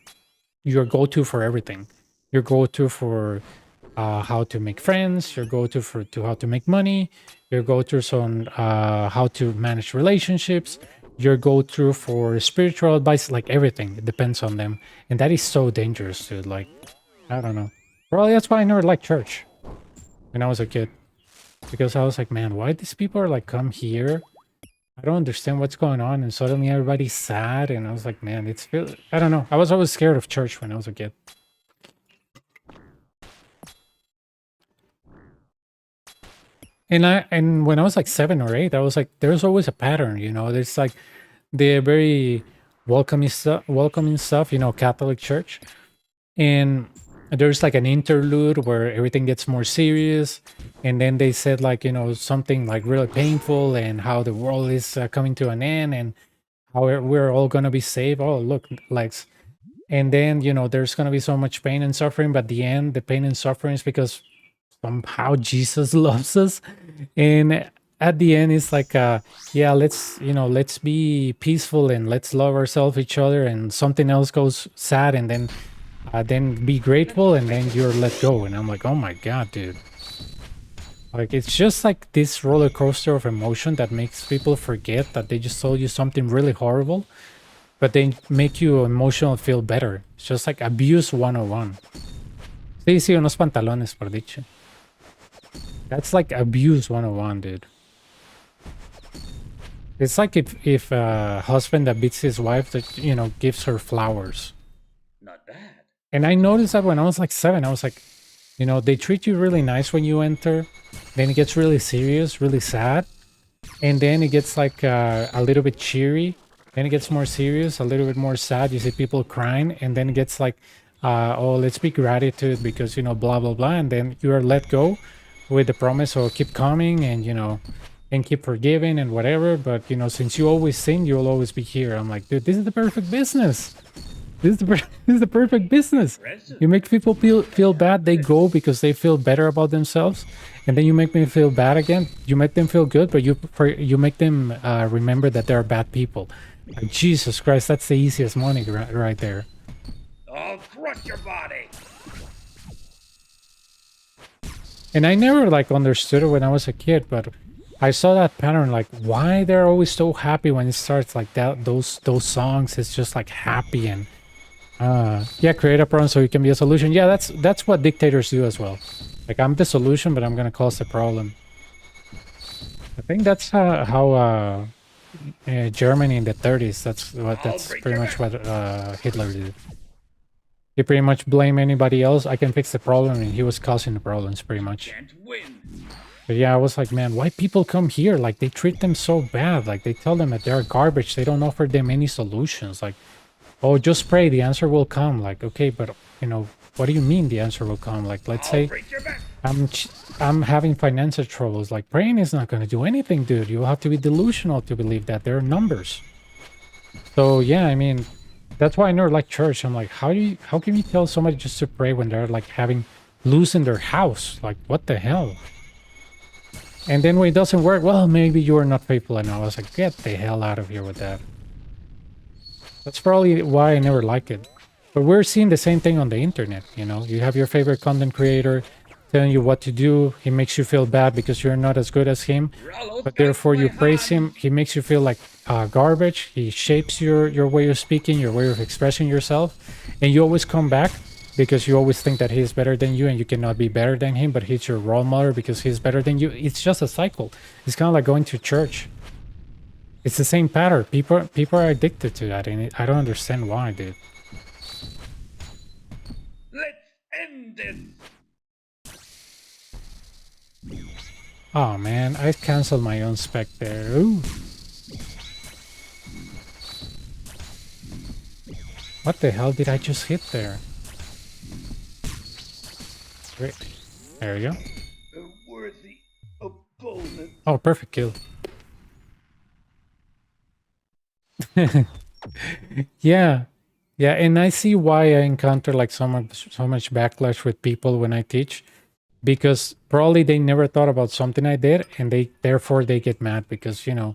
go-to for everything. Your go-to for how to make friends, your go-to for how to make money, your go-to on how to manage relationships, your go-to for spiritual advice, like everything. It depends on them. And that is so dangerous, dude. Like, I don't know. Probably that's why I never liked church when I was a kid. Because I was like, man, why these people are like come here? I don't understand what's going on, and suddenly everybody's sad, and I was like, man, I don't know. I was always scared of church when I was a kid. And when I was like 7 or 8, I was like, there's always a pattern, There's like the very welcoming stuff, Catholic Church, and there's like an interlude where everything gets more serious, and then they said like something like really painful, and how the world is coming to an end, and how we're all gonna be saved. Oh, look, legs. And then there's gonna be so much pain and suffering, but at the end, the pain and suffering is because somehow Jesus loves us. And at the end, it's like yeah, let's be peaceful and let's love ourselves, each other, and something else goes sad, and then be grateful, and then you're let go. And I'm like, oh my god, dude, Like, it's just like this roller coaster of emotion that makes people forget that they just told you something really horrible, but they make you emotional feel better. It's just like abuse 101. Sí, sí, unos pantalones, por dicho. That's like abuse 101, dude. It's like if a husband that beats his wife that, you know, gives her flowers. Not bad. And I noticed that when I was like 7, I was like, you know, they treat you really nice when you enter. Then it gets really serious, really sad. And then it gets like a little bit cheery. Then it gets more serious, a little bit more sad. You see people crying. And then it gets like, oh, let's be gratitude because, you know, blah, blah, blah. And then you are let go with the promise of keep coming and, you know, and keep forgiving and whatever. But, you know, since you always sin, you'll always be here. I'm like, dude, this is the perfect business. This is the perfect business. You make people feel bad, they go because they feel better about themselves, and then you make me feel bad again. You make them feel good, but you make them remember that they're bad people. Like, Jesus Christ, that's the easiest money right there. I'll crush your body. And I never like understood it when I was a kid, but I saw that pattern. Like, why they're always so happy when it starts like that. Those songs, it's just like happy and. Yeah, create a problem so you can be a solution. Yeah, that's what dictators do as well. Like, I'm the solution, but I'm gonna cause the problem. I think that's how Germany in the 30s. That's pretty much what Hitler did. He pretty much blamed anybody else. I can fix the problem, and he was causing the problems pretty much. Can't win. But yeah, I was like, man, why people come here? Like, they treat them so bad. Like, they tell them that they're garbage. They don't offer them any solutions. Like, oh, just pray, the answer will come. Like, okay, but, you know, what do you mean the answer will come? Like, let's say I'm having financial troubles. Like, praying is not going to do anything, dude. You have to be delusional to believe that. There are numbers. So, yeah, I mean, that's why I never like church. I'm like, how can you tell somebody just to pray when they're, like, losing their house? Like, what the hell? And then when it doesn't work, well, maybe you are not faithful enough. I was like, get the hell out of here with that. That's probably why I never like it. But we're seeing the same thing on the internet, you know? You have your favorite content creator telling you what to do. He makes you feel bad because you're not as good as him. But therefore you praise him. He makes you feel like garbage. He shapes your way of speaking, your way of expressing yourself. And you always come back because you always think that he's better than you and you cannot be better than him. But he's your role model because he's better than you. It's just a cycle. It's kind of like going to church. It's the same pattern. People are addicted to that, and I don't understand why, dude. Let's end this. Oh man, I canceled my own spec there. Ooh. What the hell did I just hit there? Great. There we go. A worthy opponent. Oh, perfect kill. Yeah, and I see why I encounter like so much backlash with people when I teach, because probably they never thought about something I did, and therefore they get mad because, you know,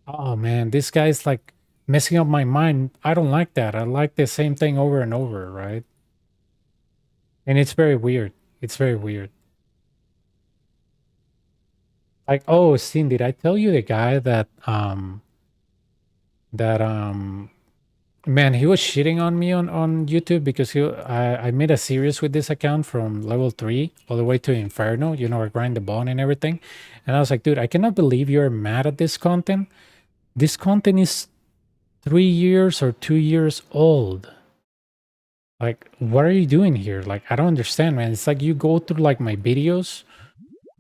oh man, this guy's like messing up my mind. I don't like that. I like the same thing over and over, right? And it's very weird. It's very weird. Like, oh, Steen, did I tell you the guy that man, he was shitting on me on YouTube because I made a series with this account from level 3 all the way to Inferno, you know, I grind the bone and everything. And I was like, dude, I cannot believe you're mad at this content. This content is 3 years or 2 years old. Like, what are you doing here? Like, I don't understand, man. It's like you go through like my videos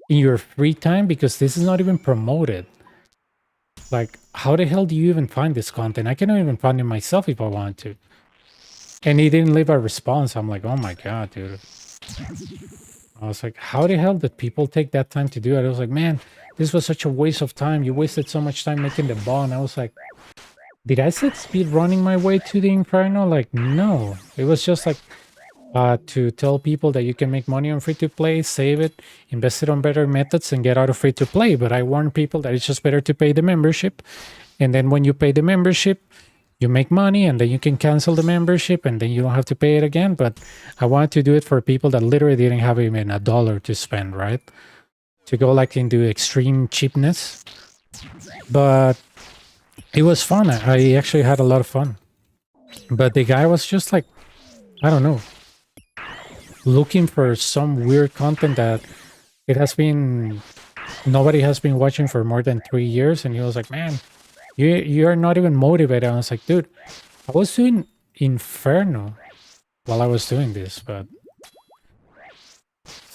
in your free time because this is not even promoted. Like, how the hell do you even find this content? I cannot even find it myself if I want to. And he didn't leave a response. I'm like, oh my god, dude. I was like, how the hell did people take that time to do it? I was like, man, this was such a waste of time. You wasted so much time making the bond. I was like, did I set speed running my way to the Inferno? Like, no. It was just like to tell people that you can make money on free-to-play, save it, invest it on better methods, and get out of free-to-play. But I warn people that it's just better to pay the membership. And then when you pay the membership, you make money, and then you can cancel the membership, and then you don't have to pay it again. But I wanted to do it for people that literally didn't have even $1 to spend, right? to go like into extreme cheapness. But it was fun. I actually had a lot of fun. But the guy was just like, I don't know, looking for some weird content that it has been, nobody has been watching for more than 3 years. And he was like, man, you're not even motivated. I was like, dude, I was doing Inferno while I was doing this, but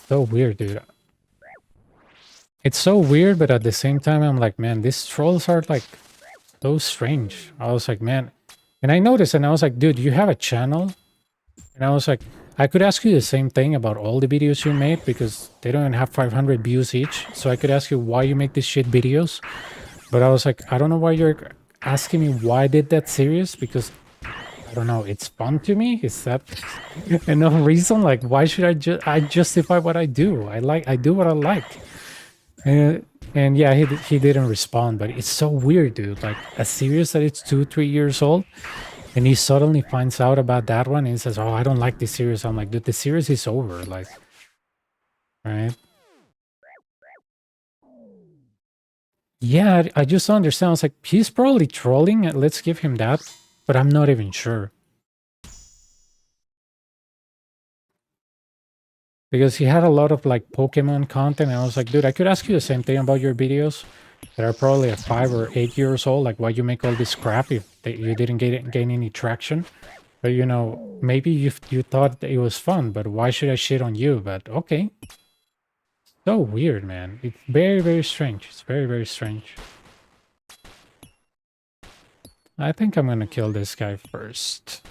so weird, dude. It's so weird, but at the same time, I'm like, man, these trolls are like so strange. I was like, man, and I noticed, and I was like, dude, you have a channel? And I was like, I could ask you the same thing about all the videos you made because they don't even have 500 views each. So I could ask you why you make these shit videos. But I was like, I don't know why you're asking me why I did that series, because I don't know, it's fun to me. Is that enough reason? Like, why should I justify what I do? I do what I like. And yeah, he didn't respond, but it's so weird, dude. Like a series that it's 2-3 years old, and he suddenly finds out about that one and he says, oh, I don't like this series. I'm like, dude, the series is over, like, right? Yeah, I just don't understand. I was like, he's probably trolling. Let's give him that, but I'm not even sure. Because he had a lot of like Pokemon content, and I was like, dude, I could ask you the same thing about your videos that are probably at 5 or 8 years old. Like, why you make all this crap if you didn't gain any traction? But you know, maybe you thought it was fun, but why should I shit on you? But okay. So weird, man. It's very, very strange. It's very, very strange. I think I'm gonna kill this guy first.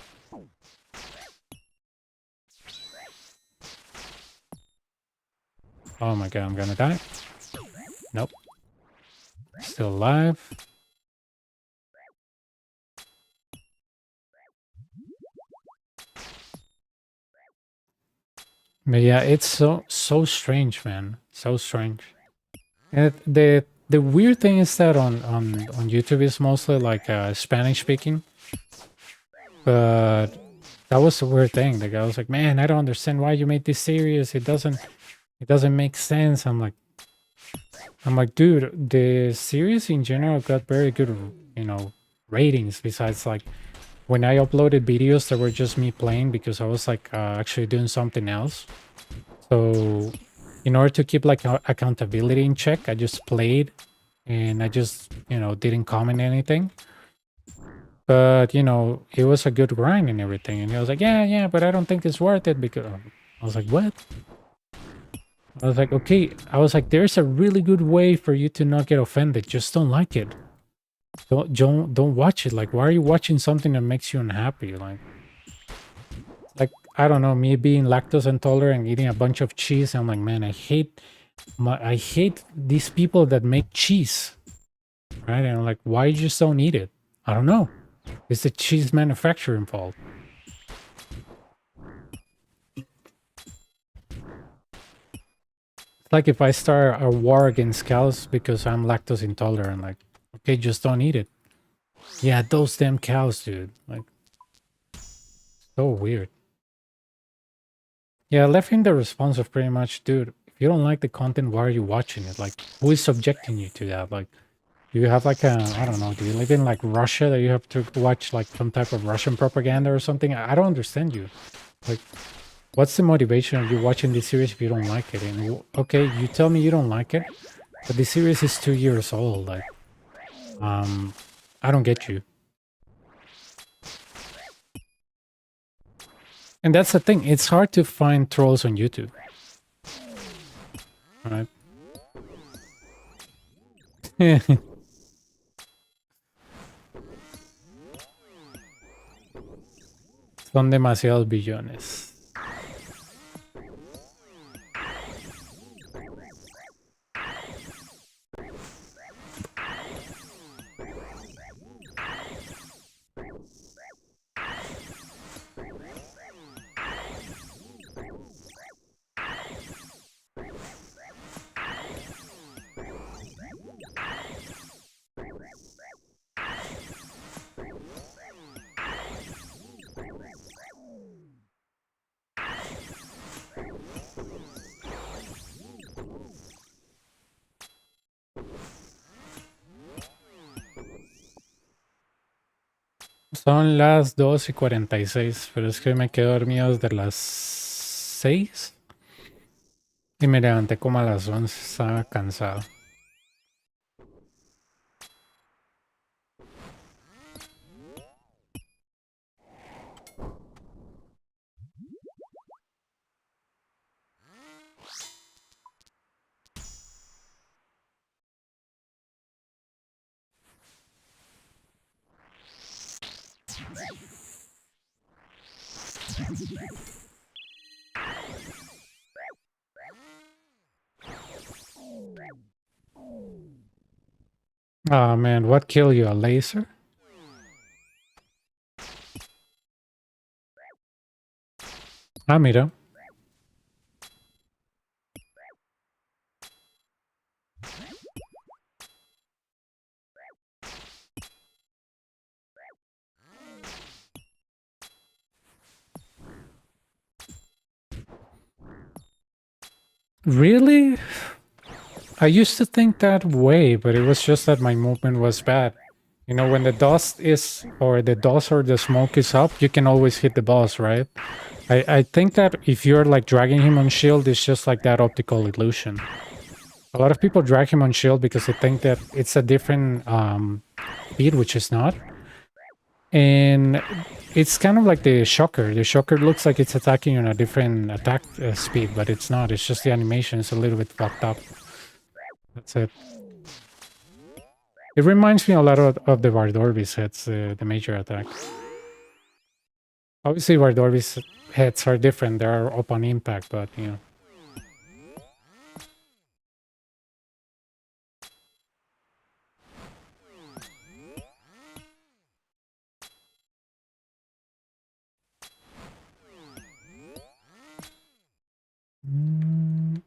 Oh my god, I'm gonna die. Nope. Still alive. But yeah, it's so strange, man. So strange. And the weird thing is that on YouTube is mostly like Spanish speaking. But that was the weird thing. The guy was like, man, I don't understand why you made this series. It doesn't make sense. I'm like, dude, the series in general got very good, you know, ratings. Besides, like, when I uploaded videos that were just me playing because I was like actually doing something else. So in order to keep like accountability in check, I just played and I just, you know, didn't comment anything. But, you know, it was a good grind and everything. And he was like, yeah, but I don't think it's worth it because I was like, what? I was like, okay. I was like, there's a really good way for you to not get offended. Just don't like it. Don't watch it. Like, why are you watching something that makes you unhappy? Like, I don't know, me being lactose intolerant and eating a bunch of cheese. I'm like, man, I hate these people that make cheese. Right? And I'm like, why you just don't eat it? I don't know. It's the cheese manufacturing fault. It's like if I start a war against cows because I'm lactose intolerant, like, okay, just don't eat it. Yeah, those damn cows, dude. Like, so weird. Yeah, I left him the response of pretty much, dude, if you don't like the content, why are you watching it? Like, who is subjecting you to that? Like, do you have like I don't know, do you live in like Russia that you have to watch like some type of Russian propaganda or something? I don't understand you. Like, what's the motivation of you watching this series if you don't like it? And okay, you tell me you don't like it, but the series is 2 years old. Like, I don't get you. And that's the thing. It's hard to find trolls on YouTube. Right? Son demasiados billones. Son las 2:46, pero es que me quedé dormido desde las 6 y me levanté como a las 11, estaba cansado. Oh man, what killed you? A laser? Ah, mira. Really? I used to think that way, but it was just that my movement was bad. You know, when the dust is, or the dust or the smoke is up, you can always hit the boss, right? I think that if you're like dragging him on shield, it's just like that optical illusion. A lot of people drag him on shield because they think that it's a different speed, which is not. And it's kind of like the shocker. The shocker looks like it's attacking you on a different attack speed, but it's not. It's just the animation is a little bit fucked up. That's it. It reminds me a lot of the Vardorvis hits, the major attack. Obviously, Vardorvis hits are different. They are up on impact, but you know. Mm.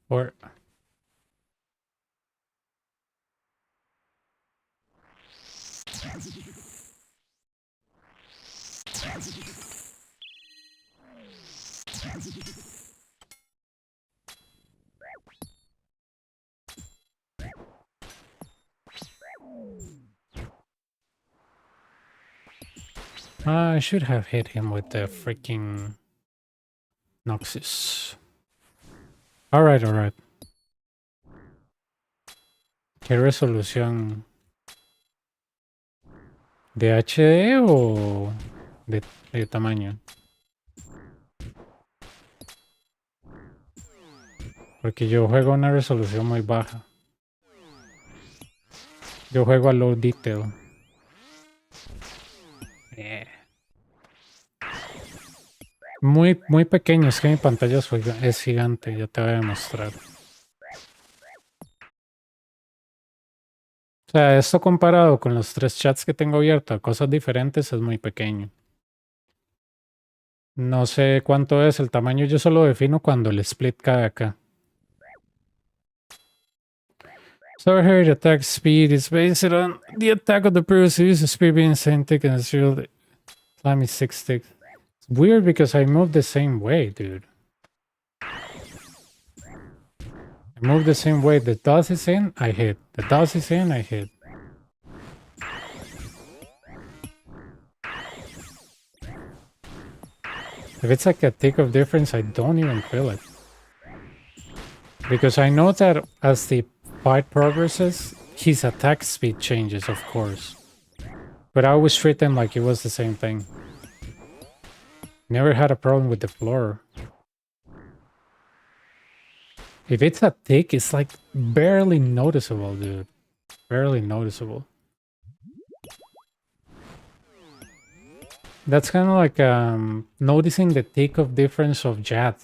Or I should have hit him with the freaking Noxus. Alright, alright. ¿Qué resolución? ¿De HD o de tamaño? Porque yo juego a una resolución muy baja. Yo juego a low detail. Muy pequeño, es que mi pantalla es gigante, ya te voy a demostrar. O sea, esto comparado con los 3 chats que tengo abiertos a cosas diferentes es muy pequeño. No sé cuánto es el tamaño, yo solo defino cuando el split cae acá. So here the attack speed is based on the attack of the previous use, speed being same tick and zero time is 6 ticks. It's weird because I move the same way, dude. I move the same way. The dust is in, I hit. The dust is in, I hit. If it's like a tick of difference, I don't even feel it. Because I know that as the fight progresses, his attack speed changes, of course. But I always treat them like it was the same thing. Never had a problem with the floor. If it's a tick, it's like barely noticeable, dude. Barely noticeable. That's kind of like noticing the tick of difference of Jat.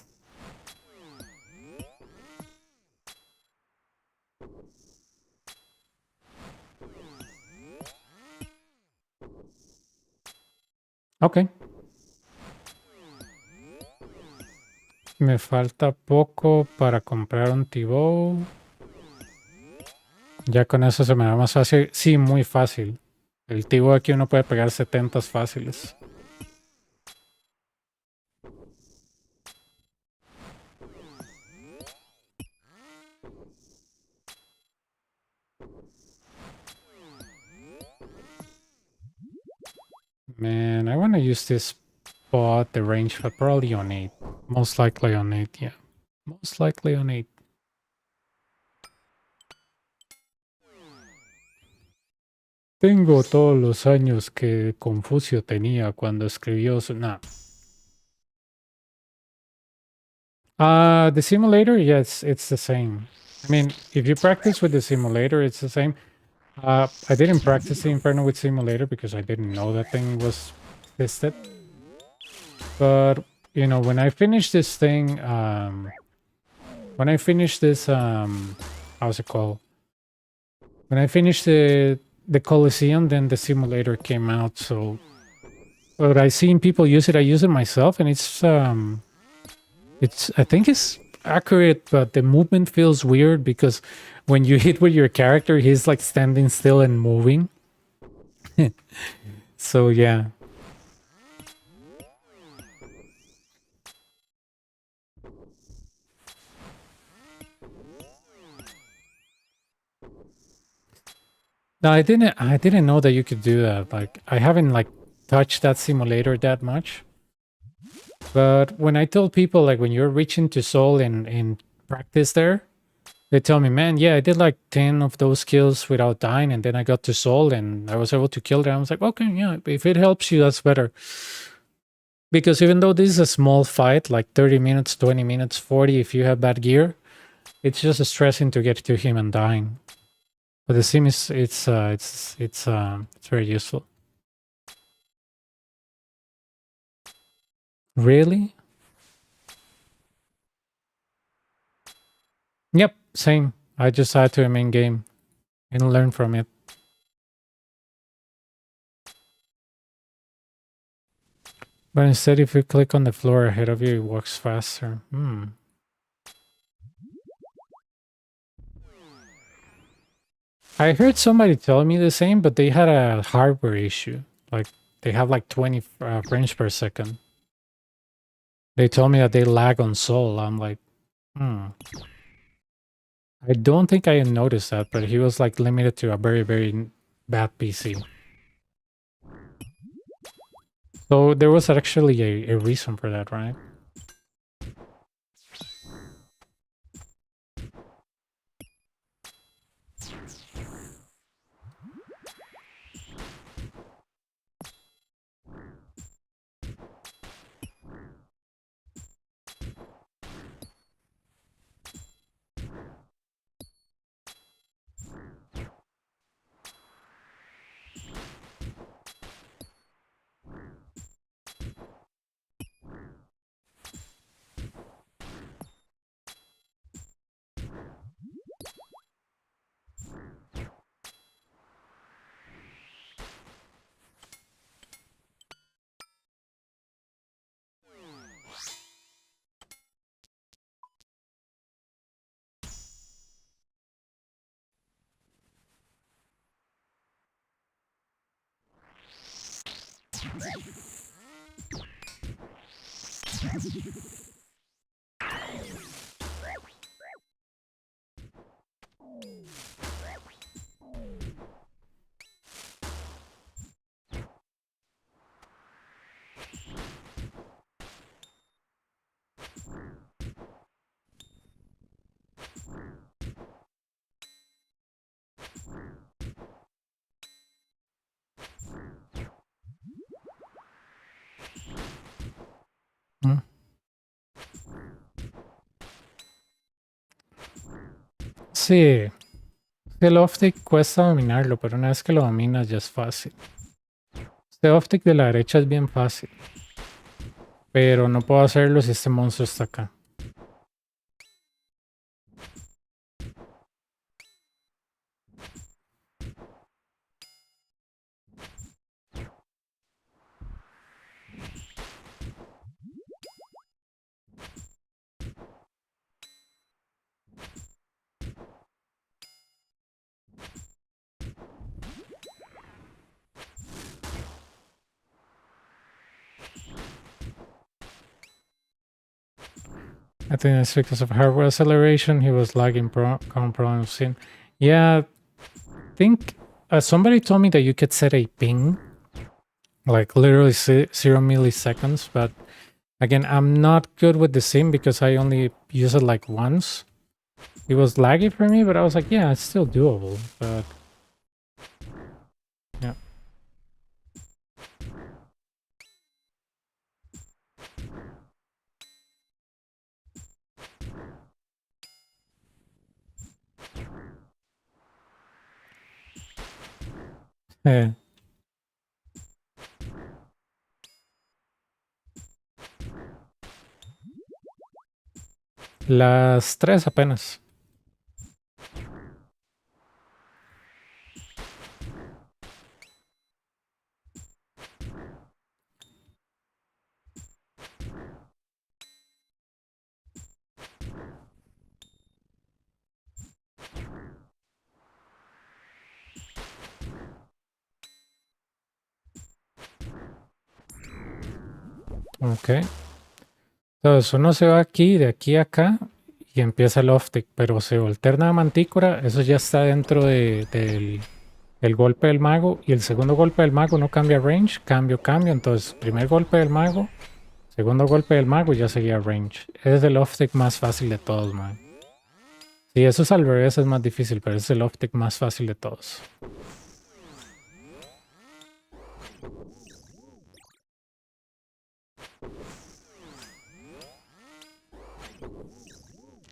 Ok. Me falta poco para comprar un T-Bow. Ya con eso se me da más fácil. Sí, muy fácil. El T-Bow aquí uno puede pegar 70 fáciles. Man, I want to use this spot, the range, but probably on 8. Most likely on 8, yeah. Most likely on 8. Tengo todos los años que Confucio tenía cuando escribió su... Nah. The simulator, yeah, it's the same. I mean, if you practice with the simulator, it's the same. I didn't practice the Inferno with simulator because I didn't know that thing was tested. But, you know, when I finish this thing, when I finish this, how's it called? When I finished the Coliseum, then the simulator came out. So, but I seen people use it. I use it myself, and I think it's accurate, but the movement feels weird because when you hit with your character, he's like standing still and moving. So yeah. No, I didn't know that you could do that. Like I haven't like touched that simulator that much. But when I tell people like when you're reaching to soul in practice there, they tell me, man, yeah, I did like 10 of those kills without dying, and then I got to soul and I was able to kill them. I was like, okay, yeah, if it helps you, that's better. Because even though this is a small fight, like 30 minutes, 20 minutes, 40, if you have bad gear, it's just stressing to get to him and dying. But the sim is it's very useful. Really? Yep, same. I just add to a main game and learn from it. But instead, if you click on the floor ahead of you, it walks faster. I heard somebody tell me the same, but they had a hardware issue. Like, they have like 20 frames per second. They told me that they lag on Soul. I'm like, I don't think I noticed that, but he was like limited to a very, very bad PC. So there was actually a reason for that, right? Sí, el optic cuesta dominarlo, pero una vez que lo dominas ya es fácil. Este optic de la derecha es bien fácil, pero no puedo hacerlo si este monstruo está acá. I think it's because of hardware acceleration. He was lagging problems soon. Yeah, I think somebody told me that you could set a ping, like literally 0 milliseconds. But again, I'm not good with the sim because I only use it like once. It was laggy for me, but I was like, yeah, it's still doable. But yeah. Eh, las 3 apenas. Ok. Entonces uno se va aquí, de aquí a acá, y empieza el off-tick, pero se alterna a mantícora, eso ya está dentro del golpe del mago, y el segundo golpe del mago no cambia range, cambio, entonces primer golpe del mago, segundo golpe del mago ya seguía range. Es el off-tick más fácil de todos, man. Sí, eso es al revés, es más difícil, pero es el off-tick más fácil de todos.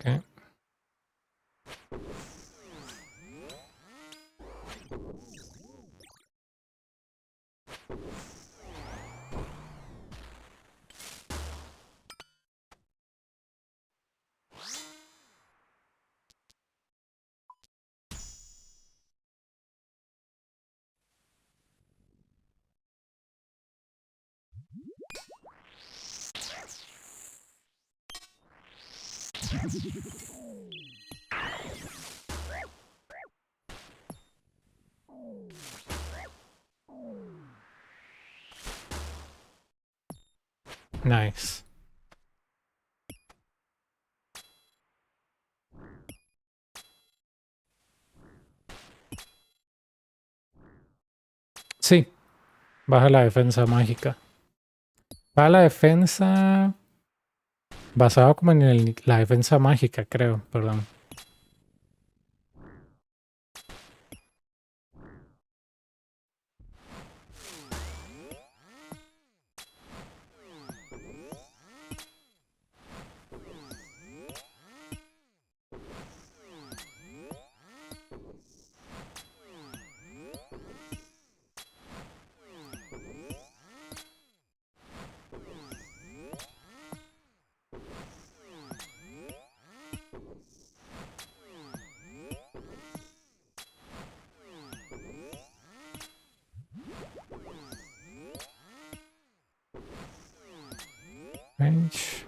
Okay. Nice. Sí, baja la defensa mágica. Baja la defensa basado como en la defensa mágica, creo, perdón. Range.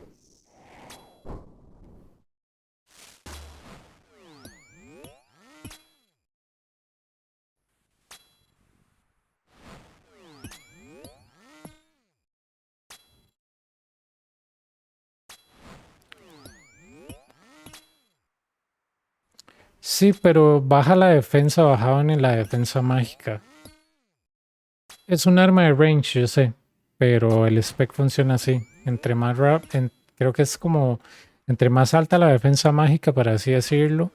Sí, pero baja la defensa bajaban en la defensa mágica. Es un arma de range, yo sé, pero el spec funciona así. Entre más creo que es como entre más alta la defensa mágica, para así decirlo,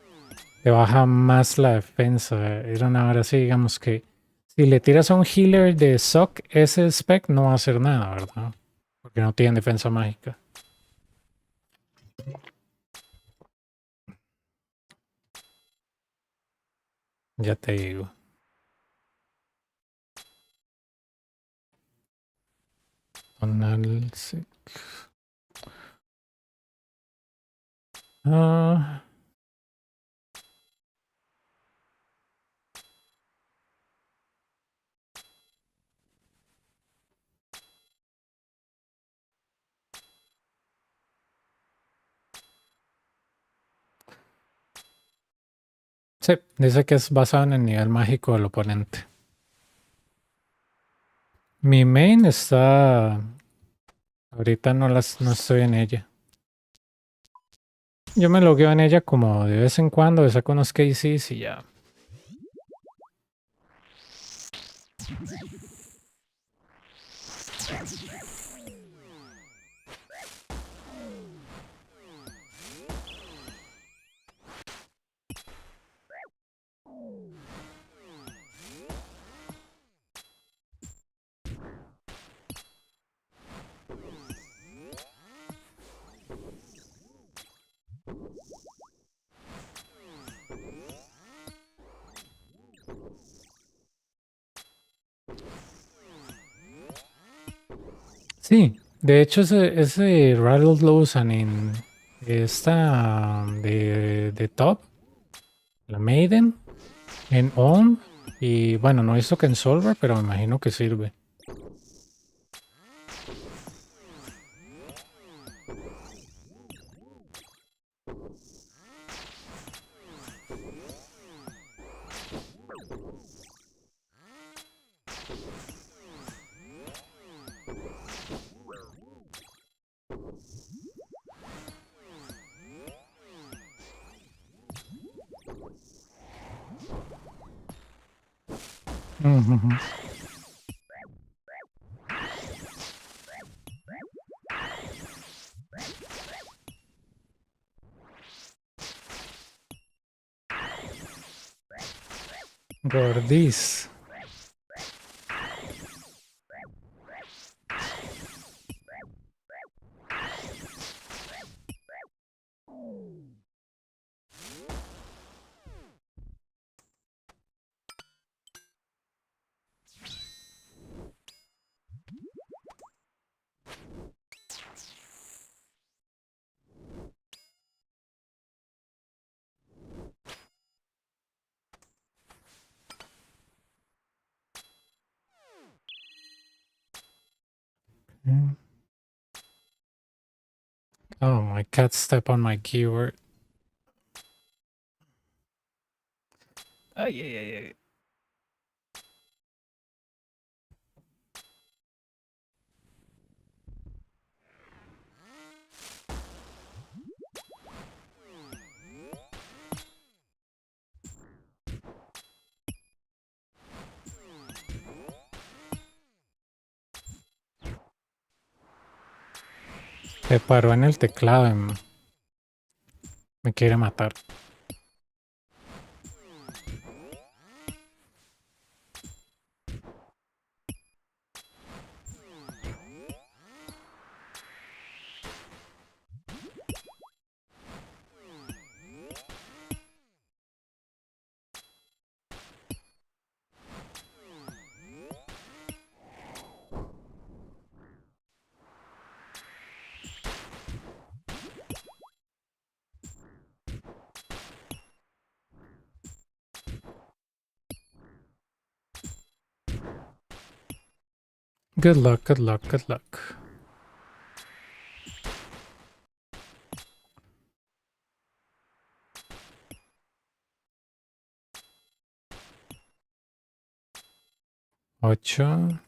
te baja más la defensa. Era una hora así, digamos que si le tiras a un healer de SOC, ese spec no va a hacer nada, ¿verdad? Porque no tiene defensa mágica. Ya te digo. Tonal, sí. Ah, sí, dice que es basado en el nivel mágico del oponente. Mi main está... Ahorita no estoy en ella. Yo me logueo en ella como de vez en cuando, saco unos KCs y ya. Sí, de hecho ese Rattle lo usan en esta de Top, la Maiden, en On y bueno, no he visto que en Solver, pero me imagino que sirve. Ujú. Gordis. Mm. Oh, my cat stepped on my keyword. Ay, ay, ay, ay. Se paró en el teclado y me quiere matar. Good luck, good luck, good luck. Ocho.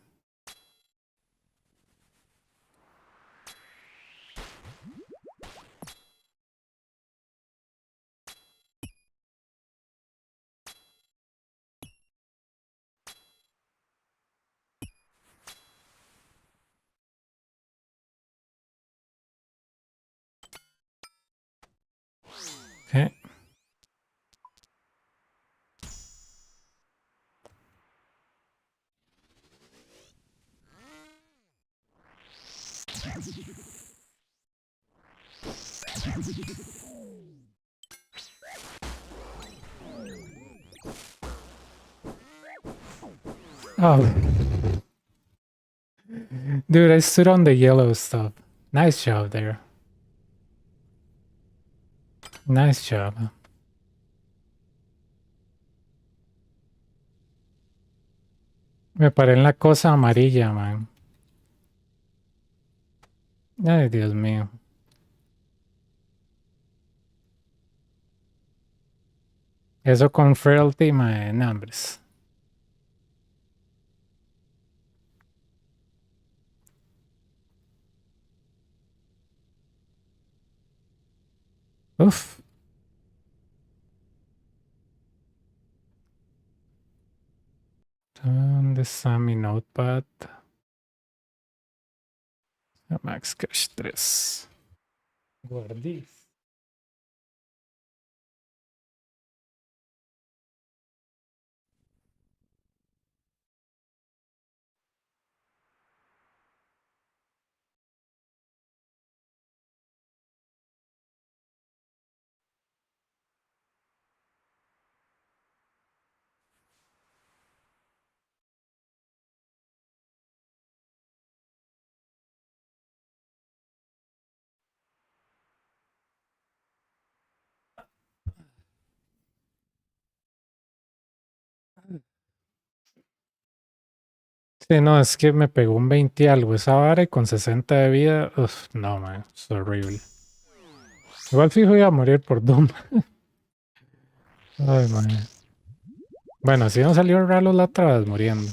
Okay. Oh, dude, I stood on the yellow stuff. Nice job there. Nice job. Me paré en la cosa amarilla, man. Ay, Dios mío. Eso con frailty, man, nombres. Uf. ¿Dónde está mi notepad? Max Cash 3. Guardis. Sí, no, es que me pegó un 20 y algo esa vara y con 60 de vida. Uf, no, man, es horrible. Igual fijo iba a morir por Doom. Ay, man. Bueno, así no salió raro la otra vez muriendo.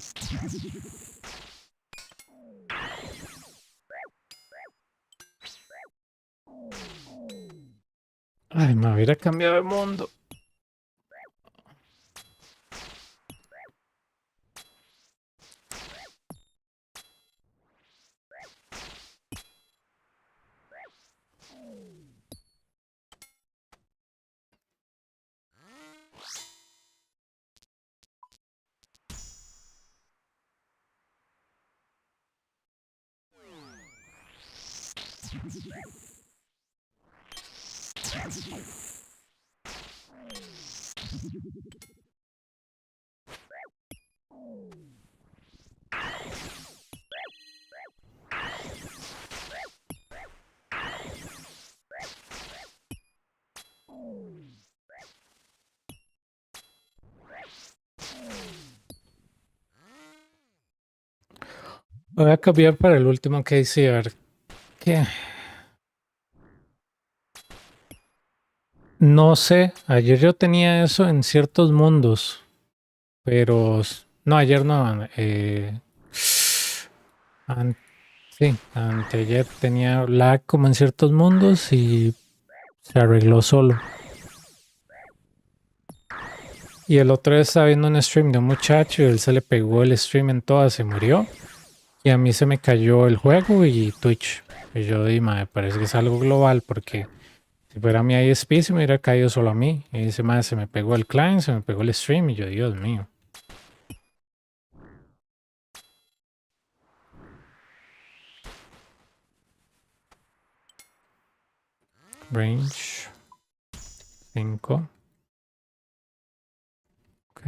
Ay, me hubiera cambiado de mundo. Voy a cambiar para el último que hice, a ver qué. No sé, ayer yo tenía eso en ciertos mundos, pero no, ayer no. an- sí, anteayer tenía lag como en ciertos mundos y se arregló solo. Y el otro día estaba viendo un stream de un muchacho y él se le pegó el stream en todas, se murió. Y a mí se me cayó el juego y Twitch. Y yo dije, me parece que es algo global porque si fuera mi ISP se me hubiera caído solo a mí. Y dice, madre, se me pegó el client, se me pegó el stream y yo, Dios mío. Range 5. Ok.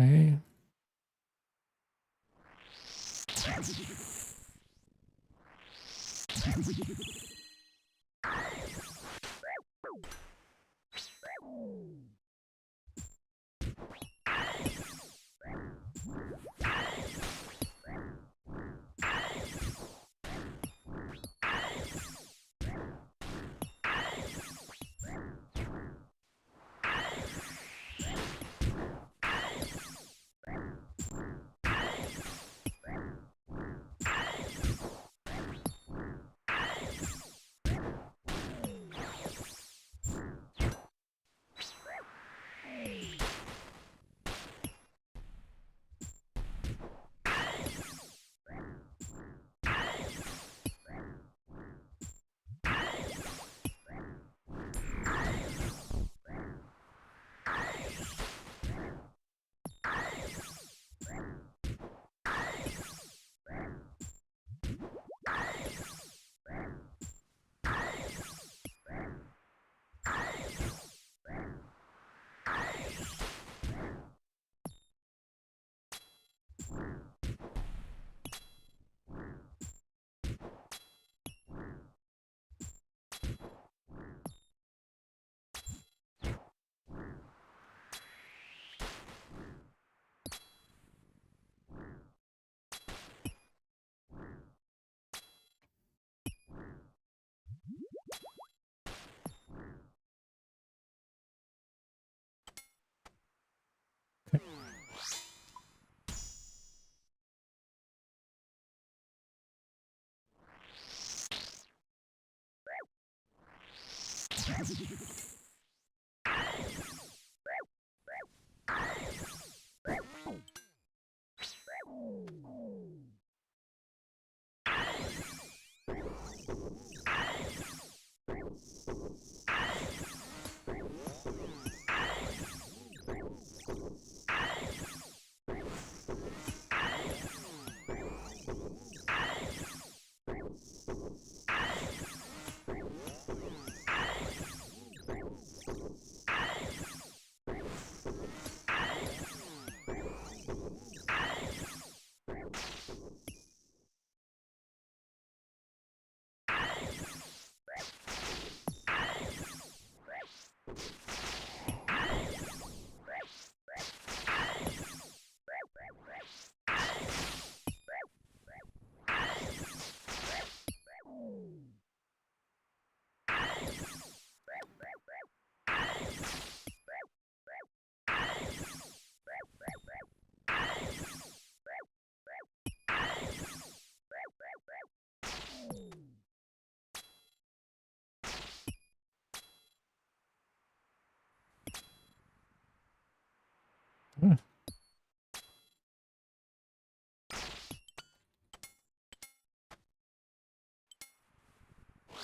Hmm.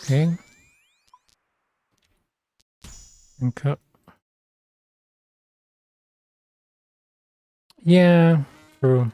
Okay. Okay. Yeah, true.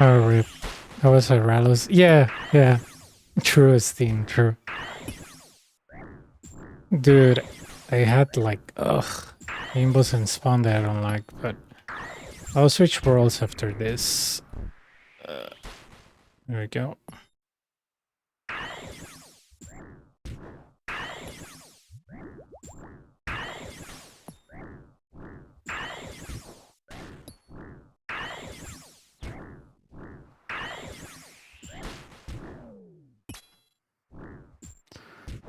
Oh, rip. That was a Rallos. Yeah, yeah. True, Esteem, true. Dude, I had like, Nimbus and Spawn that I don't like, but I'll switch worlds after this. There we go.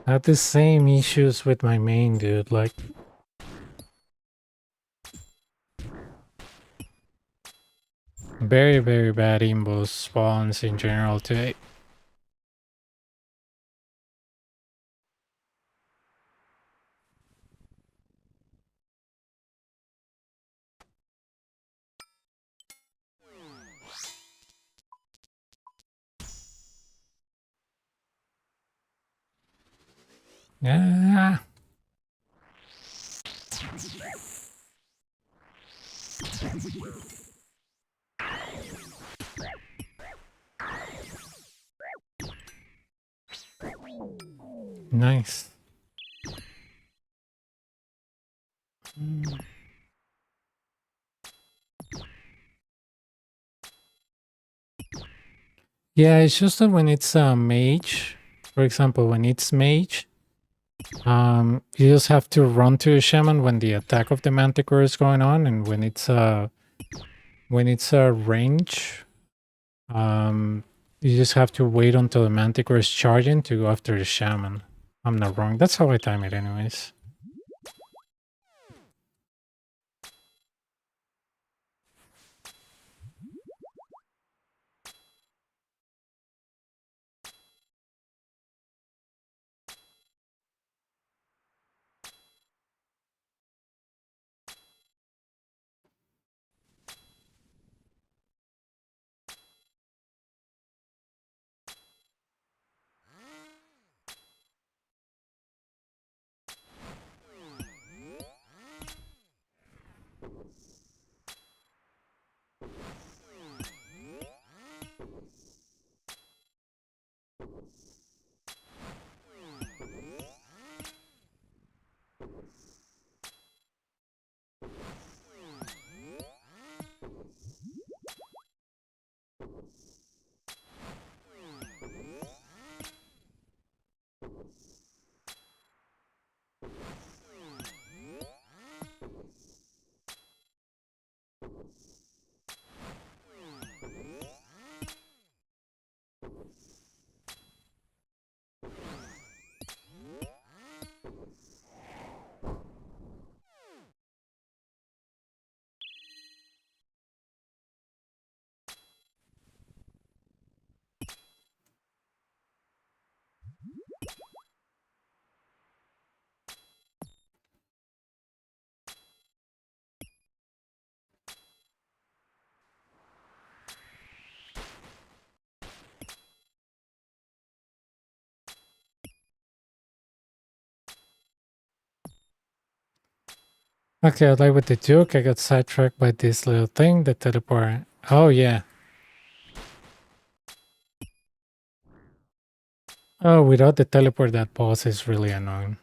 I had the same issues with my main, dude. Like, very, very bad imbos spawns in general today. Yeah. Nice. Yeah, it's just that when it's a mage, for example, when it's mage, you just have to run to a shaman when the attack of the manticore is going on, and when it's a range, you just have to wait until the manticore is charging to go after the shaman. I'm not wrong. That's how I time it anyways. Okay, like with the Duke, I got sidetracked by this little thing, the teleport. Oh, yeah. Oh, without the teleport, that boss is really annoying.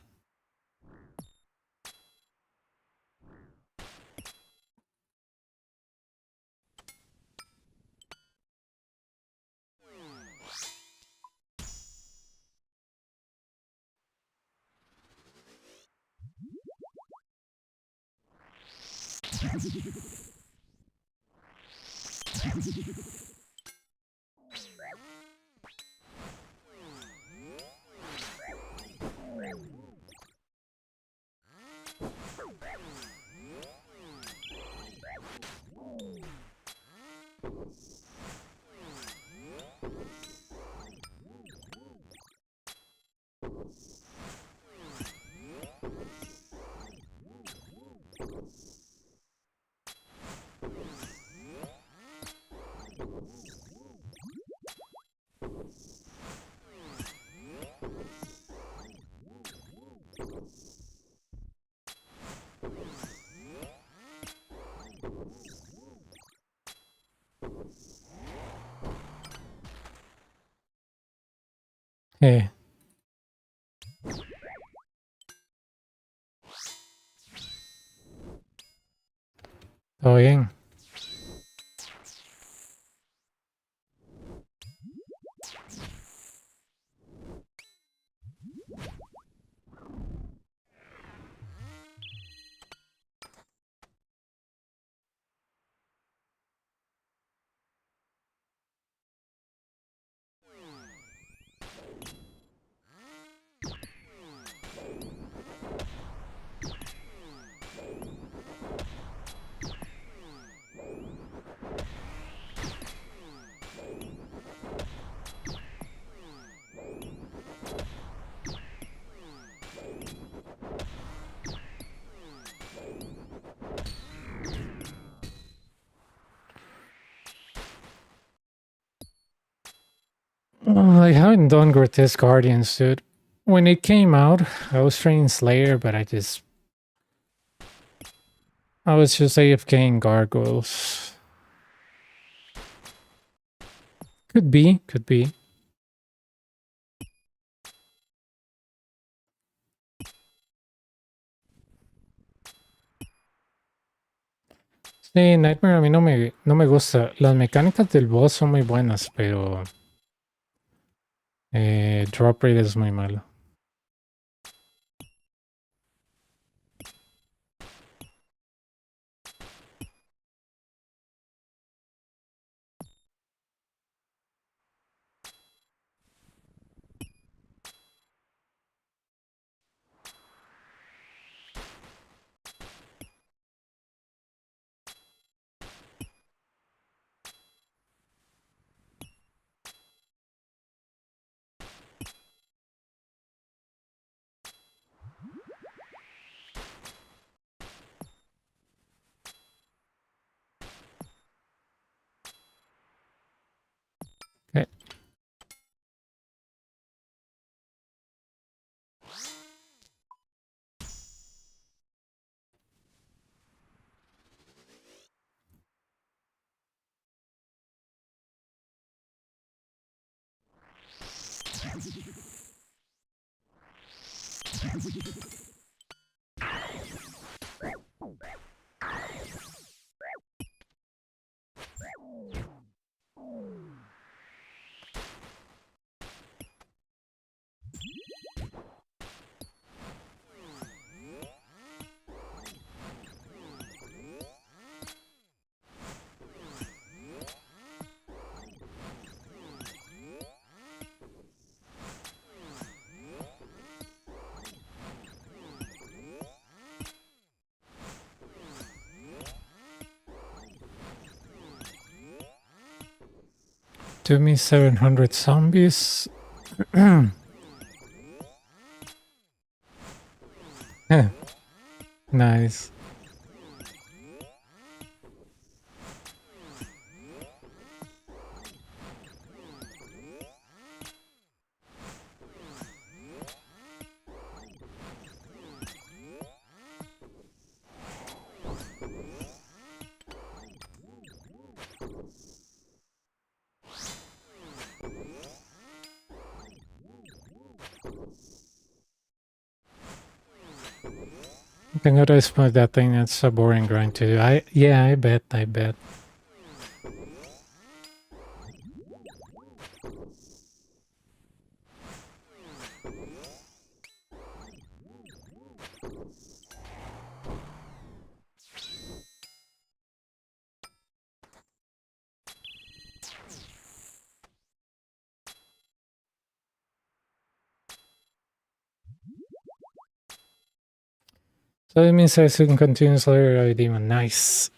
Hey. Todo bien. I haven't done Grotesque Guardians, dude. When it came out, I was training Slayer, but I was just AFKing Gargoyles. Could be, could be. Sí, Nightmare a mí no me gusta. Las mecánicas del boss son muy buenas, pero drop rate es muy malo. Okay. Do me 700 zombies. Nice. I think I just that thing. That's a boring grind to do. I bet. So it means I can continue Slayer Demon. Nice.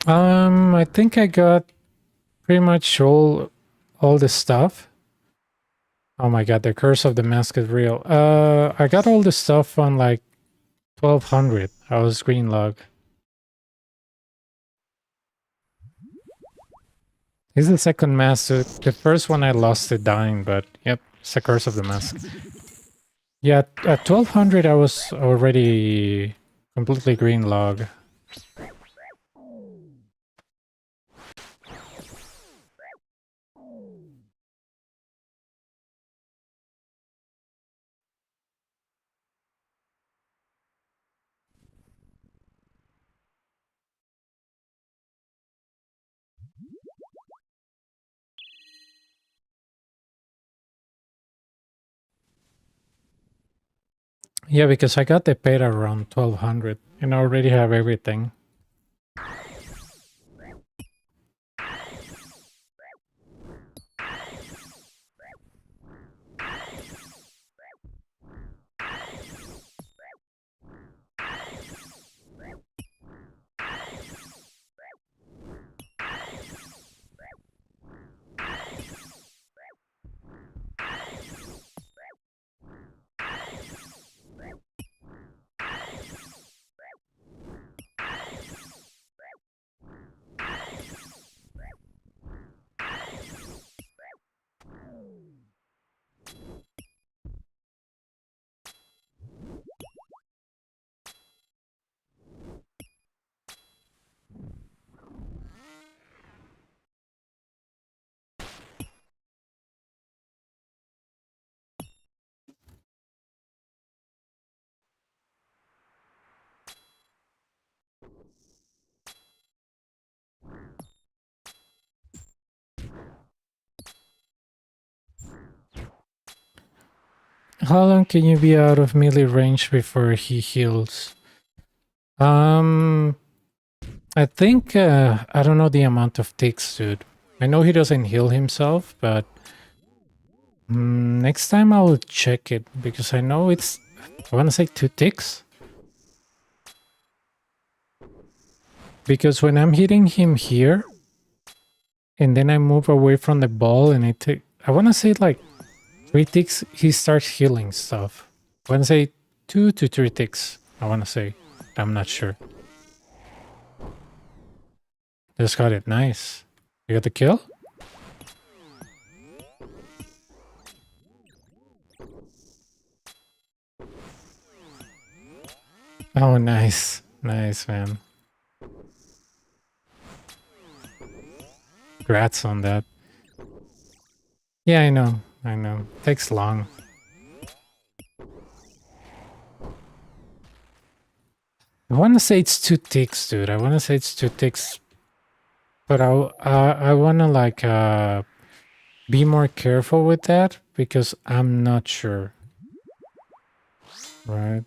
I think I got pretty much all the stuff. Oh my god, the curse of the mask is real. I got all the stuff on like 1200. I was green log. This is the second mask. The first one I lost it dying, but yep, it's the curse of the mask. Yeah, at 1200 I was already completely green log. Yeah, because I got the pet around 1200 and I already have everything. How long can you be out of melee range before he heals? I think, I don't know the amount of ticks, dude. I know he doesn't heal himself, but next time I'll check it because I know it's, I want to say 2 ticks. Because when I'm hitting him here, and then I move away from the ball and I want to say like 3 ticks, he starts healing stuff. I want to say 2 to 3 ticks, I want to say. I'm not sure. Just got it. Nice. You got the kill? Oh, nice. Nice, man. Congrats on that. Yeah, I know. I know. Takes long. I want to say it's 2 ticks, dude. I want to say it's 2 ticks. But I want to like be more careful with that because I'm not sure. Right?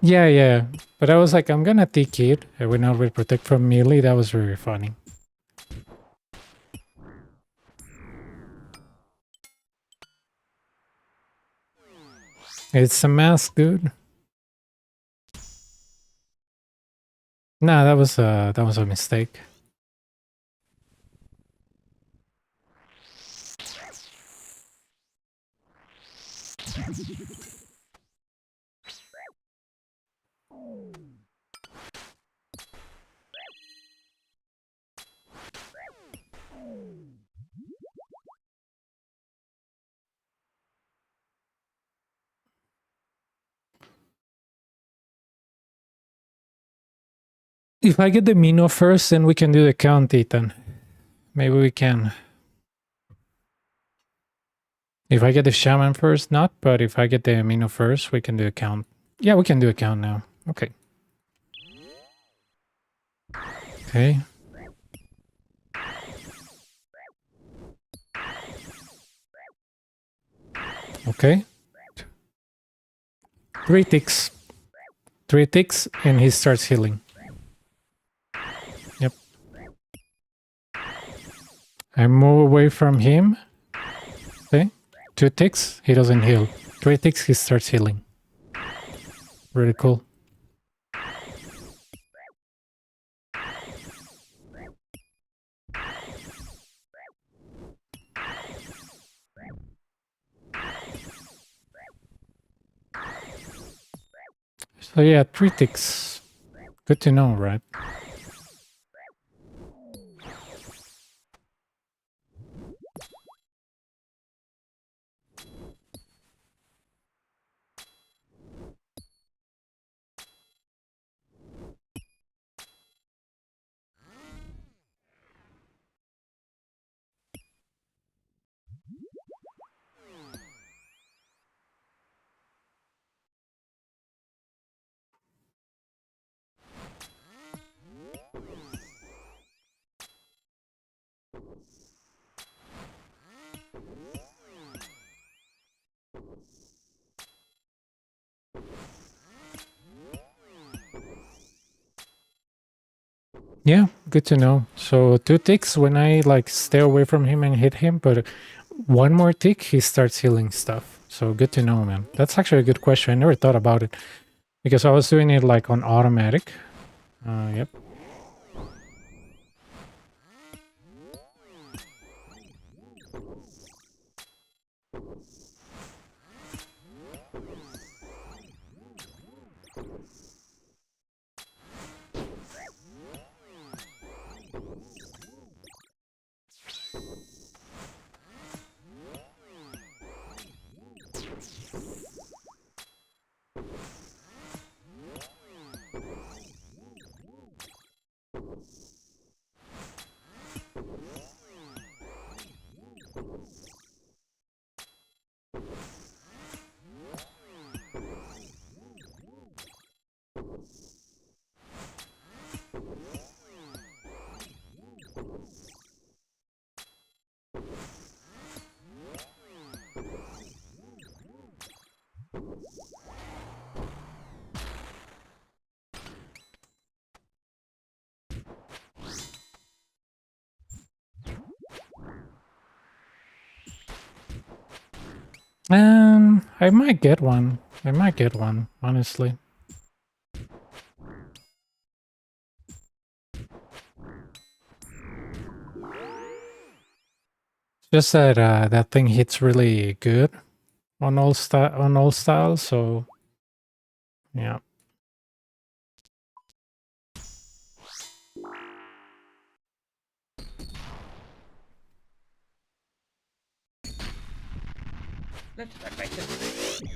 Yeah, yeah. But I was like, I'm gonna take it. I will not really protect from melee. That was very funny. It's a mask, dude. Nah, that was a mistake. If I get the Mino first, then we can do the count, Ethan. Maybe we can. If I get the Shaman first, not, but if I get the Mino first, we can do a count. Yeah, we can do a count now. Okay. Okay. Okay. 3 ticks. 3 ticks, and he starts healing. Yep. I move away from him. Okay. 2 ticks, he doesn't heal. 3 ticks, he starts healing. Really cool. So yeah, 3 ticks. Good to know, right? Yeah, good to know. So 2 ticks when I like stay away from him and hit him, but one more tick, he starts healing stuff. So good to know, man. That's actually a good question. I never thought about it because I was doing it like on automatic. Yep. I might get one. I might get one, honestly. Just that that thing hits really good on all styles, so yeah. Let's start by simplifying.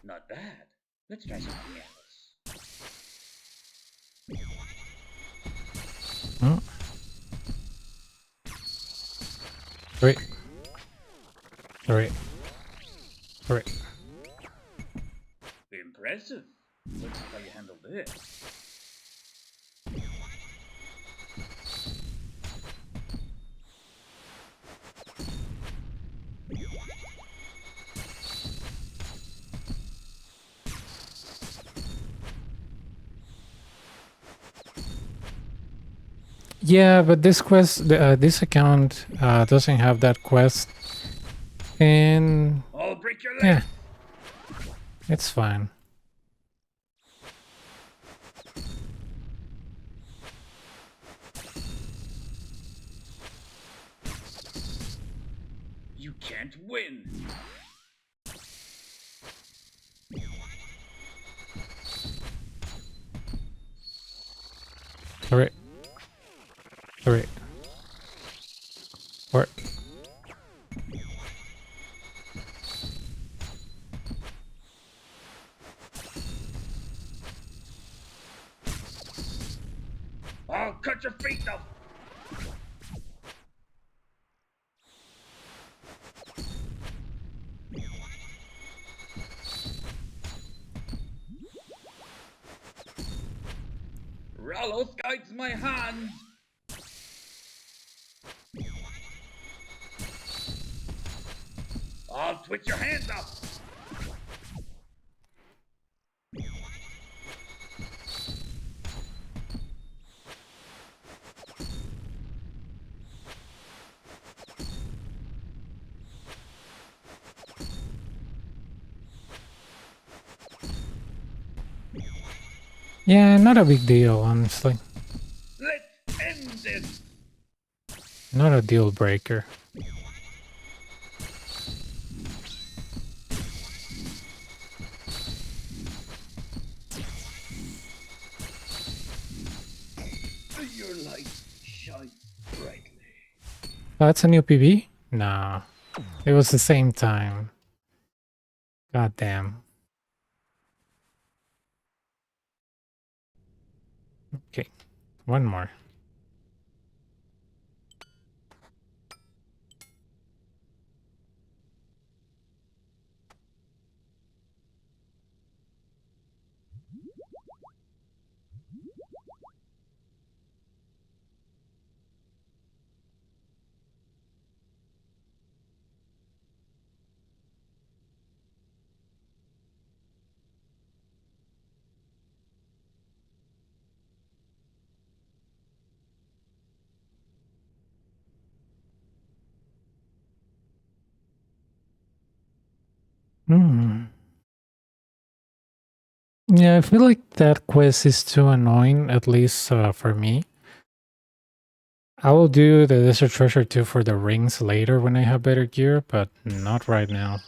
Not bad. Let's try something else. Hmm. Wait. Wait. Wait. Impressive. Let's see how you handle this. Yeah, but this this account doesn't have that quest, and I'll break your yeah, legs. it's fine. You can't win. Wait. Wait. Where? I'll cut your feet off. Rallos guides my hand. I'll twitch your hands up. Yeah, not a big deal, honestly. Let's end this. Not a deal breaker. Your light shines brightly. Oh, that's a new PB? Nah. It was the same time. God damn. Okay. One more. Yeah, I feel like that quest is too annoying, at least for me. I will do the Desert Treasure 2 for the rings later when I have better gear, but not right now.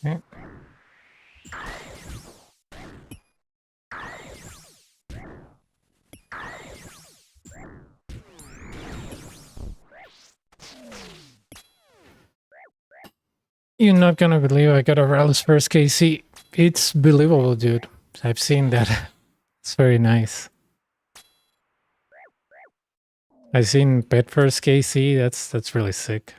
Okay. You're not gonna believe I got a Rally's first KC. It's believable, dude. I've seen that. It's very nice. I've seen Pet first KC. That's really sick.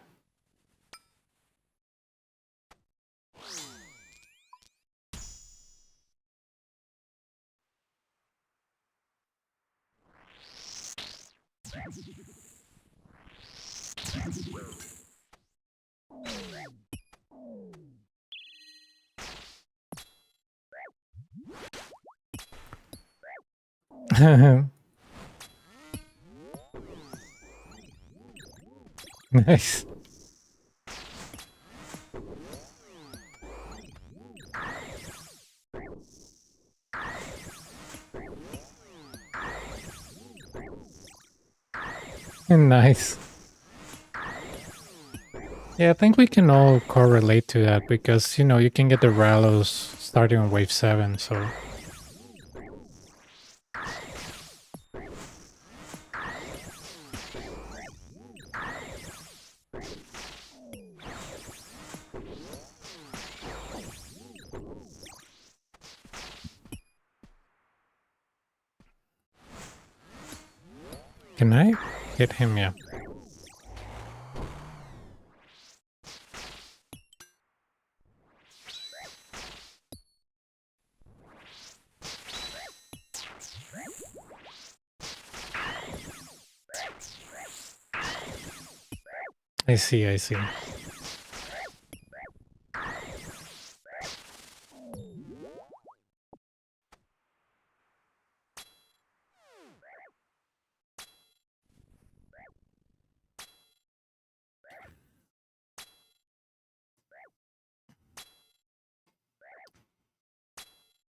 Nice. Nice. Yeah, I think we can all correlate to that because, you know, you can get the Rallos starting on wave 7, so... Can I hit him? Yeah. I see, I see.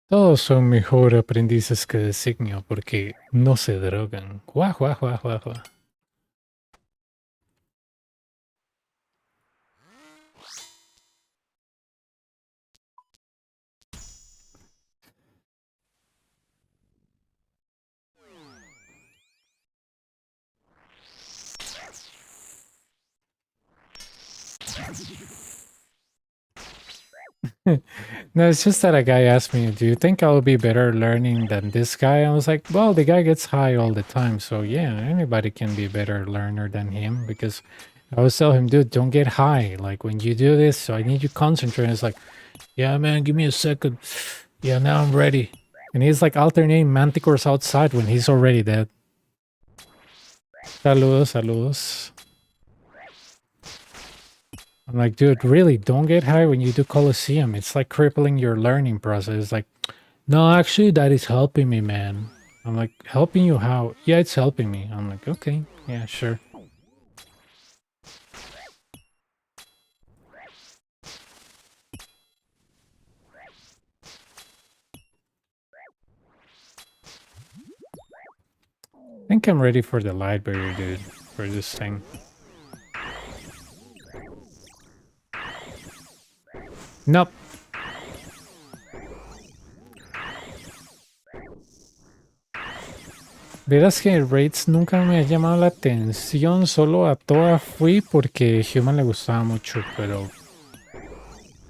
Todos son mejor aprendices que designio porque no se drogan. Guau, guau, guau, guau, guau. No, it's just that a guy asked me, do you think I'll be better learning than this guy? I was like, well, the guy gets high all the time. So yeah, anybody can be a better learner than him because I always tell him, dude, don't get high. Like when you do this, so I need you to concentrate. It's like, yeah, man, give me a second. Yeah, now I'm ready. And he's like alternating manticores outside when he's already dead. Saludos, saludos. I'm like, dude, really, don't get high when you do Colosseum. It's like crippling your learning process. It's like, no, actually, that is helping me, man. I'm like, helping you how? Yeah, it's helping me. I'm like, okay, yeah, sure. I think I'm ready for the light barrier, dude, for this thing. Nope. Verás que Raids nunca me ha llamado la atención, solo a toda fui porque Human le gustaba mucho, pero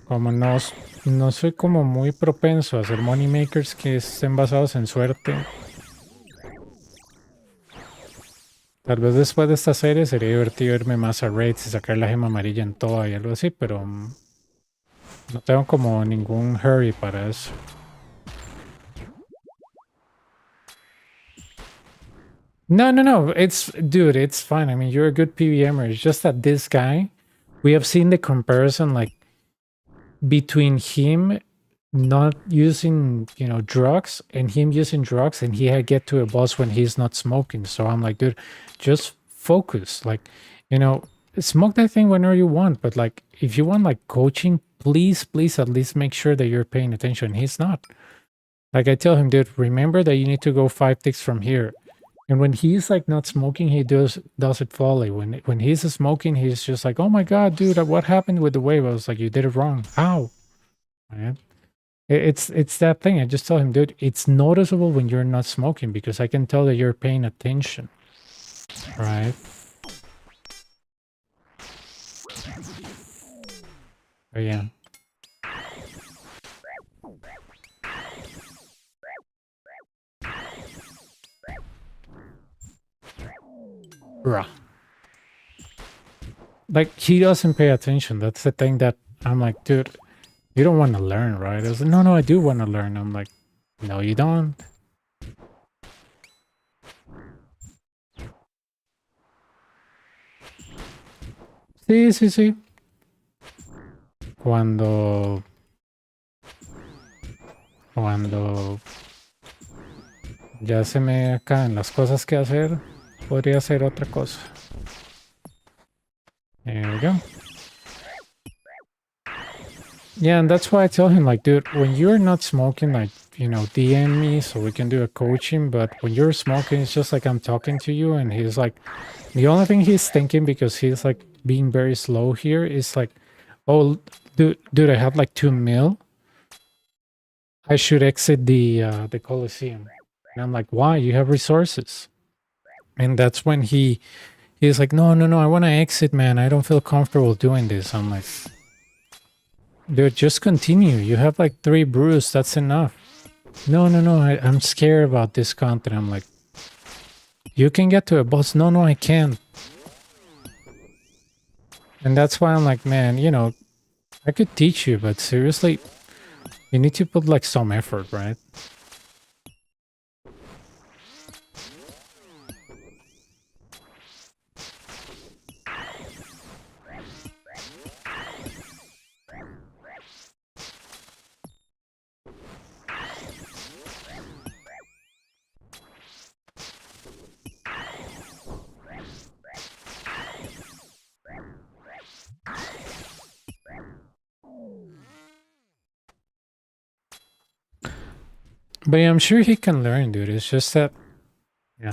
como no soy como muy propenso a hacer money makers que estén basados en suerte. Tal vez después de esta serie sería divertido irme más a Raids y sacar la gema amarilla en toda y algo así, pero no tengo como ningún hurry para eso. No. Dude, it's fine. I mean, you're a good PVMer. It's just that this guy, we have seen the comparison like between him not using, you know, drugs and him using drugs, and he had get to a boss when he's not smoking. So I'm like, dude, just focus. Like, you know, smoke that thing whenever you want, but like if you want like coaching, please at least make sure that you're paying attention. He's not. Like I tell him, dude, remember that you need to go 5 ticks from here. And when he's like not smoking, he does it flawlessly. When he's smoking, he's just like, oh my god, dude, what happened with the wave? I was like, you did it wrong. How? Man. It's that thing. I just tell him, dude, it's noticeable when you're not smoking because I can tell that you're paying attention. Right? Oh yeah. Bruh. Like, he doesn't pay attention. That's the thing that I'm like, dude, you don't want to learn, right? I was like, no, I do want to learn. I'm like, no, you don't. Sí. Cuando ya se me acaban las cosas que hacer, podría hacer otra cosa. There we go. Yeah, and that's why I tell him, like, dude, when you're not smoking, like, you know, DM me so we can do a coaching, but when you're smoking, it's just like I'm talking to you, and he's like, the only thing he's thinking, because he's like being very slow here, is like, oh, dude, I have like 2 mil. I should exit the Coliseum. And I'm like, why? You have resources. And that's when he's like, no, I want to exit, man. I don't feel comfortable doing this. I'm like, dude, just continue. You have like 3 brews. That's enough. No. I'm scared about this content. I'm like, You can get to a boss. No, no, I can't. And that's why I'm like, man, you know, I could teach you, but seriously, you need to put like some effort, right? But yeah, I'm sure he can learn, dude. It's just that, yeah.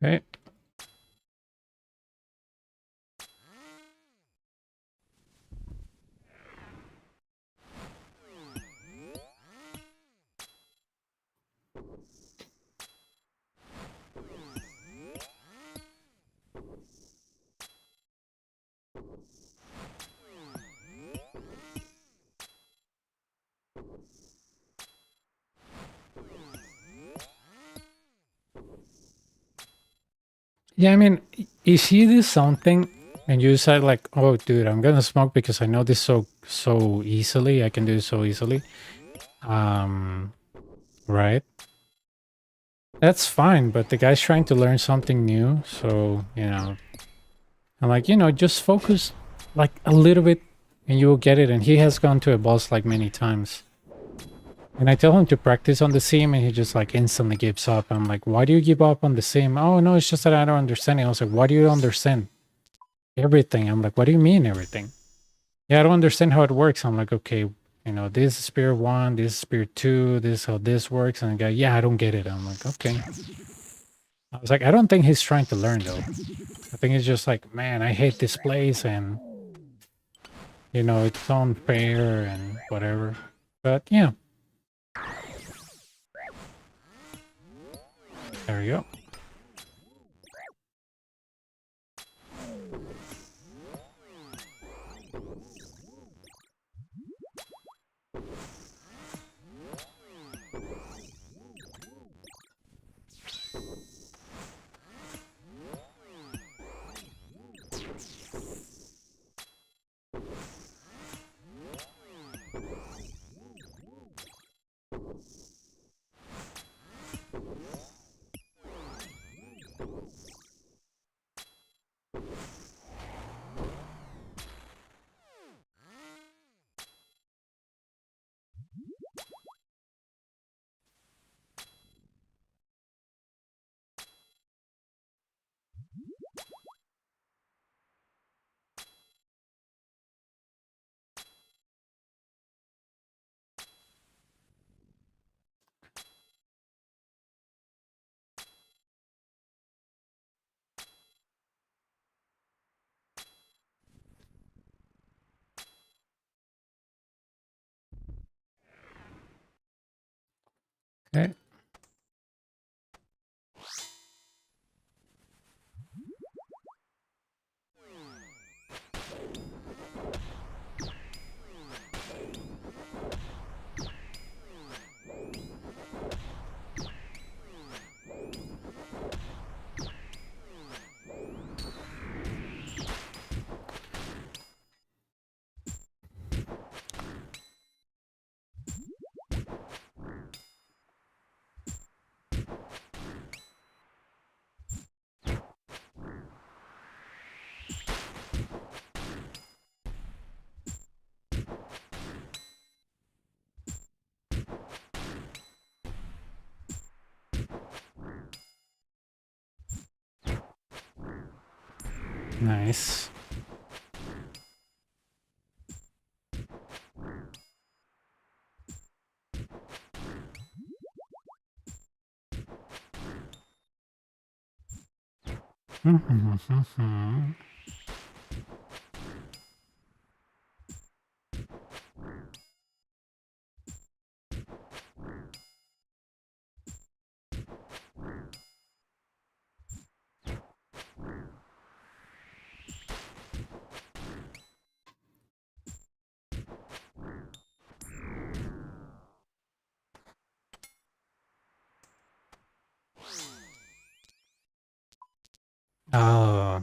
Okay. Yeah, I mean, if you do something and you decide like, oh, dude, I'm gonna smoke because I know this so easily, I can do it so easily. Right? That's fine, but the guy's trying to learn something new, so you know, I'm like, you know, just focus like a little bit, and you will get it. And he has gone to a boss like many times. And I tell him to practice on the sim, and he just like instantly gives up. I'm like, why do you give up on the sim? Oh no, it's just that I don't understand it. I was like, why do you understand everything? I'm like, what do you mean everything? Yeah, I don't understand how it works. I'm like, okay, you know, this is Spirit 1, this is Spirit 2, this is how this works. And the guy, yeah, I don't get it. I'm like, okay. I was like, I don't think he's trying to learn though. I think it's just like, man, I hate this place and, you know, it's unfair and whatever. But yeah. There we go. Okay. Nice. Ah.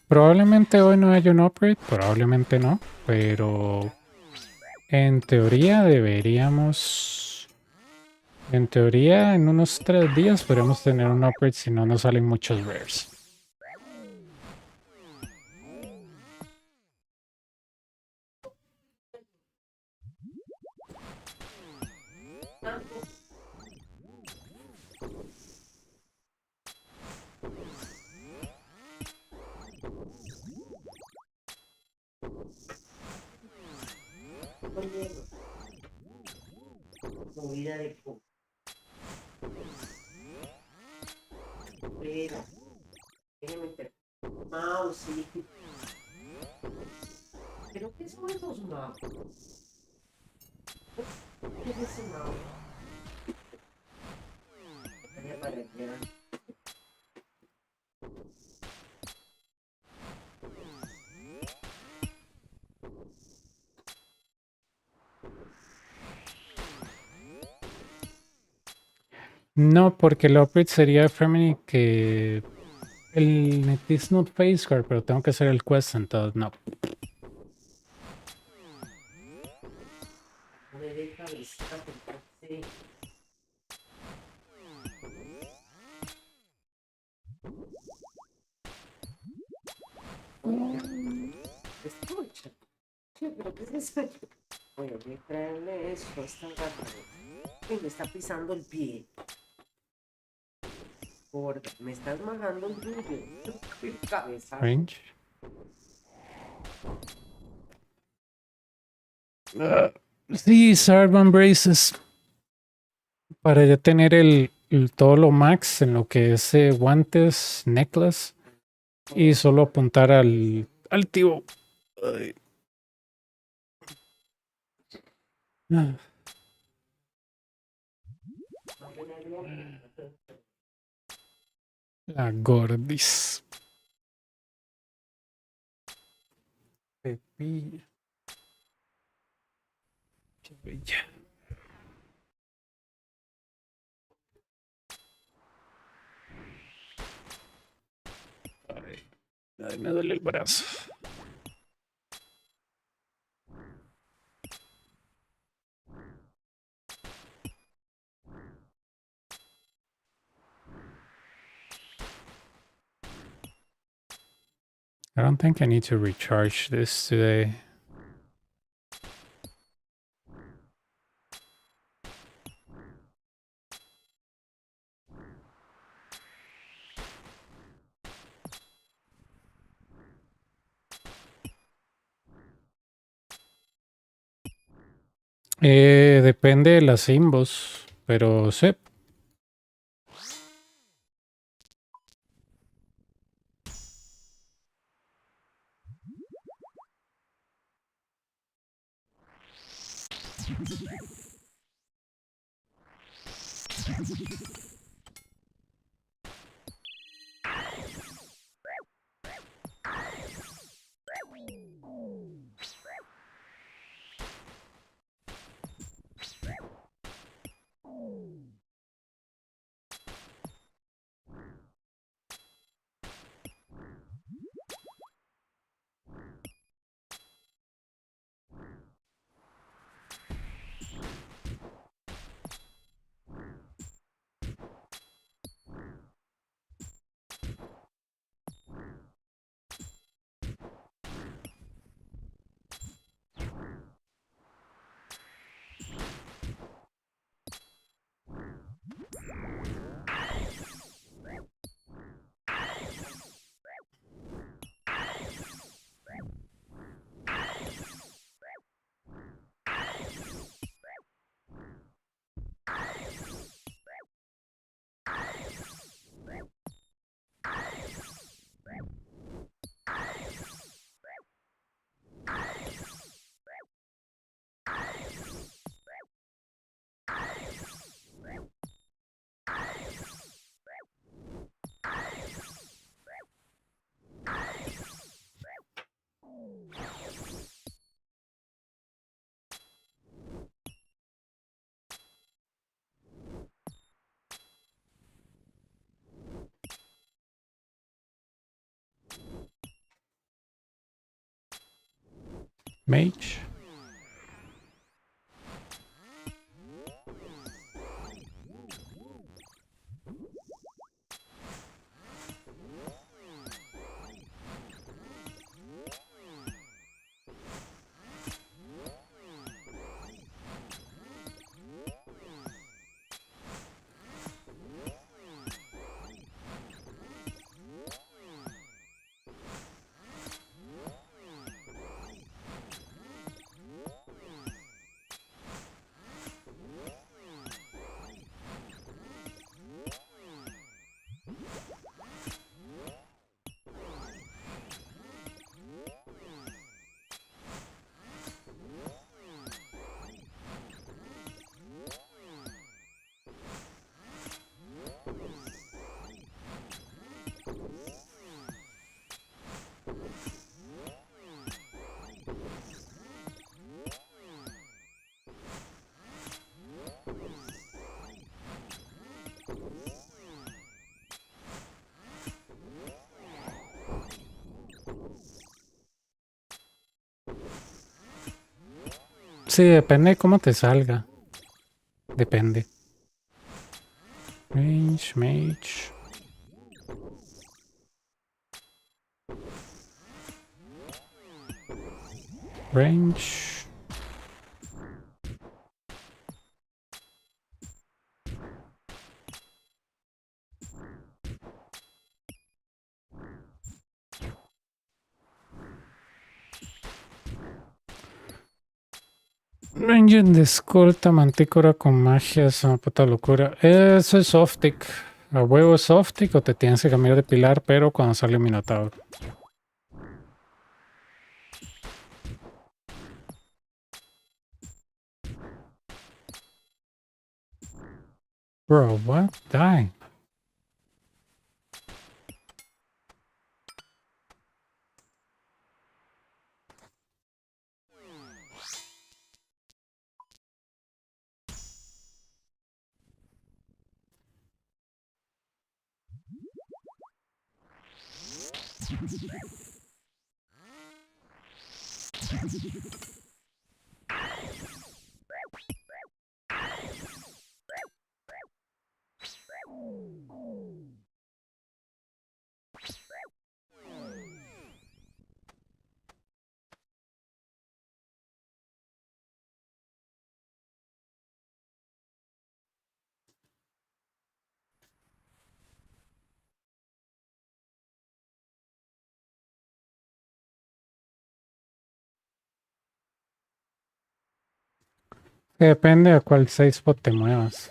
Probablemente hoy no haya un upgrade, probablemente no, pero en teoría deberíamos... En teoría en unos 3 días podríamos tener un upgrade si no nos salen muchos rares. Movida de co. Pero, déjeme meter. Mouse, sí. ¿Pero qué son esos mouse? ¿Qué es ese mouse? Estaría para allá. No, porque el upgrade sería Femini que el Net is not face card, pero tengo que hacer el quest, entonces no. No me deja visitar, sí. Escucha. ¿Qué? ¿Pero qué es eso? Bueno, voy a traerle esto. Esta gata. Me está pisando el pie. Gorda, me estás majando el tuyo. El cabezazo. Range. Sí, Sarban Braces. Para ya tener todo lo max en lo que es guantes, necklace. Y solo apuntar al tío. Ay. La gordis. Pepilla. Qué bella. Ay, me duele el brazo. I don't think I need to recharge this today. Depende de las imbos, pero sí. Mage. Sí, depende de cómo te salga. Depende. Range, mage. Range. Ranger de escolta, mantícora con magia, es una puta locura. Eso es soft-tick. A huevo es soft-tick o te tienes que cambiar de pilar, pero cuando sale un minotauro. Bro, what? Die. Depende a cuál 6 spot te muevas.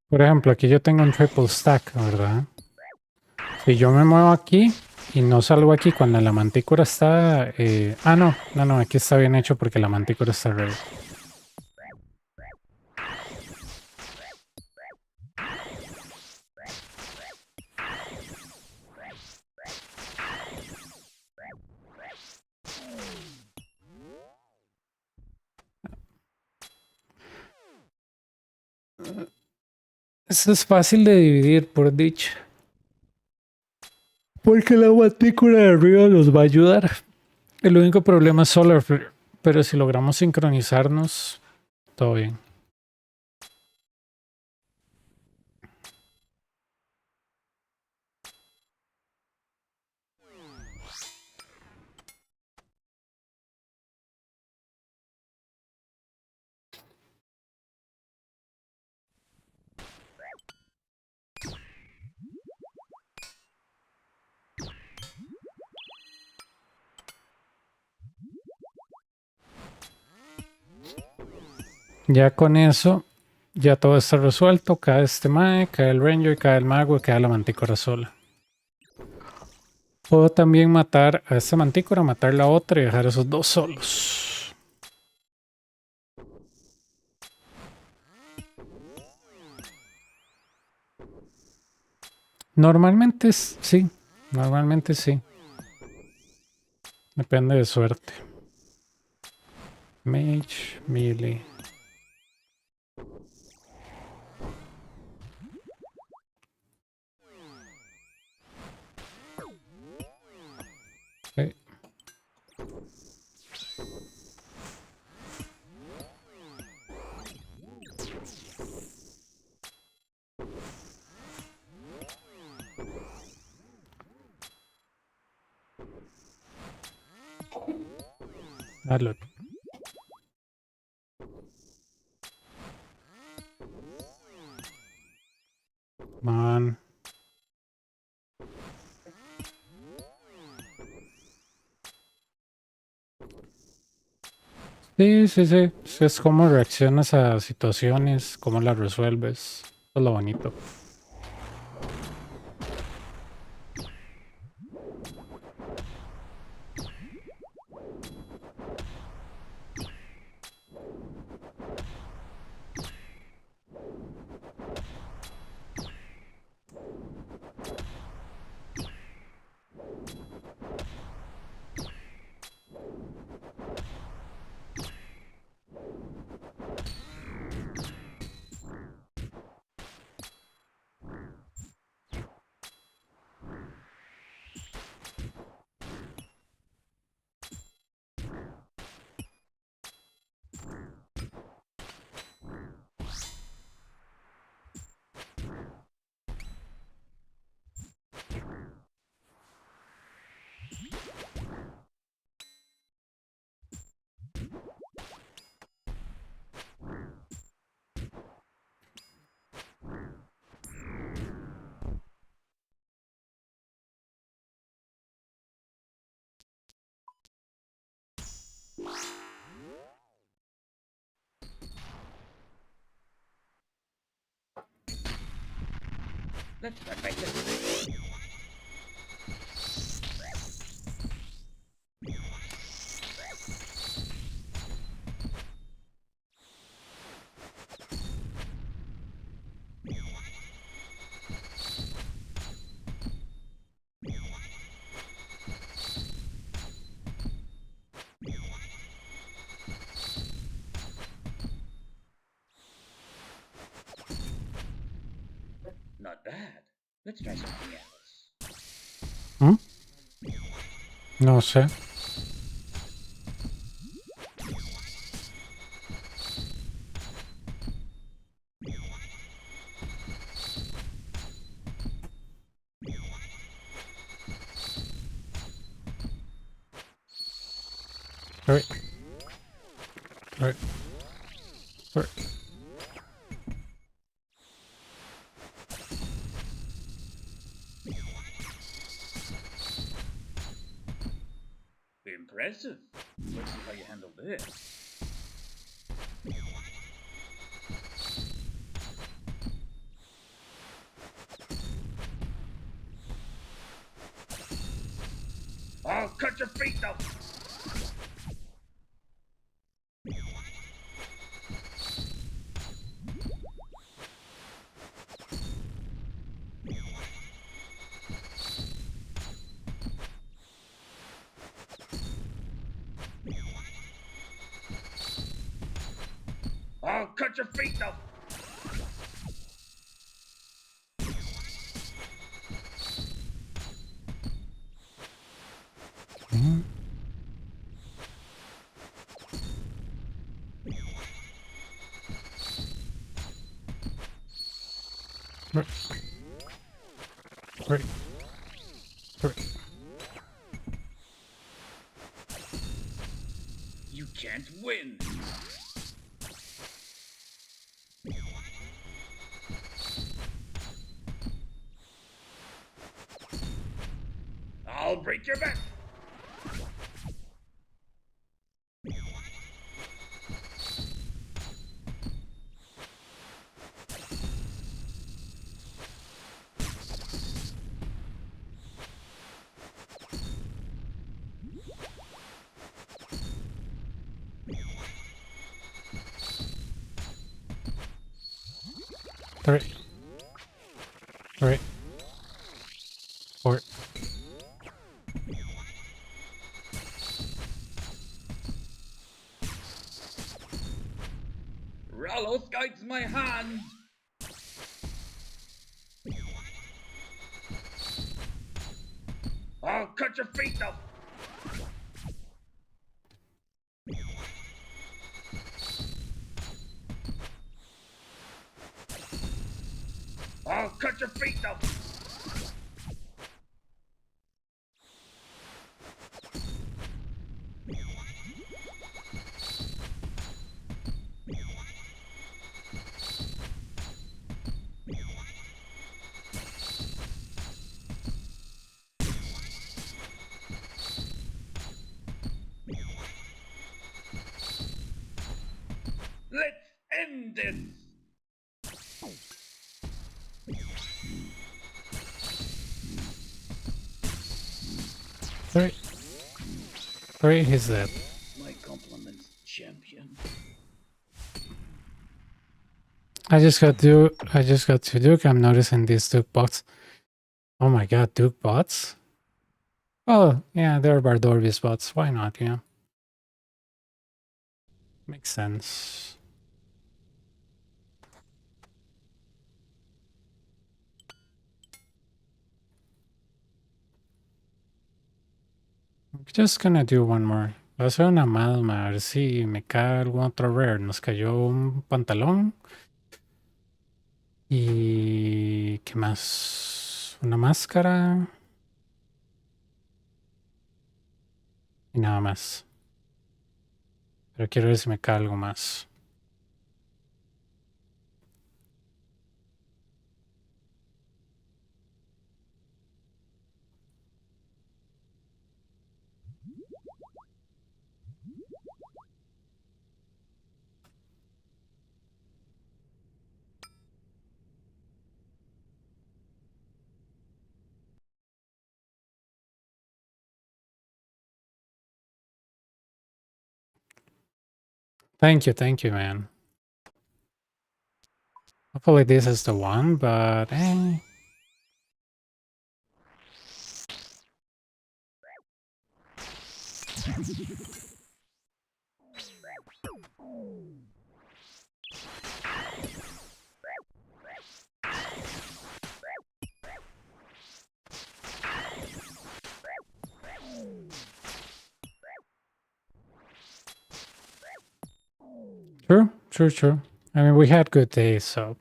Por ejemplo, aquí yo tengo un triple stack, ¿verdad? Si yo me muevo aquí y no salgo aquí cuando la mantícora está... no, aquí está bien hecho porque la mantícora está ready. Eso es fácil de dividir, por dicho. Porque la mantícora de arriba nos va a ayudar. El único problema es Solar Flare. Pero si logramos sincronizarnos, todo bien. Ya con eso, ya todo está resuelto. Cae este mae, cae el ranger, cae el mago y cae la mantícora sola. Puedo también matar a esta mantícora, matar la otra y dejar esos dos solos. Normalmente sí. Normalmente sí. Depende de suerte. Mage, melee. Dale. Man. Sí, sí, sí. Es como reaccionas a situaciones, cómo las resuelves. Eso es lo bonito. Let's start by this. Not bad. Let's try something else. ¿Mm? No sé. Right. Right. Right. Impressive. Let's see how you handle this. I'll cut your feet though. I'll cut your feet though. Mm. Right. Right. Right. You can't win. I'll break your back. Right. Right. Or Rallos guides my hand. I'll cut your feet though. I'll cut your feet though. this. Three, he's dead. My compliments, champion. I just got to Duke. I'm noticing these Duke bots. Oh my god, Duke bots? Oh, yeah, they're Bardorvis bots. Why not, yeah? Makes sense. I'm just gonna do one more. Voy a hacer una malma, a ver si me cae algún otro rare. Nos cayó un pantalón. Y... ¿qué más? Una máscara. Y nada más. Pero quiero ver si me cae algo más. Thank you, man. Hopefully this is the one, but eh. True. I mean, we had good days, so...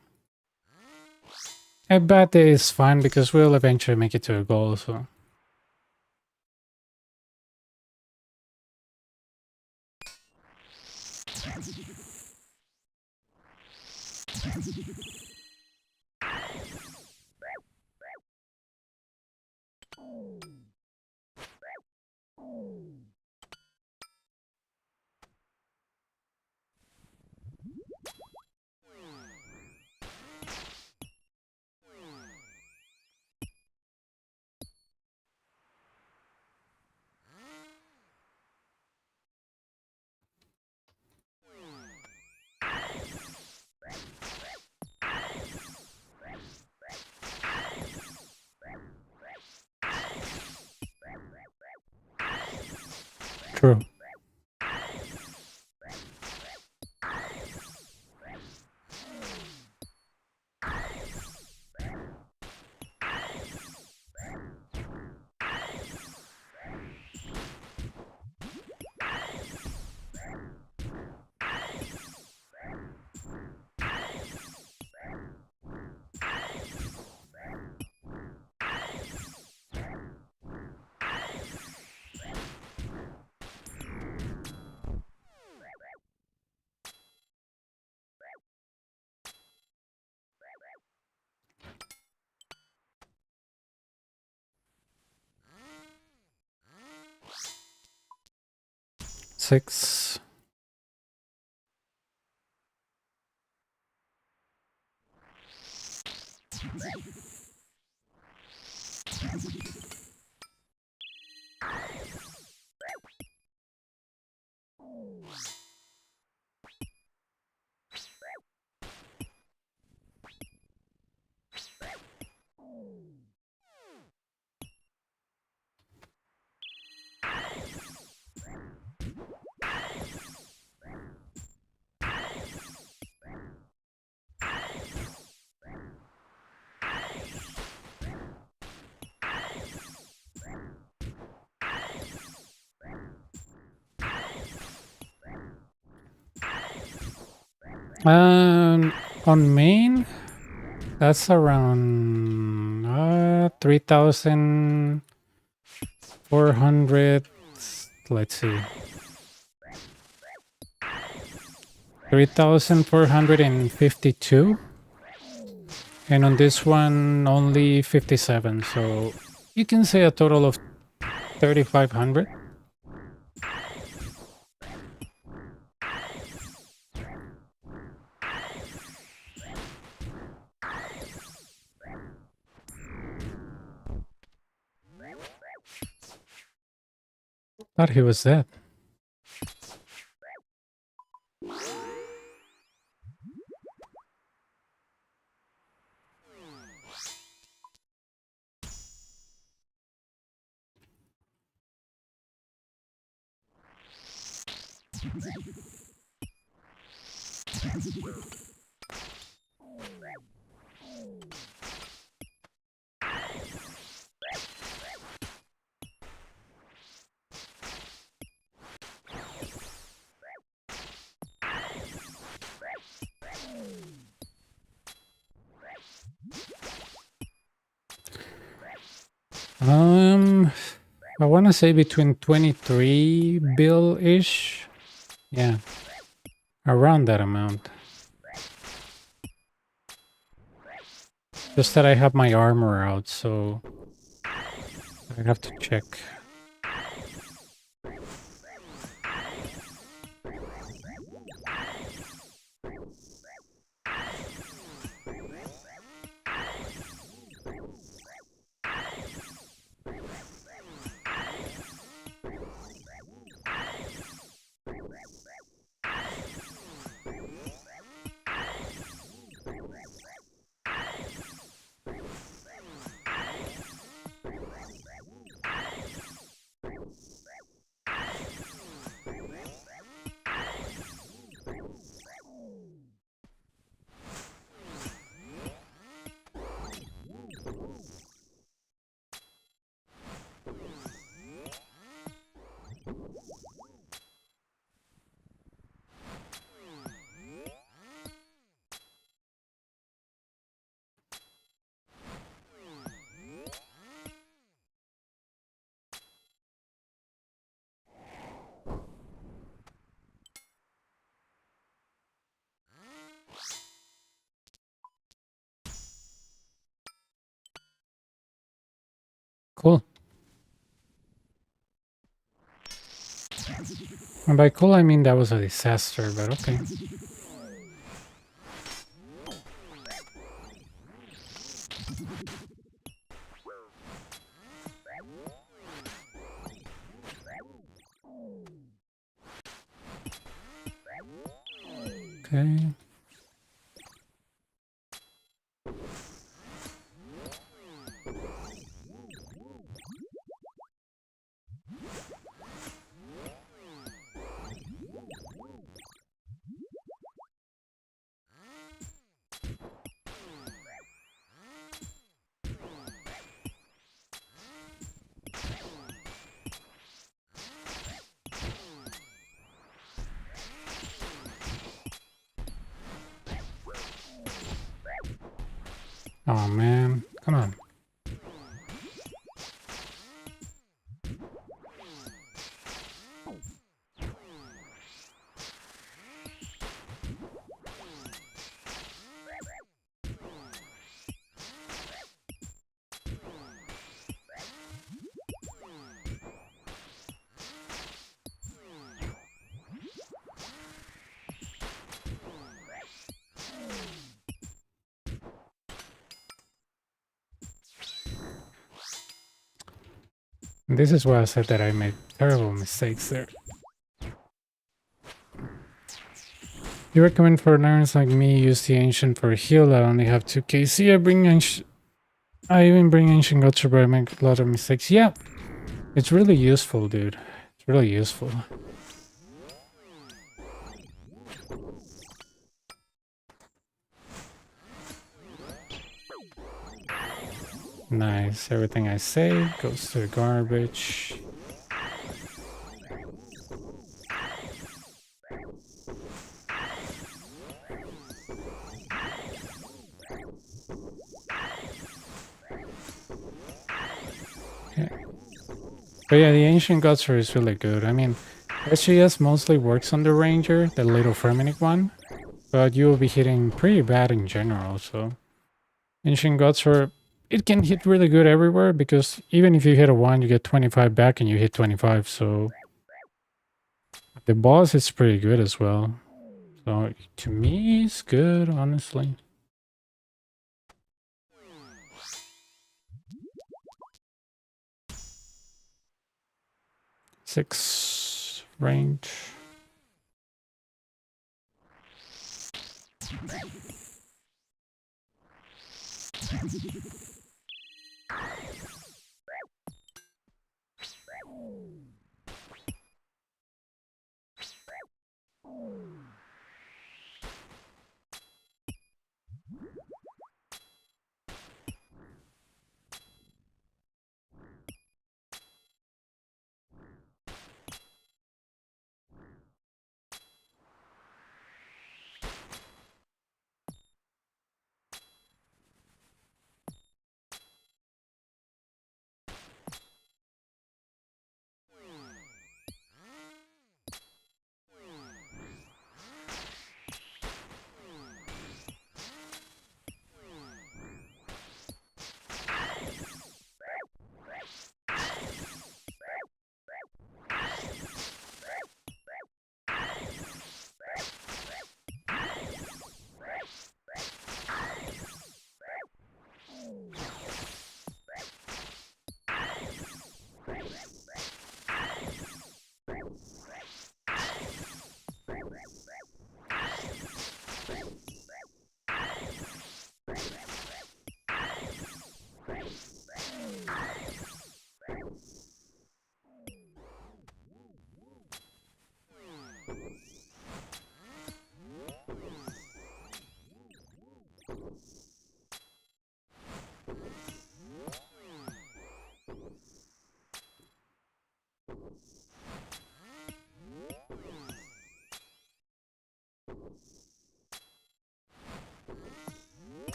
a bad day is fine because we'll eventually make it to a goal, so... True. Six. On main, that's around 3,400. Let's see, 3,452, and on this one only 57. So you can say a total of 3,500. Thought he was dead. I want to say between 23 bill-ish. Yeah, around that amount. Just that I have my armor out, so I have to check. Cool. And by cool, I mean that was a disaster, but okay. Okay. Oh man, come on. This is why I said that I made terrible mistakes there. You recommend for learners like me use the ancient for a heal. I only have 2 KC. I even bring ancient gotcha, but I make a lot of mistakes. Yeah, it's really useful, dude. It's really useful. Nice. Everything I say goes to the garbage. Okay. But yeah, the ancient gotcha is really good. I mean, SGS mostly works on the ranger, the little Ferminic one, but you will be hitting pretty bad in general, so ancient gotcha, it can hit really good everywhere because even if you hit a 1, you get 25 back and you hit 25, so the boss is pretty good as well. So to me, it's good, honestly. 6 range.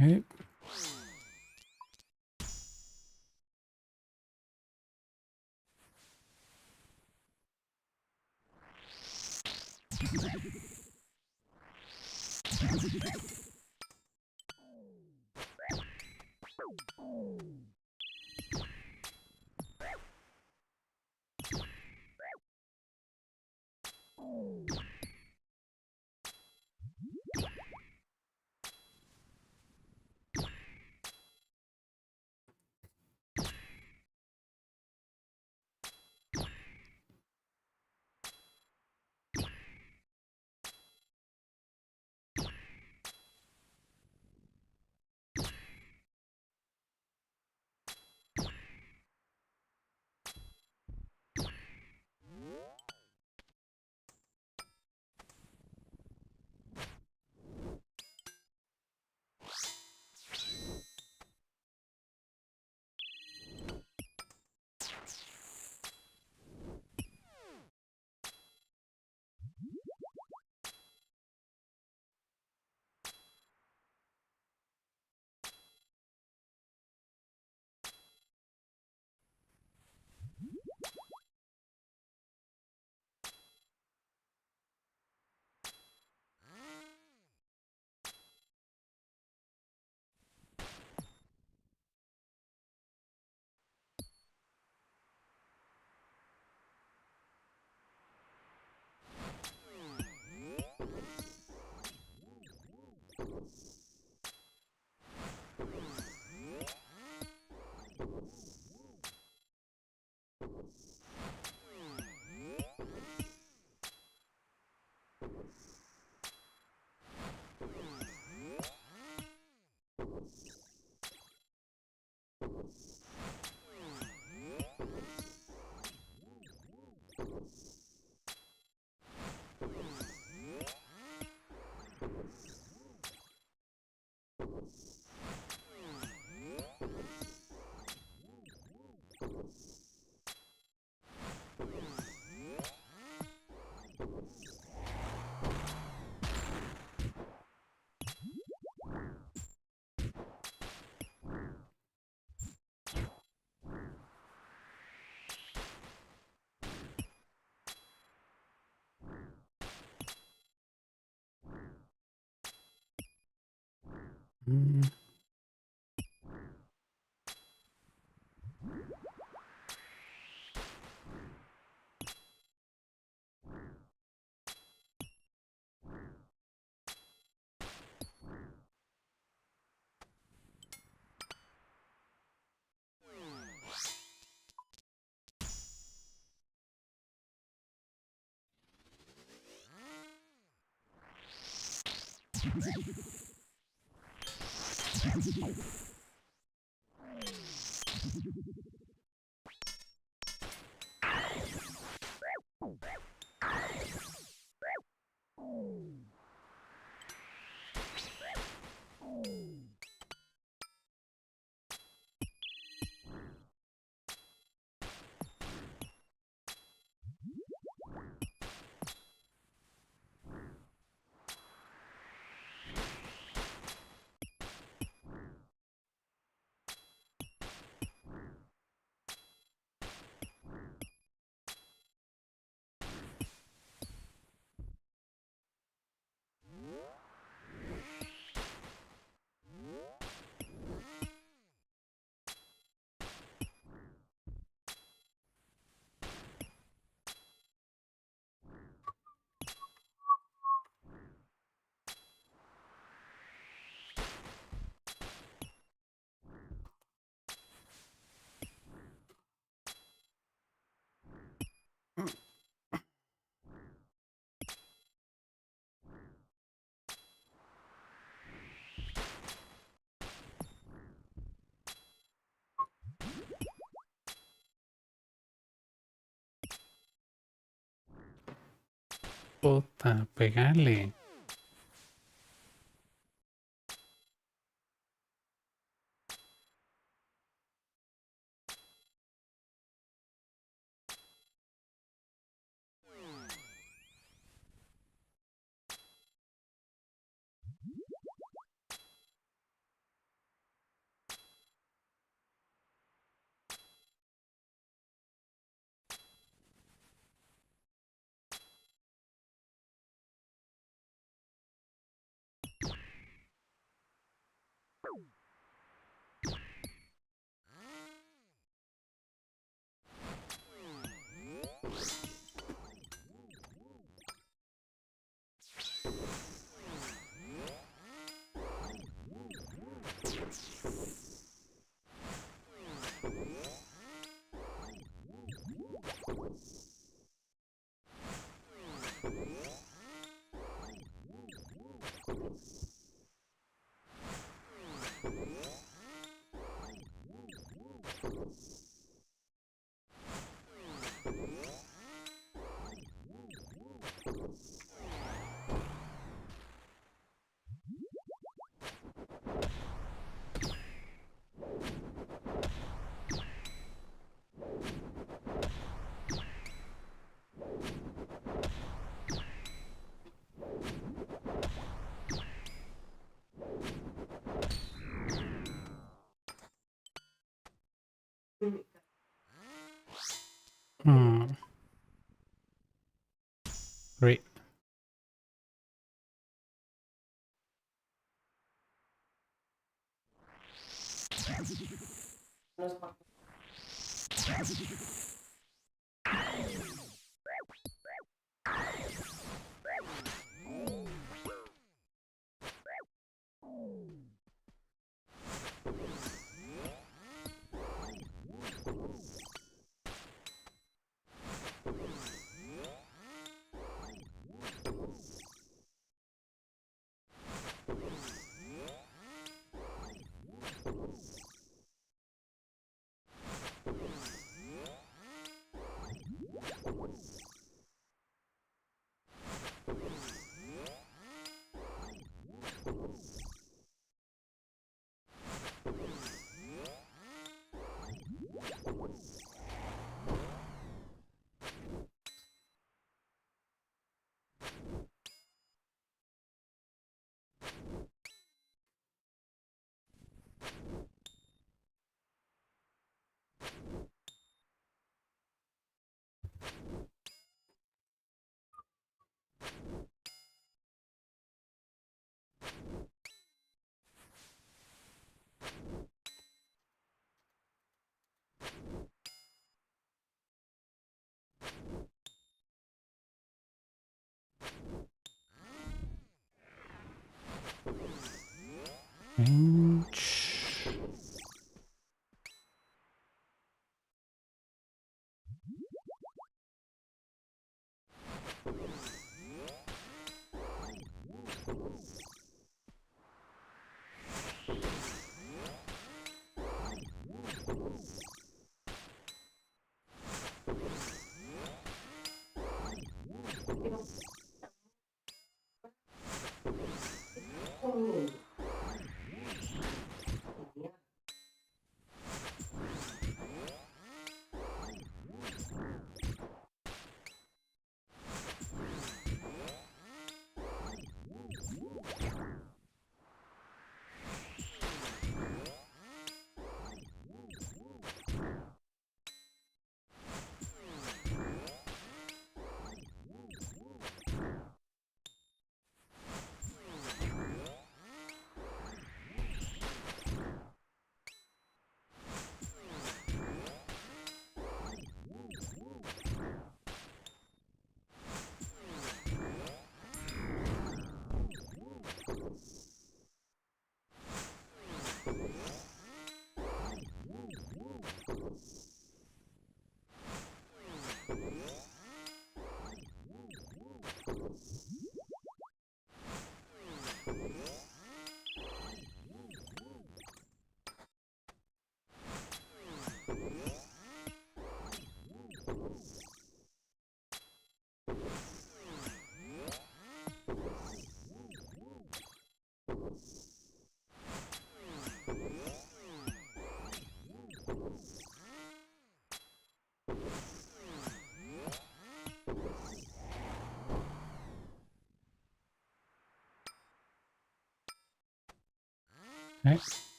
Okay. Mm. Puta, pegale. Hmm. Great. Unos pa- Bench. Okay.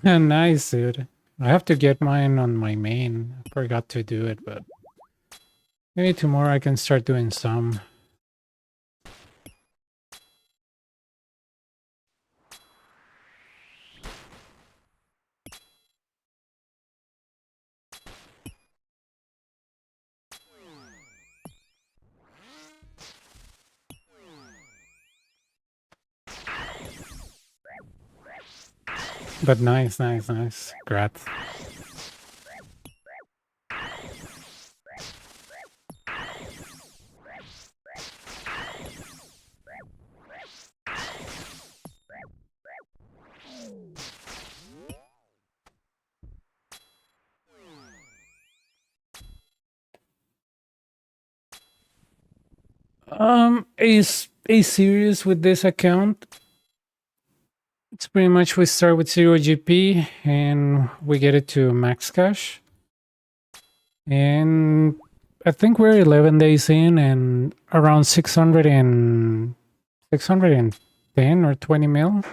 Nice, dude. I have to get mine on my main. I forgot to do it, but maybe tomorrow I can start doing some. But nice, nice, nice. Congrats. A series with this account. It's pretty much we start with 0 GP and we get it to max cash. And I think we're 11 days in and around 610 or 20 mil.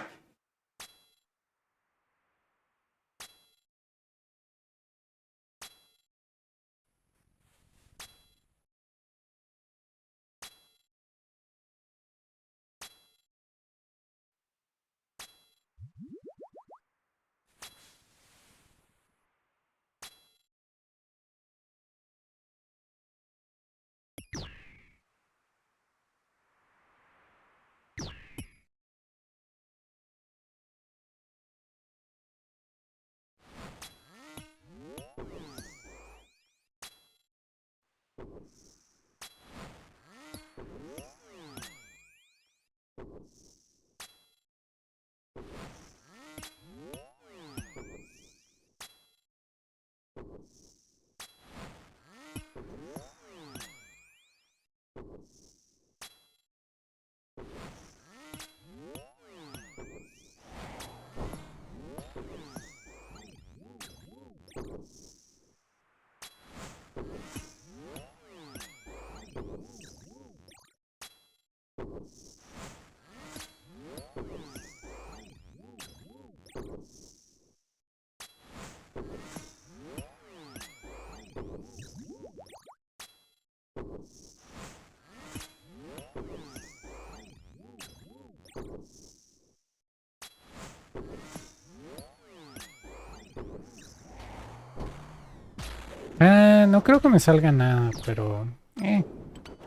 No creo que me salga nada, pero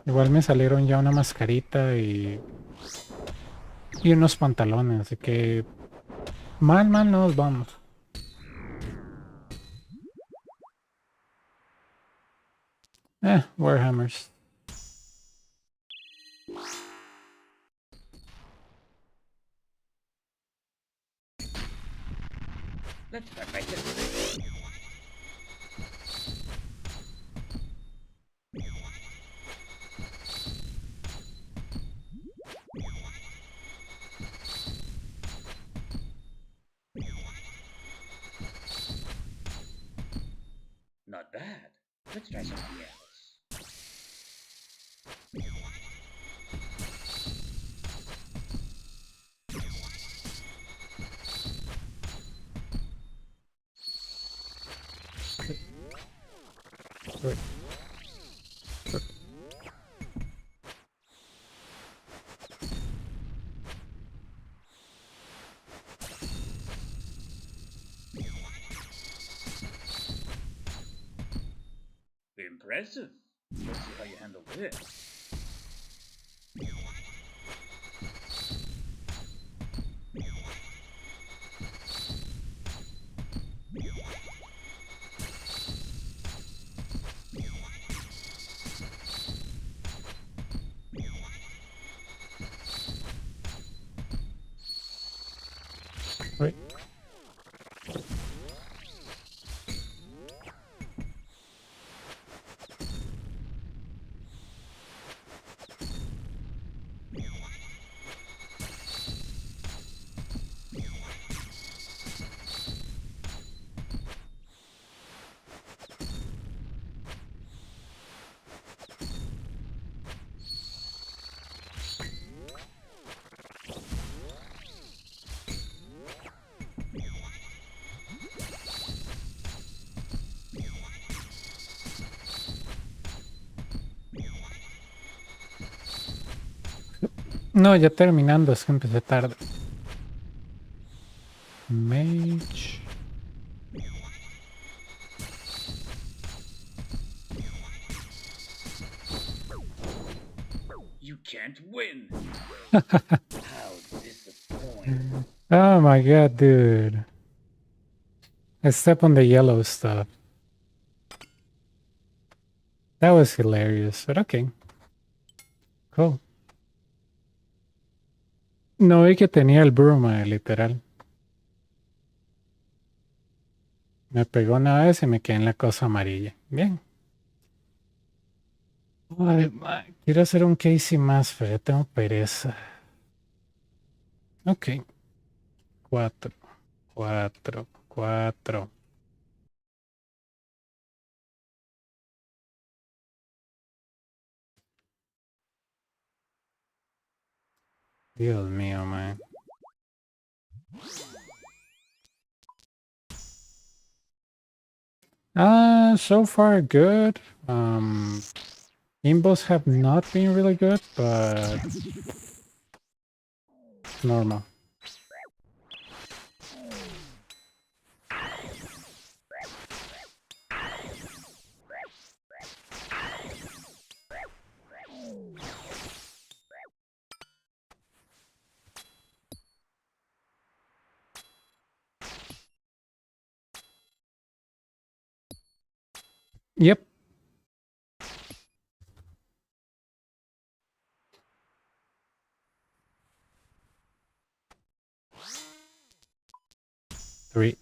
igual me salieron ya una mascarita y unos pantalones, así que mal no nos vamos. Warhammers. Let's start by this. Not bad. Let's try something else. Wait. Impressive. Let's see how you handle this. Wait. No, ya terminando, es que empecé tarde. Mage. You can't win. How disappointing. Oh my god, dude. I stepped on the yellow stuff. That was hilarious, but okay. Cool. No vi que tenía el bruma, literal. Me pegó una vez y me quedé en la cosa amarilla. Bien. Ay, quiero hacer un Casey más, pero ya tengo pereza. Ok. 4, 4, 4. Dios mío, man. So far good. Imbos have not been really good, but normal. Yep. Three.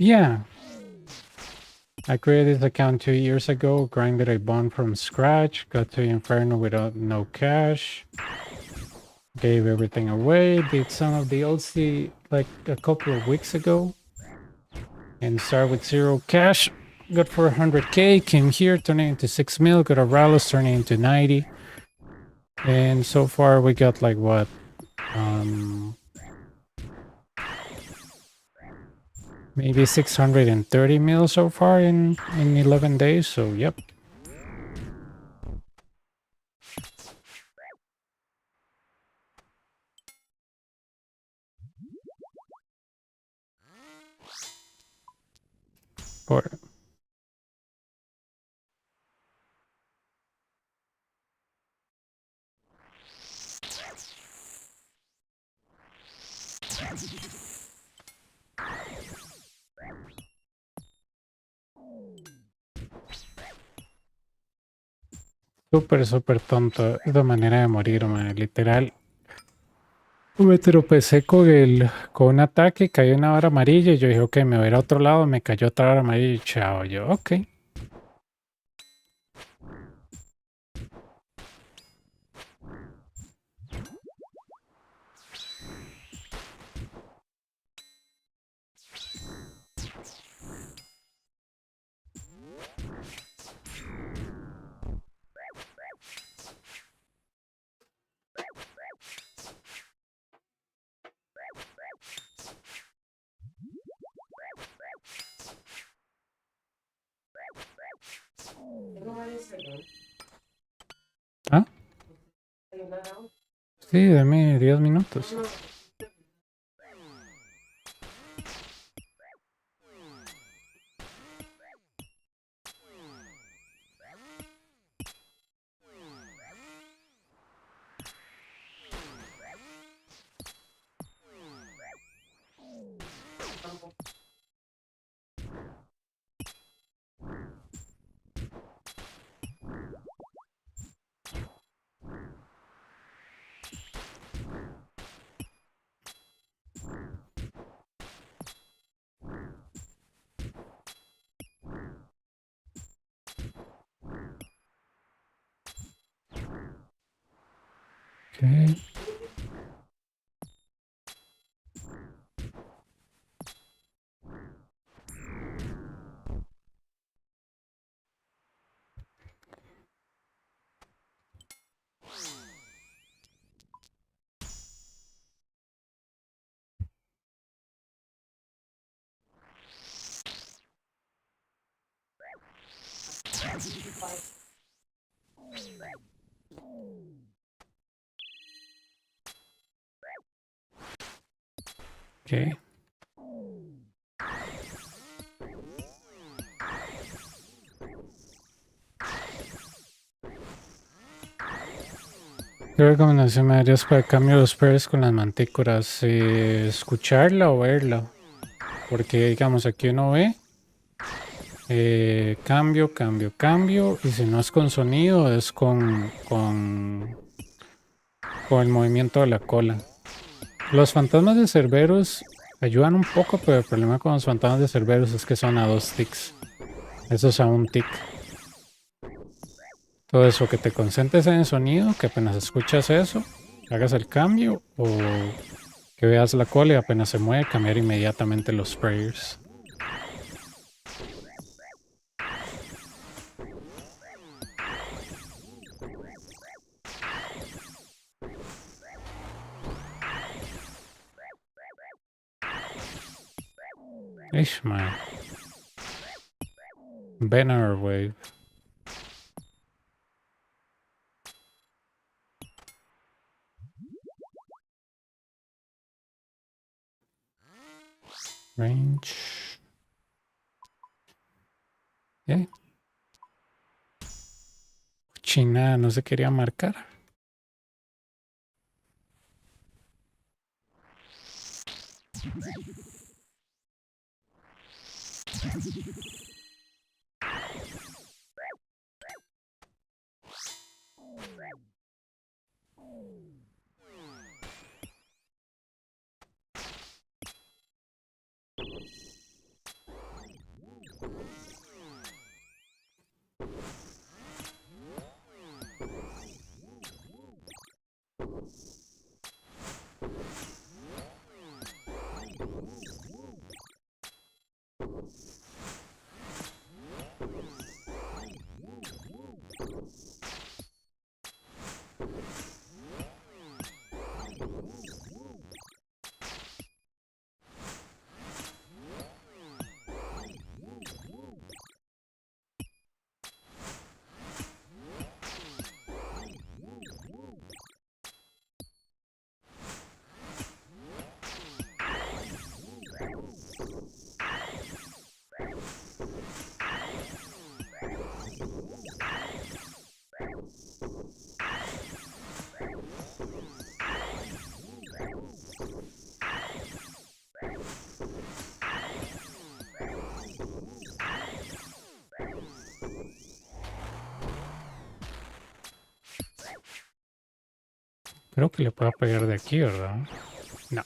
Yeah. I created this account 2 years ago, grinded a bond from scratch, got to Inferno without no cash, gave everything away, did some of the OC like a couple of weeks ago, and started with 0 cash, got 400k, came here, turned it into 6 mil, got a Rallos, turning into 90, and so far we got like what, maybe 630 mil so far in 11 days, so yep. Por súper tonto. Es la manera de morir, man. Literal. Me tropecé con un ataque, cayó una vara amarilla y yo dije, ok, me voy a ir a otro lado, me cayó otra vara amarilla y chao. Yo, ok. Tengo varios segundos. ¿Ah? ¿Hay una round? Sí, dame 10 minutos. No, tampoco. Ok. Ok. ¿Qué recomendación me darías para el cambio de los pairs con las mantícoras? ¿Escucharla o verla? Porque digamos aquí uno ve cambio, cambio, cambio, y si no es con sonido es con el movimiento de la cola. Los fantasmas de Cerberus ayudan un poco, pero el problema con los fantasmas de Cerberus es que son a 2 ticks. Eso es a un tick. Todo eso, que te concentres en el sonido, que apenas escuchas eso, hagas el cambio, o que veas la cola y apenas se mueve, cambiar inmediatamente los sprayers. Ish, man. Banner wave. Range. China no se quería marcar. Creo que le puedo pegar de aquí, ¿verdad? No.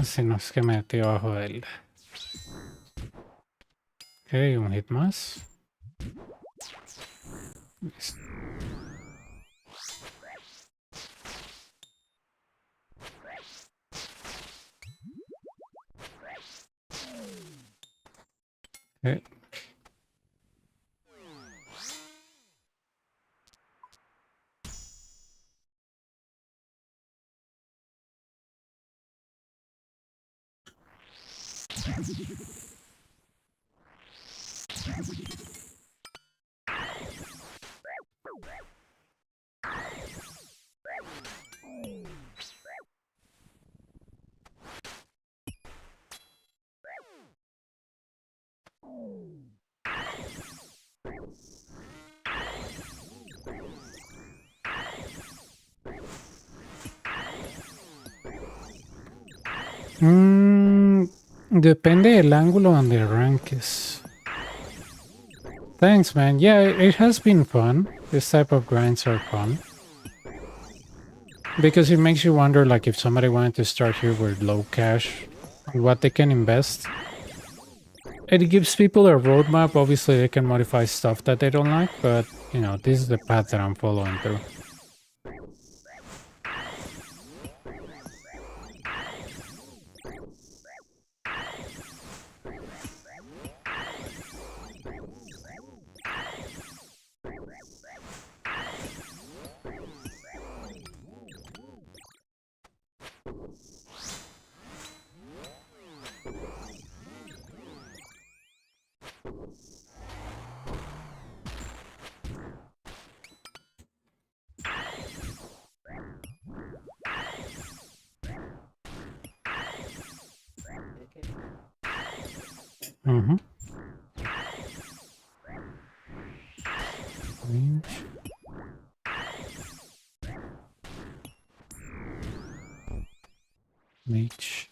Si no es que me metí abajo de él. Ok, un hit más. Listo. Ok. Depende del ángulo donde ranques. Thanks, man. Yeah, it has been fun. This type of grinds are fun. Because it makes you wonder, like, if somebody wanted to start here with low cash, what they can invest. It gives people a roadmap. Obviously, they can modify stuff that they don't like, but, you know, this is the path that I'm following through. Mm-hmm. Range. Mage.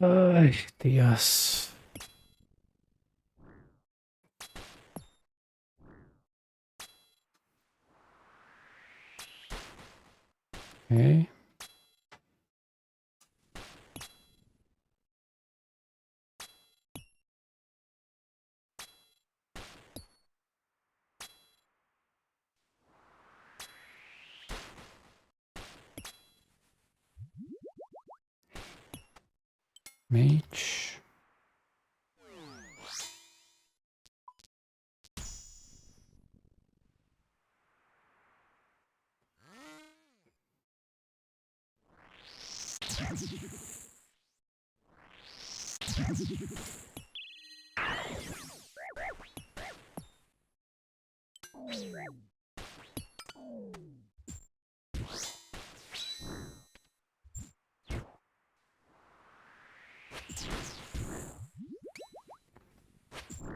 Ay, Dios. Okay. Mage.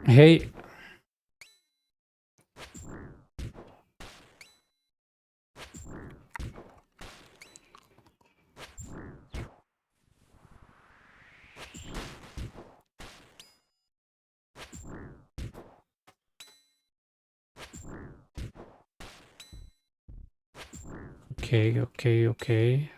Hey. Okay.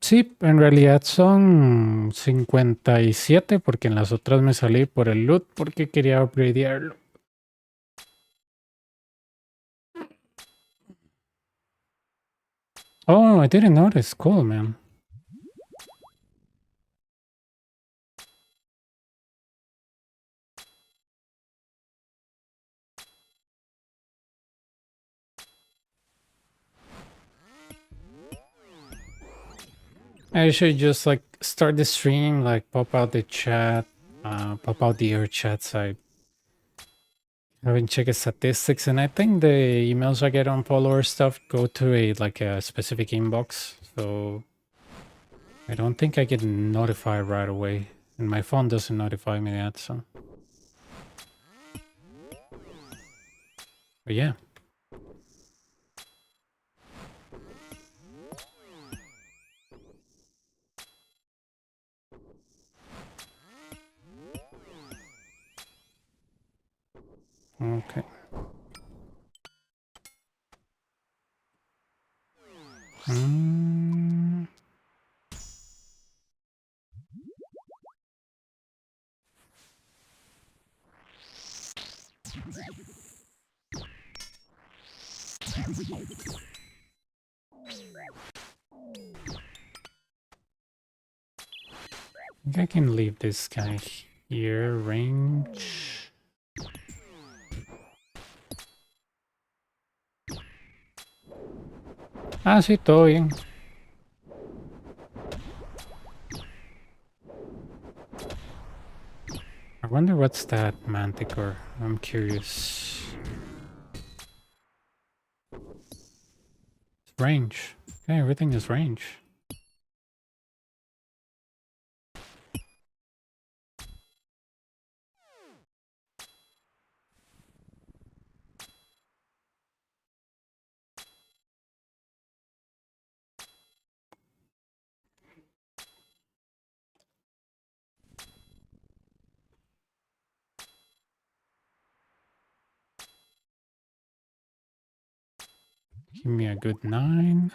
Sí, en realidad son 57 porque en las otras me salí por el loot porque quería upgradearlo. Oh, I didn't notice. Cool, man. I should just like start the stream, like pop out the chat, pop out the air chat side. I haven't checked statistics, and I think the emails I get on follower stuff go to a specific inbox, so I don't think I get notified right away, and my phone doesn't notify me yet. So, but yeah. Okay. I think I can leave this guy here. Range. Ah, sí, todo bien. I wonder what's that manticore. I'm curious. It's range. Okay, everything is range. Give me a good 9.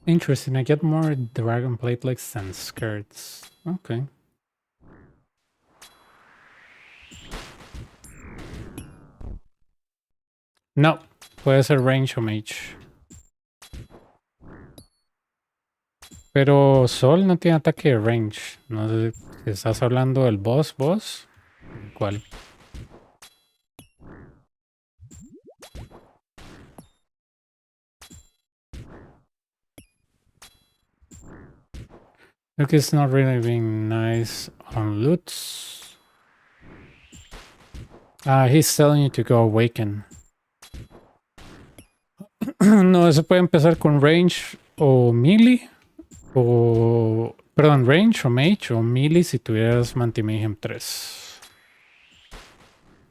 Interesting. I get more dragon platelets than skirts. Okay. No, puede ser range o mage. Pero Sol no tiene ataque de range. No sé si estás hablando del boss. ¿Cuál? Look, it's not really being nice on loots. He's telling you to go awaken. No, se puede empezar con range o melee. Perdón, range o mage o melee si tuvieras Mantimayhem 3.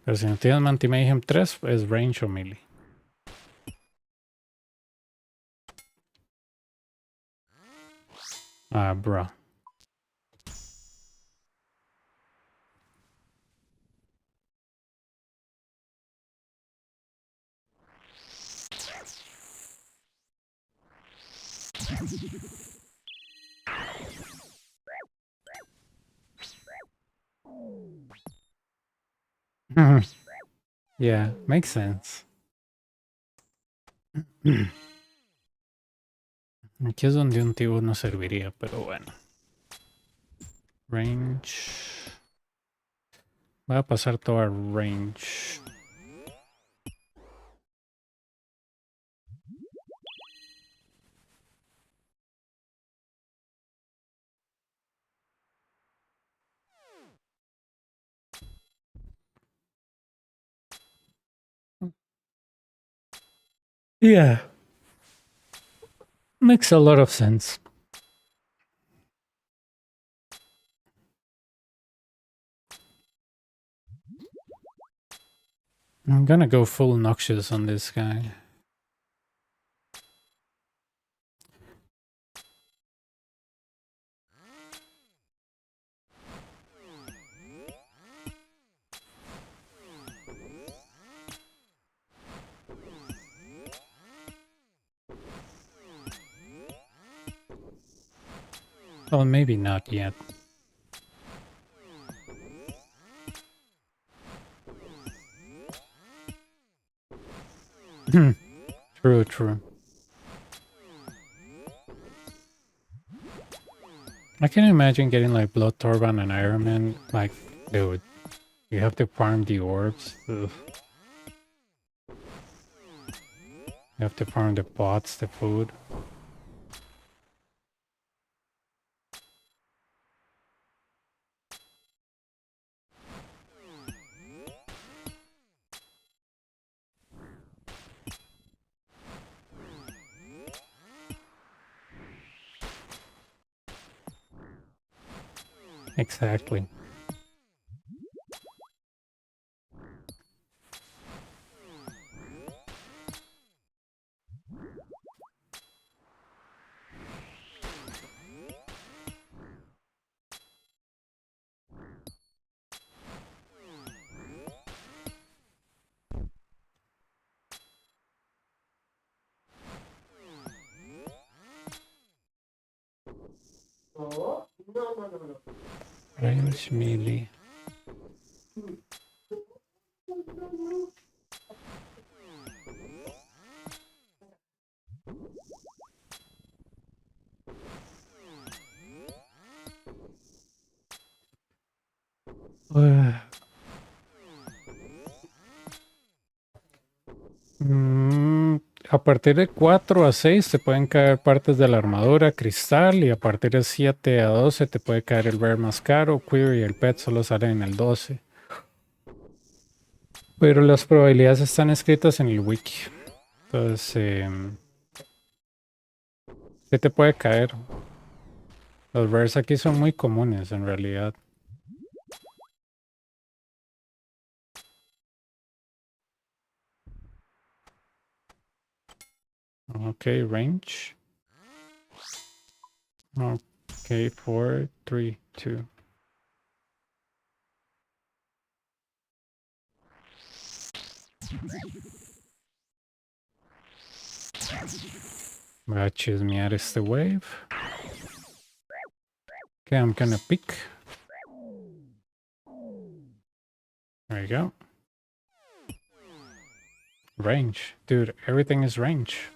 Pero si no tienes Mantimayhem 3, es range o melee. Bro. Yeah, makes sense. Aquí es donde un tibu no serviría, pero bueno. Range. Voy a pasar todo a range. Yeah. Makes a lot of sense. I'm gonna go full Noxious on this guy. Well, maybe not yet. True. I can imagine getting like Blood Torban and Iron Man. Like, dude, you have to farm the orbs. Ugh. You have to farm the pots, the food. Exactly. No, no, no, no, no. Range melee. A partir de 4 a 6 te pueden caer partes de la armadura, cristal, y a partir de 7 a 12 te puede caer el rare más caro. Query y el pet solo salen en el 12. Pero las probabilidades están escritas en el wiki. Entonces, ¿qué te puede caer? Los rares aquí son muy comunes en realidad. Ok, range. Ok, 4, 3, 2. Voy a chismear este wave. Okay, I'm gonna pick. There you go. Range. Dude, everything is range.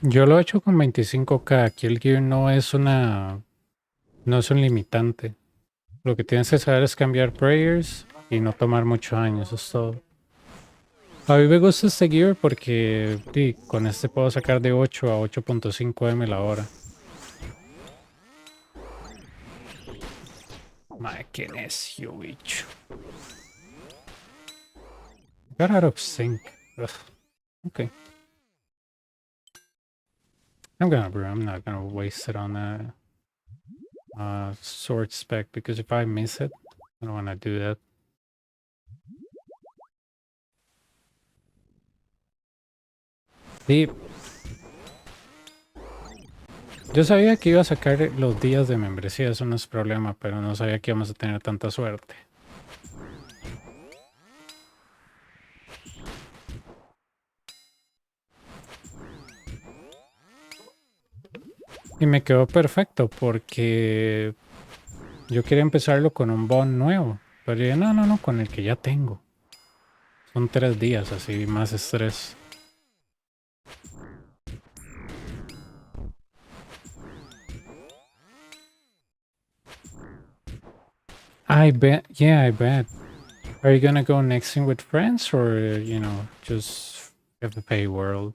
Yo lo he hecho con 25k. Aquí el gear no es una... No es un limitante. Lo que tienes que saber es cambiar prayers y no tomar mucho daño. Eso es todo. A mí me gusta este gear porque con este puedo sacar de 8 a 8.5 m la hora. Madre, qué necio, bicho. Got out of sync. Ugh. Okay. I'm not gonna waste it on a sword spec because if I miss it, I don't wanna do that. Sí. Yo sabía que iba a sacar los días de membresía, eso no es problema, pero no sabía que íbamos a tener tanta suerte. Y me quedó perfecto porque yo quería empezarlo con un bond nuevo. Pero dije, no, con el que ya tengo. Son 3 días, así más estrés. I bet. Yeah, I bet. Are you gonna go next in with friends or, you know, just have to pay world?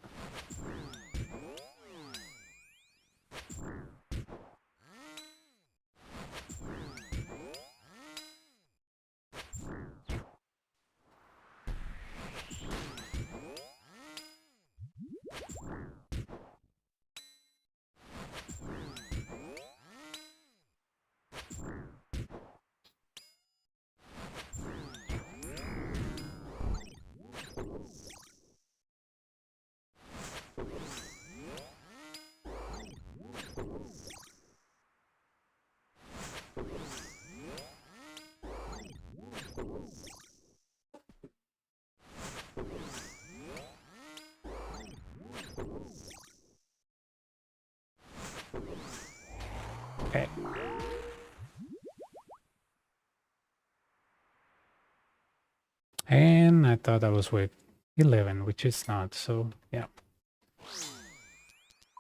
Okay. And I thought I was with 11, which is not. So, yeah.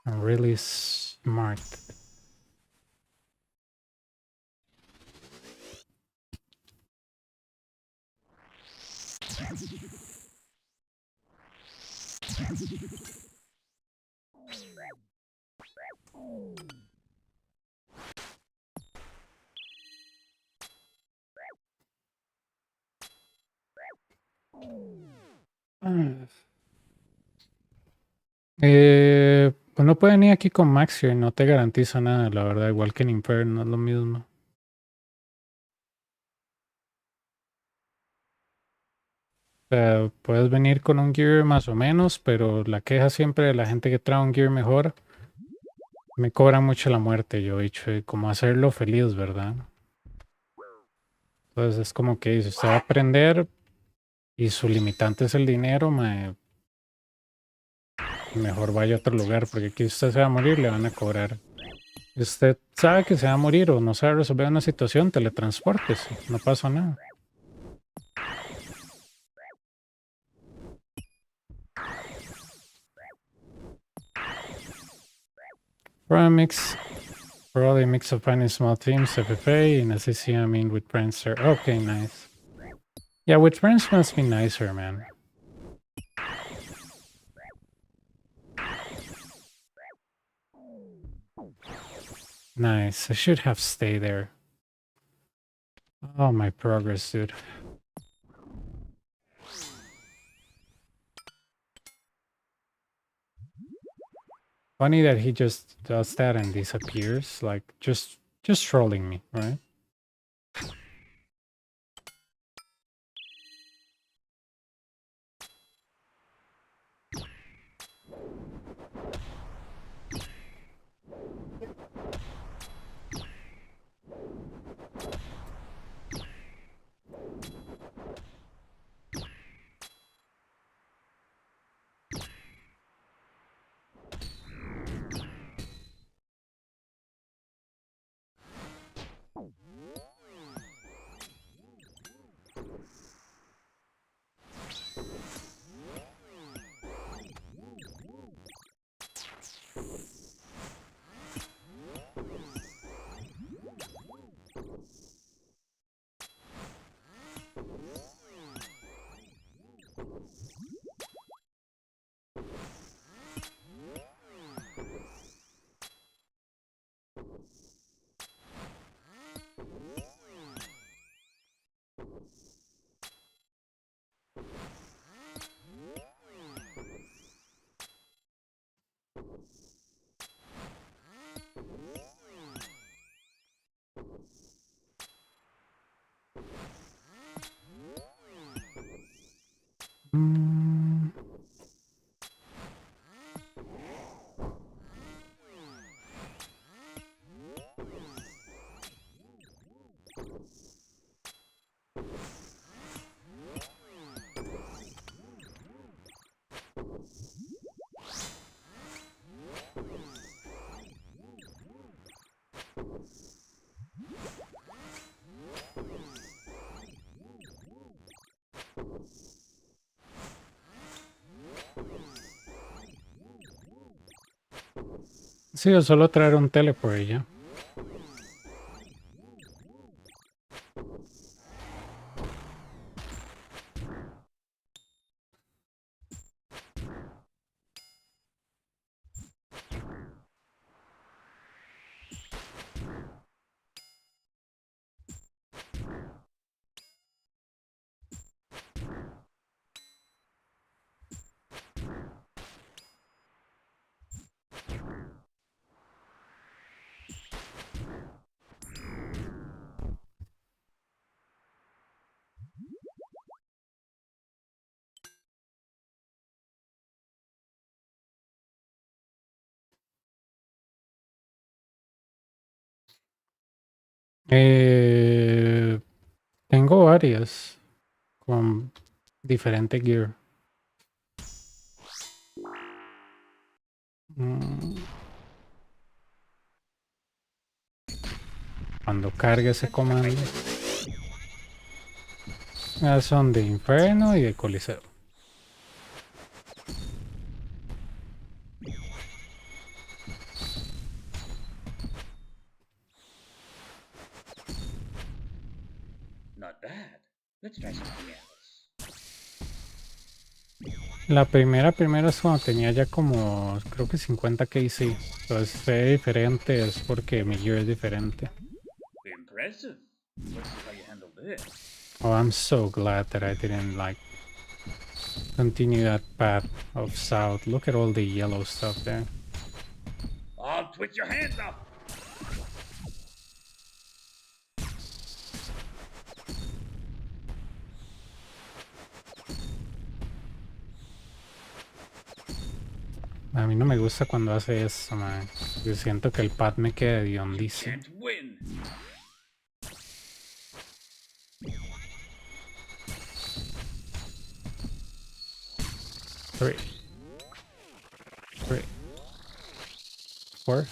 I'm really smart. Pues no pueden ir aquí con Maxio y no te garantiza nada, la verdad, igual que en Inferno, es lo mismo. O sea, puedes venir con un gear más o menos, pero la queja siempre de la gente que trae un gear mejor, me cobra mucho la muerte, yo he dicho, y como hacerlo feliz, ¿verdad? Entonces es como que dice, usted va a aprender y su limitante es el dinero, mejor vaya a otro lugar, porque aquí usted se va a morir, le van a cobrar. Si usted sabe que se va a morir o no sabe resolver una situación, teletransportes, no pasa nada. Probably a mix of finding small teams, FFA, and SAC, I mean, with friends. Okay, nice. Yeah, with friends must be nicer, man. Nice. I should have stayed there. Oh, my progress, dude. Funny that he just does that and disappears, like just trolling me, right? Mm. Sí, o solo traer un teleport y ya. Tengo varias con diferente gear. Cuando cargue ese comando. Son de Inferno y de Coliseo. Not bad. Let's try something else. La primera es cuando tenía ya como, creo que 50 KC. Entonces se ve diferente, es porque mi gear es diferente. Impressive. Let's see how you handle this. Oh, I'm so glad that I didn't like continue that path of south. Look at all the yellow stuff there. Oh, twitch your hands up. A mí no me gusta cuando hace eso, man. Yo siento que el pad me queda hediondísimo. Can't win. Three. 4.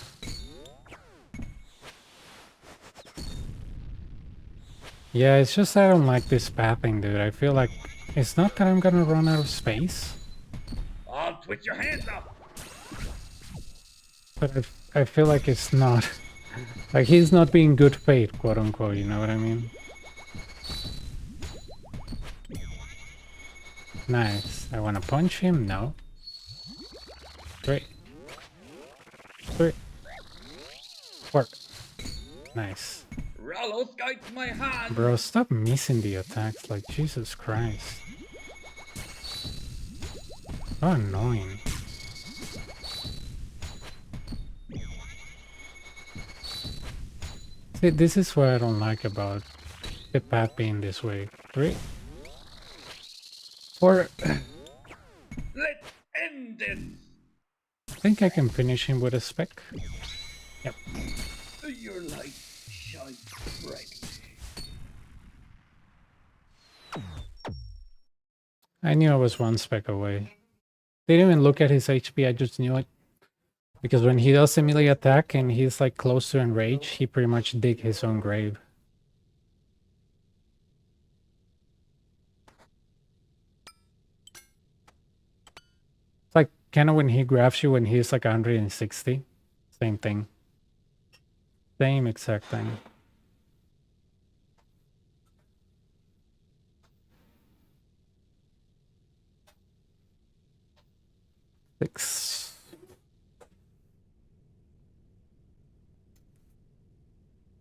Yeah, it's just I don't like this pathing, dude. I feel like it's not that I'm gonna run out of space, Oh, twitch your hands up. but I feel like it's not. Like he's not being good faith, quote unquote, you know what I mean? Nice. I wanna punch him? No. 3. 4. Nice. Rollo skites my hand. Bro, stop missing the attacks, like Jesus Christ. So annoying. See, this is what I don't like about the path being this way. 3. 4. Let's end this. I think I can finish him with a spec. Yep. Your light shines brightly. I knew I was one spec away. Didn't even look at his HP, I just knew it. Because when he does a melee attack and he's like close to enrage, he pretty much dig his own grave. It's like kind of when he grabs you when he's like 160. Same thing. Same exact thing. Six.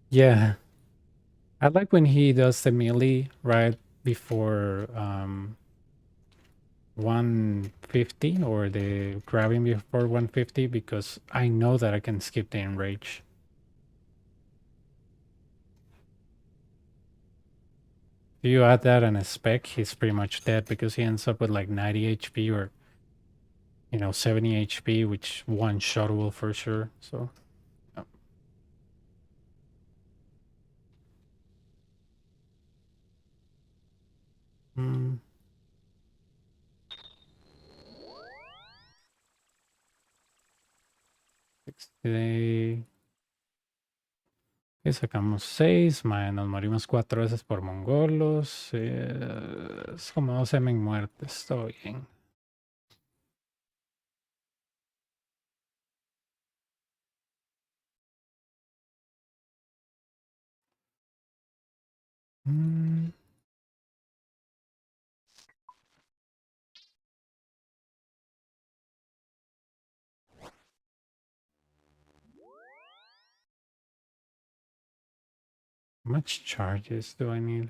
Yeah. I like when he does the melee right before 150 or the grabbing before 150 because I know that I can skip the enrage. If you add that in a spec, he's pretty much dead because he ends up with like 90 HP or, you know, 70 HP, which one shot will for sure. So, yeah. Y sacamos 6, nos morimos 4 veces por mongolos. Es como 2 semen muertes, todo bien. How much charges do I need?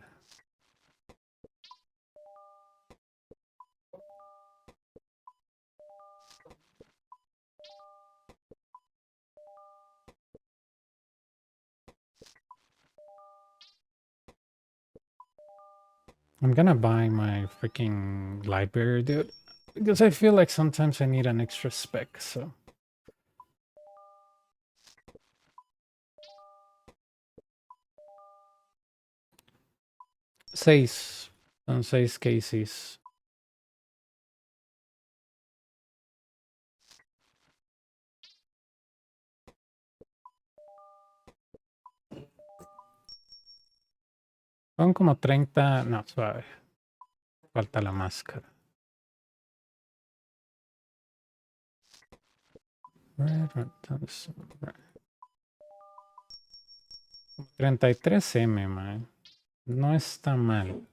I'm gonna buy my freaking library, dude. Because I feel like sometimes I need an extra spec, so. 6. Son 6 cases. Son como 30. No, suave. Falta la máscara. Entonces, 33M, man. No está mal.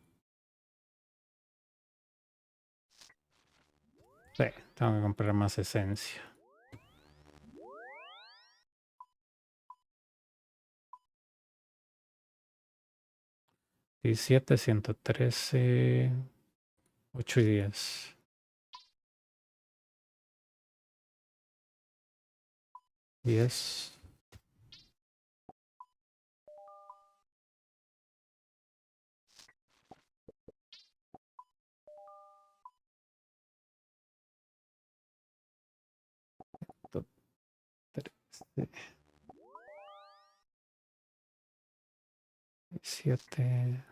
Sí, tengo que comprar más esencia. Y 7, 113, 8 y 10. 10. To- 13, 7.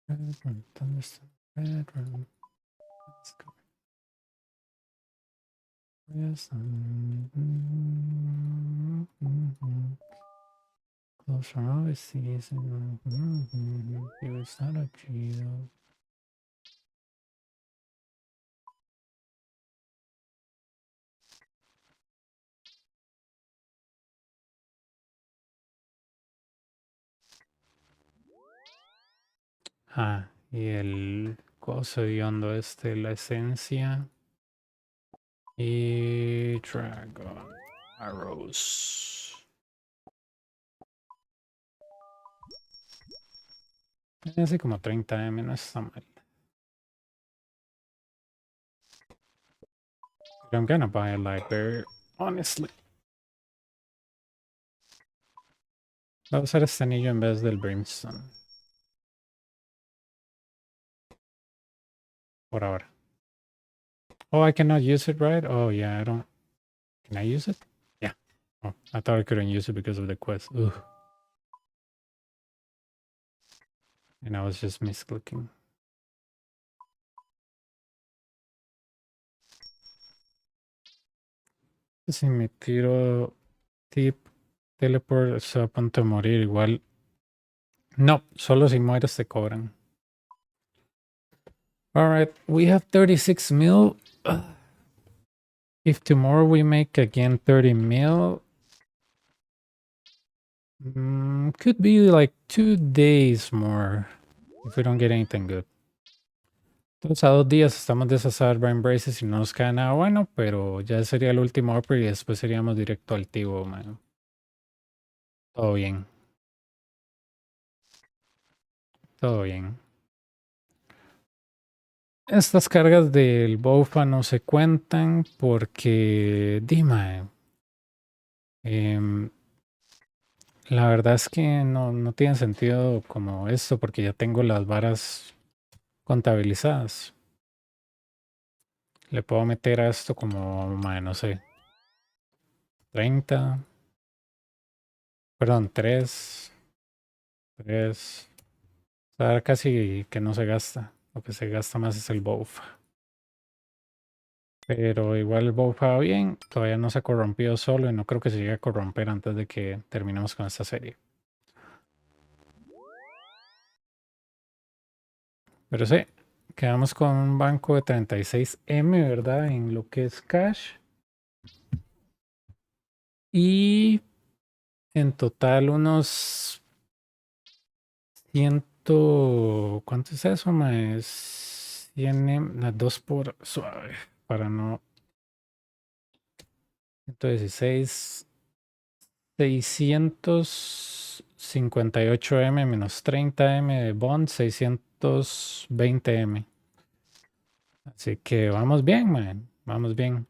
¿Dónde está? Bedroom. Let's go. Yes. Close for overseas. He was not a chido. Ah, y el coso hediondo este, la esencia. Y Dragon Arrows. Así como 30M, no está mal. But I'm gonna buy a library, honestly. Voy a usar este anillo en vez del Brimstone. Por ahora. Oh, I cannot use it, right? Oh, yeah, I don't. Can I use it? Yeah. Oh, I thought I couldn't use it because of the quest. Ugh. And I was just misclicking. Si me tiro tip teleport, estoy a punto de morir igual. No, solo si mueres te cobran. Alright, we have 36 mil. If tomorrow we make again 30 mil, could be like 2 days more if we don't get anything good. Entonces a 2 días estamos deshacer Brain Braces y no nos queda nada bueno, pero ya sería el último upgrade y después seríamos directo al Tivo, man. Todo bien. Todo bien. Estas cargas del Bofa no se cuentan porque, dime, la verdad es que no tiene sentido como esto porque ya tengo las varas contabilizadas. Le puedo meter a esto como, no sé, 30, perdón, 3, 3. O sea, casi que no se gasta. Lo que se gasta más es el Bofa. Pero igual el Bofa va bien. Todavía no se ha corrompido solo y no creo que se llegue a corromper antes de que terminemos con esta serie. Pero sí, quedamos con un banco de 36M, ¿verdad? En lo que es cash. Y en total unos 100... ¿Cuánto es eso, más 100, las 2 por suave, para no... 116, 658M menos 30M de bond, 620M. Así que vamos bien, man. Vamos bien.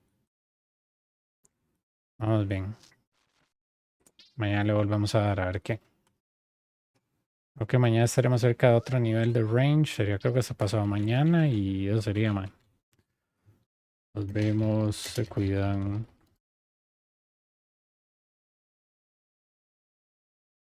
Vamos bien. Mañana le volvemos a dar a ver qué. Creo que mañana estaremos cerca de otro nivel de range. Sería creo que se pasado mañana y eso sería, man. Nos vemos, se cuidan.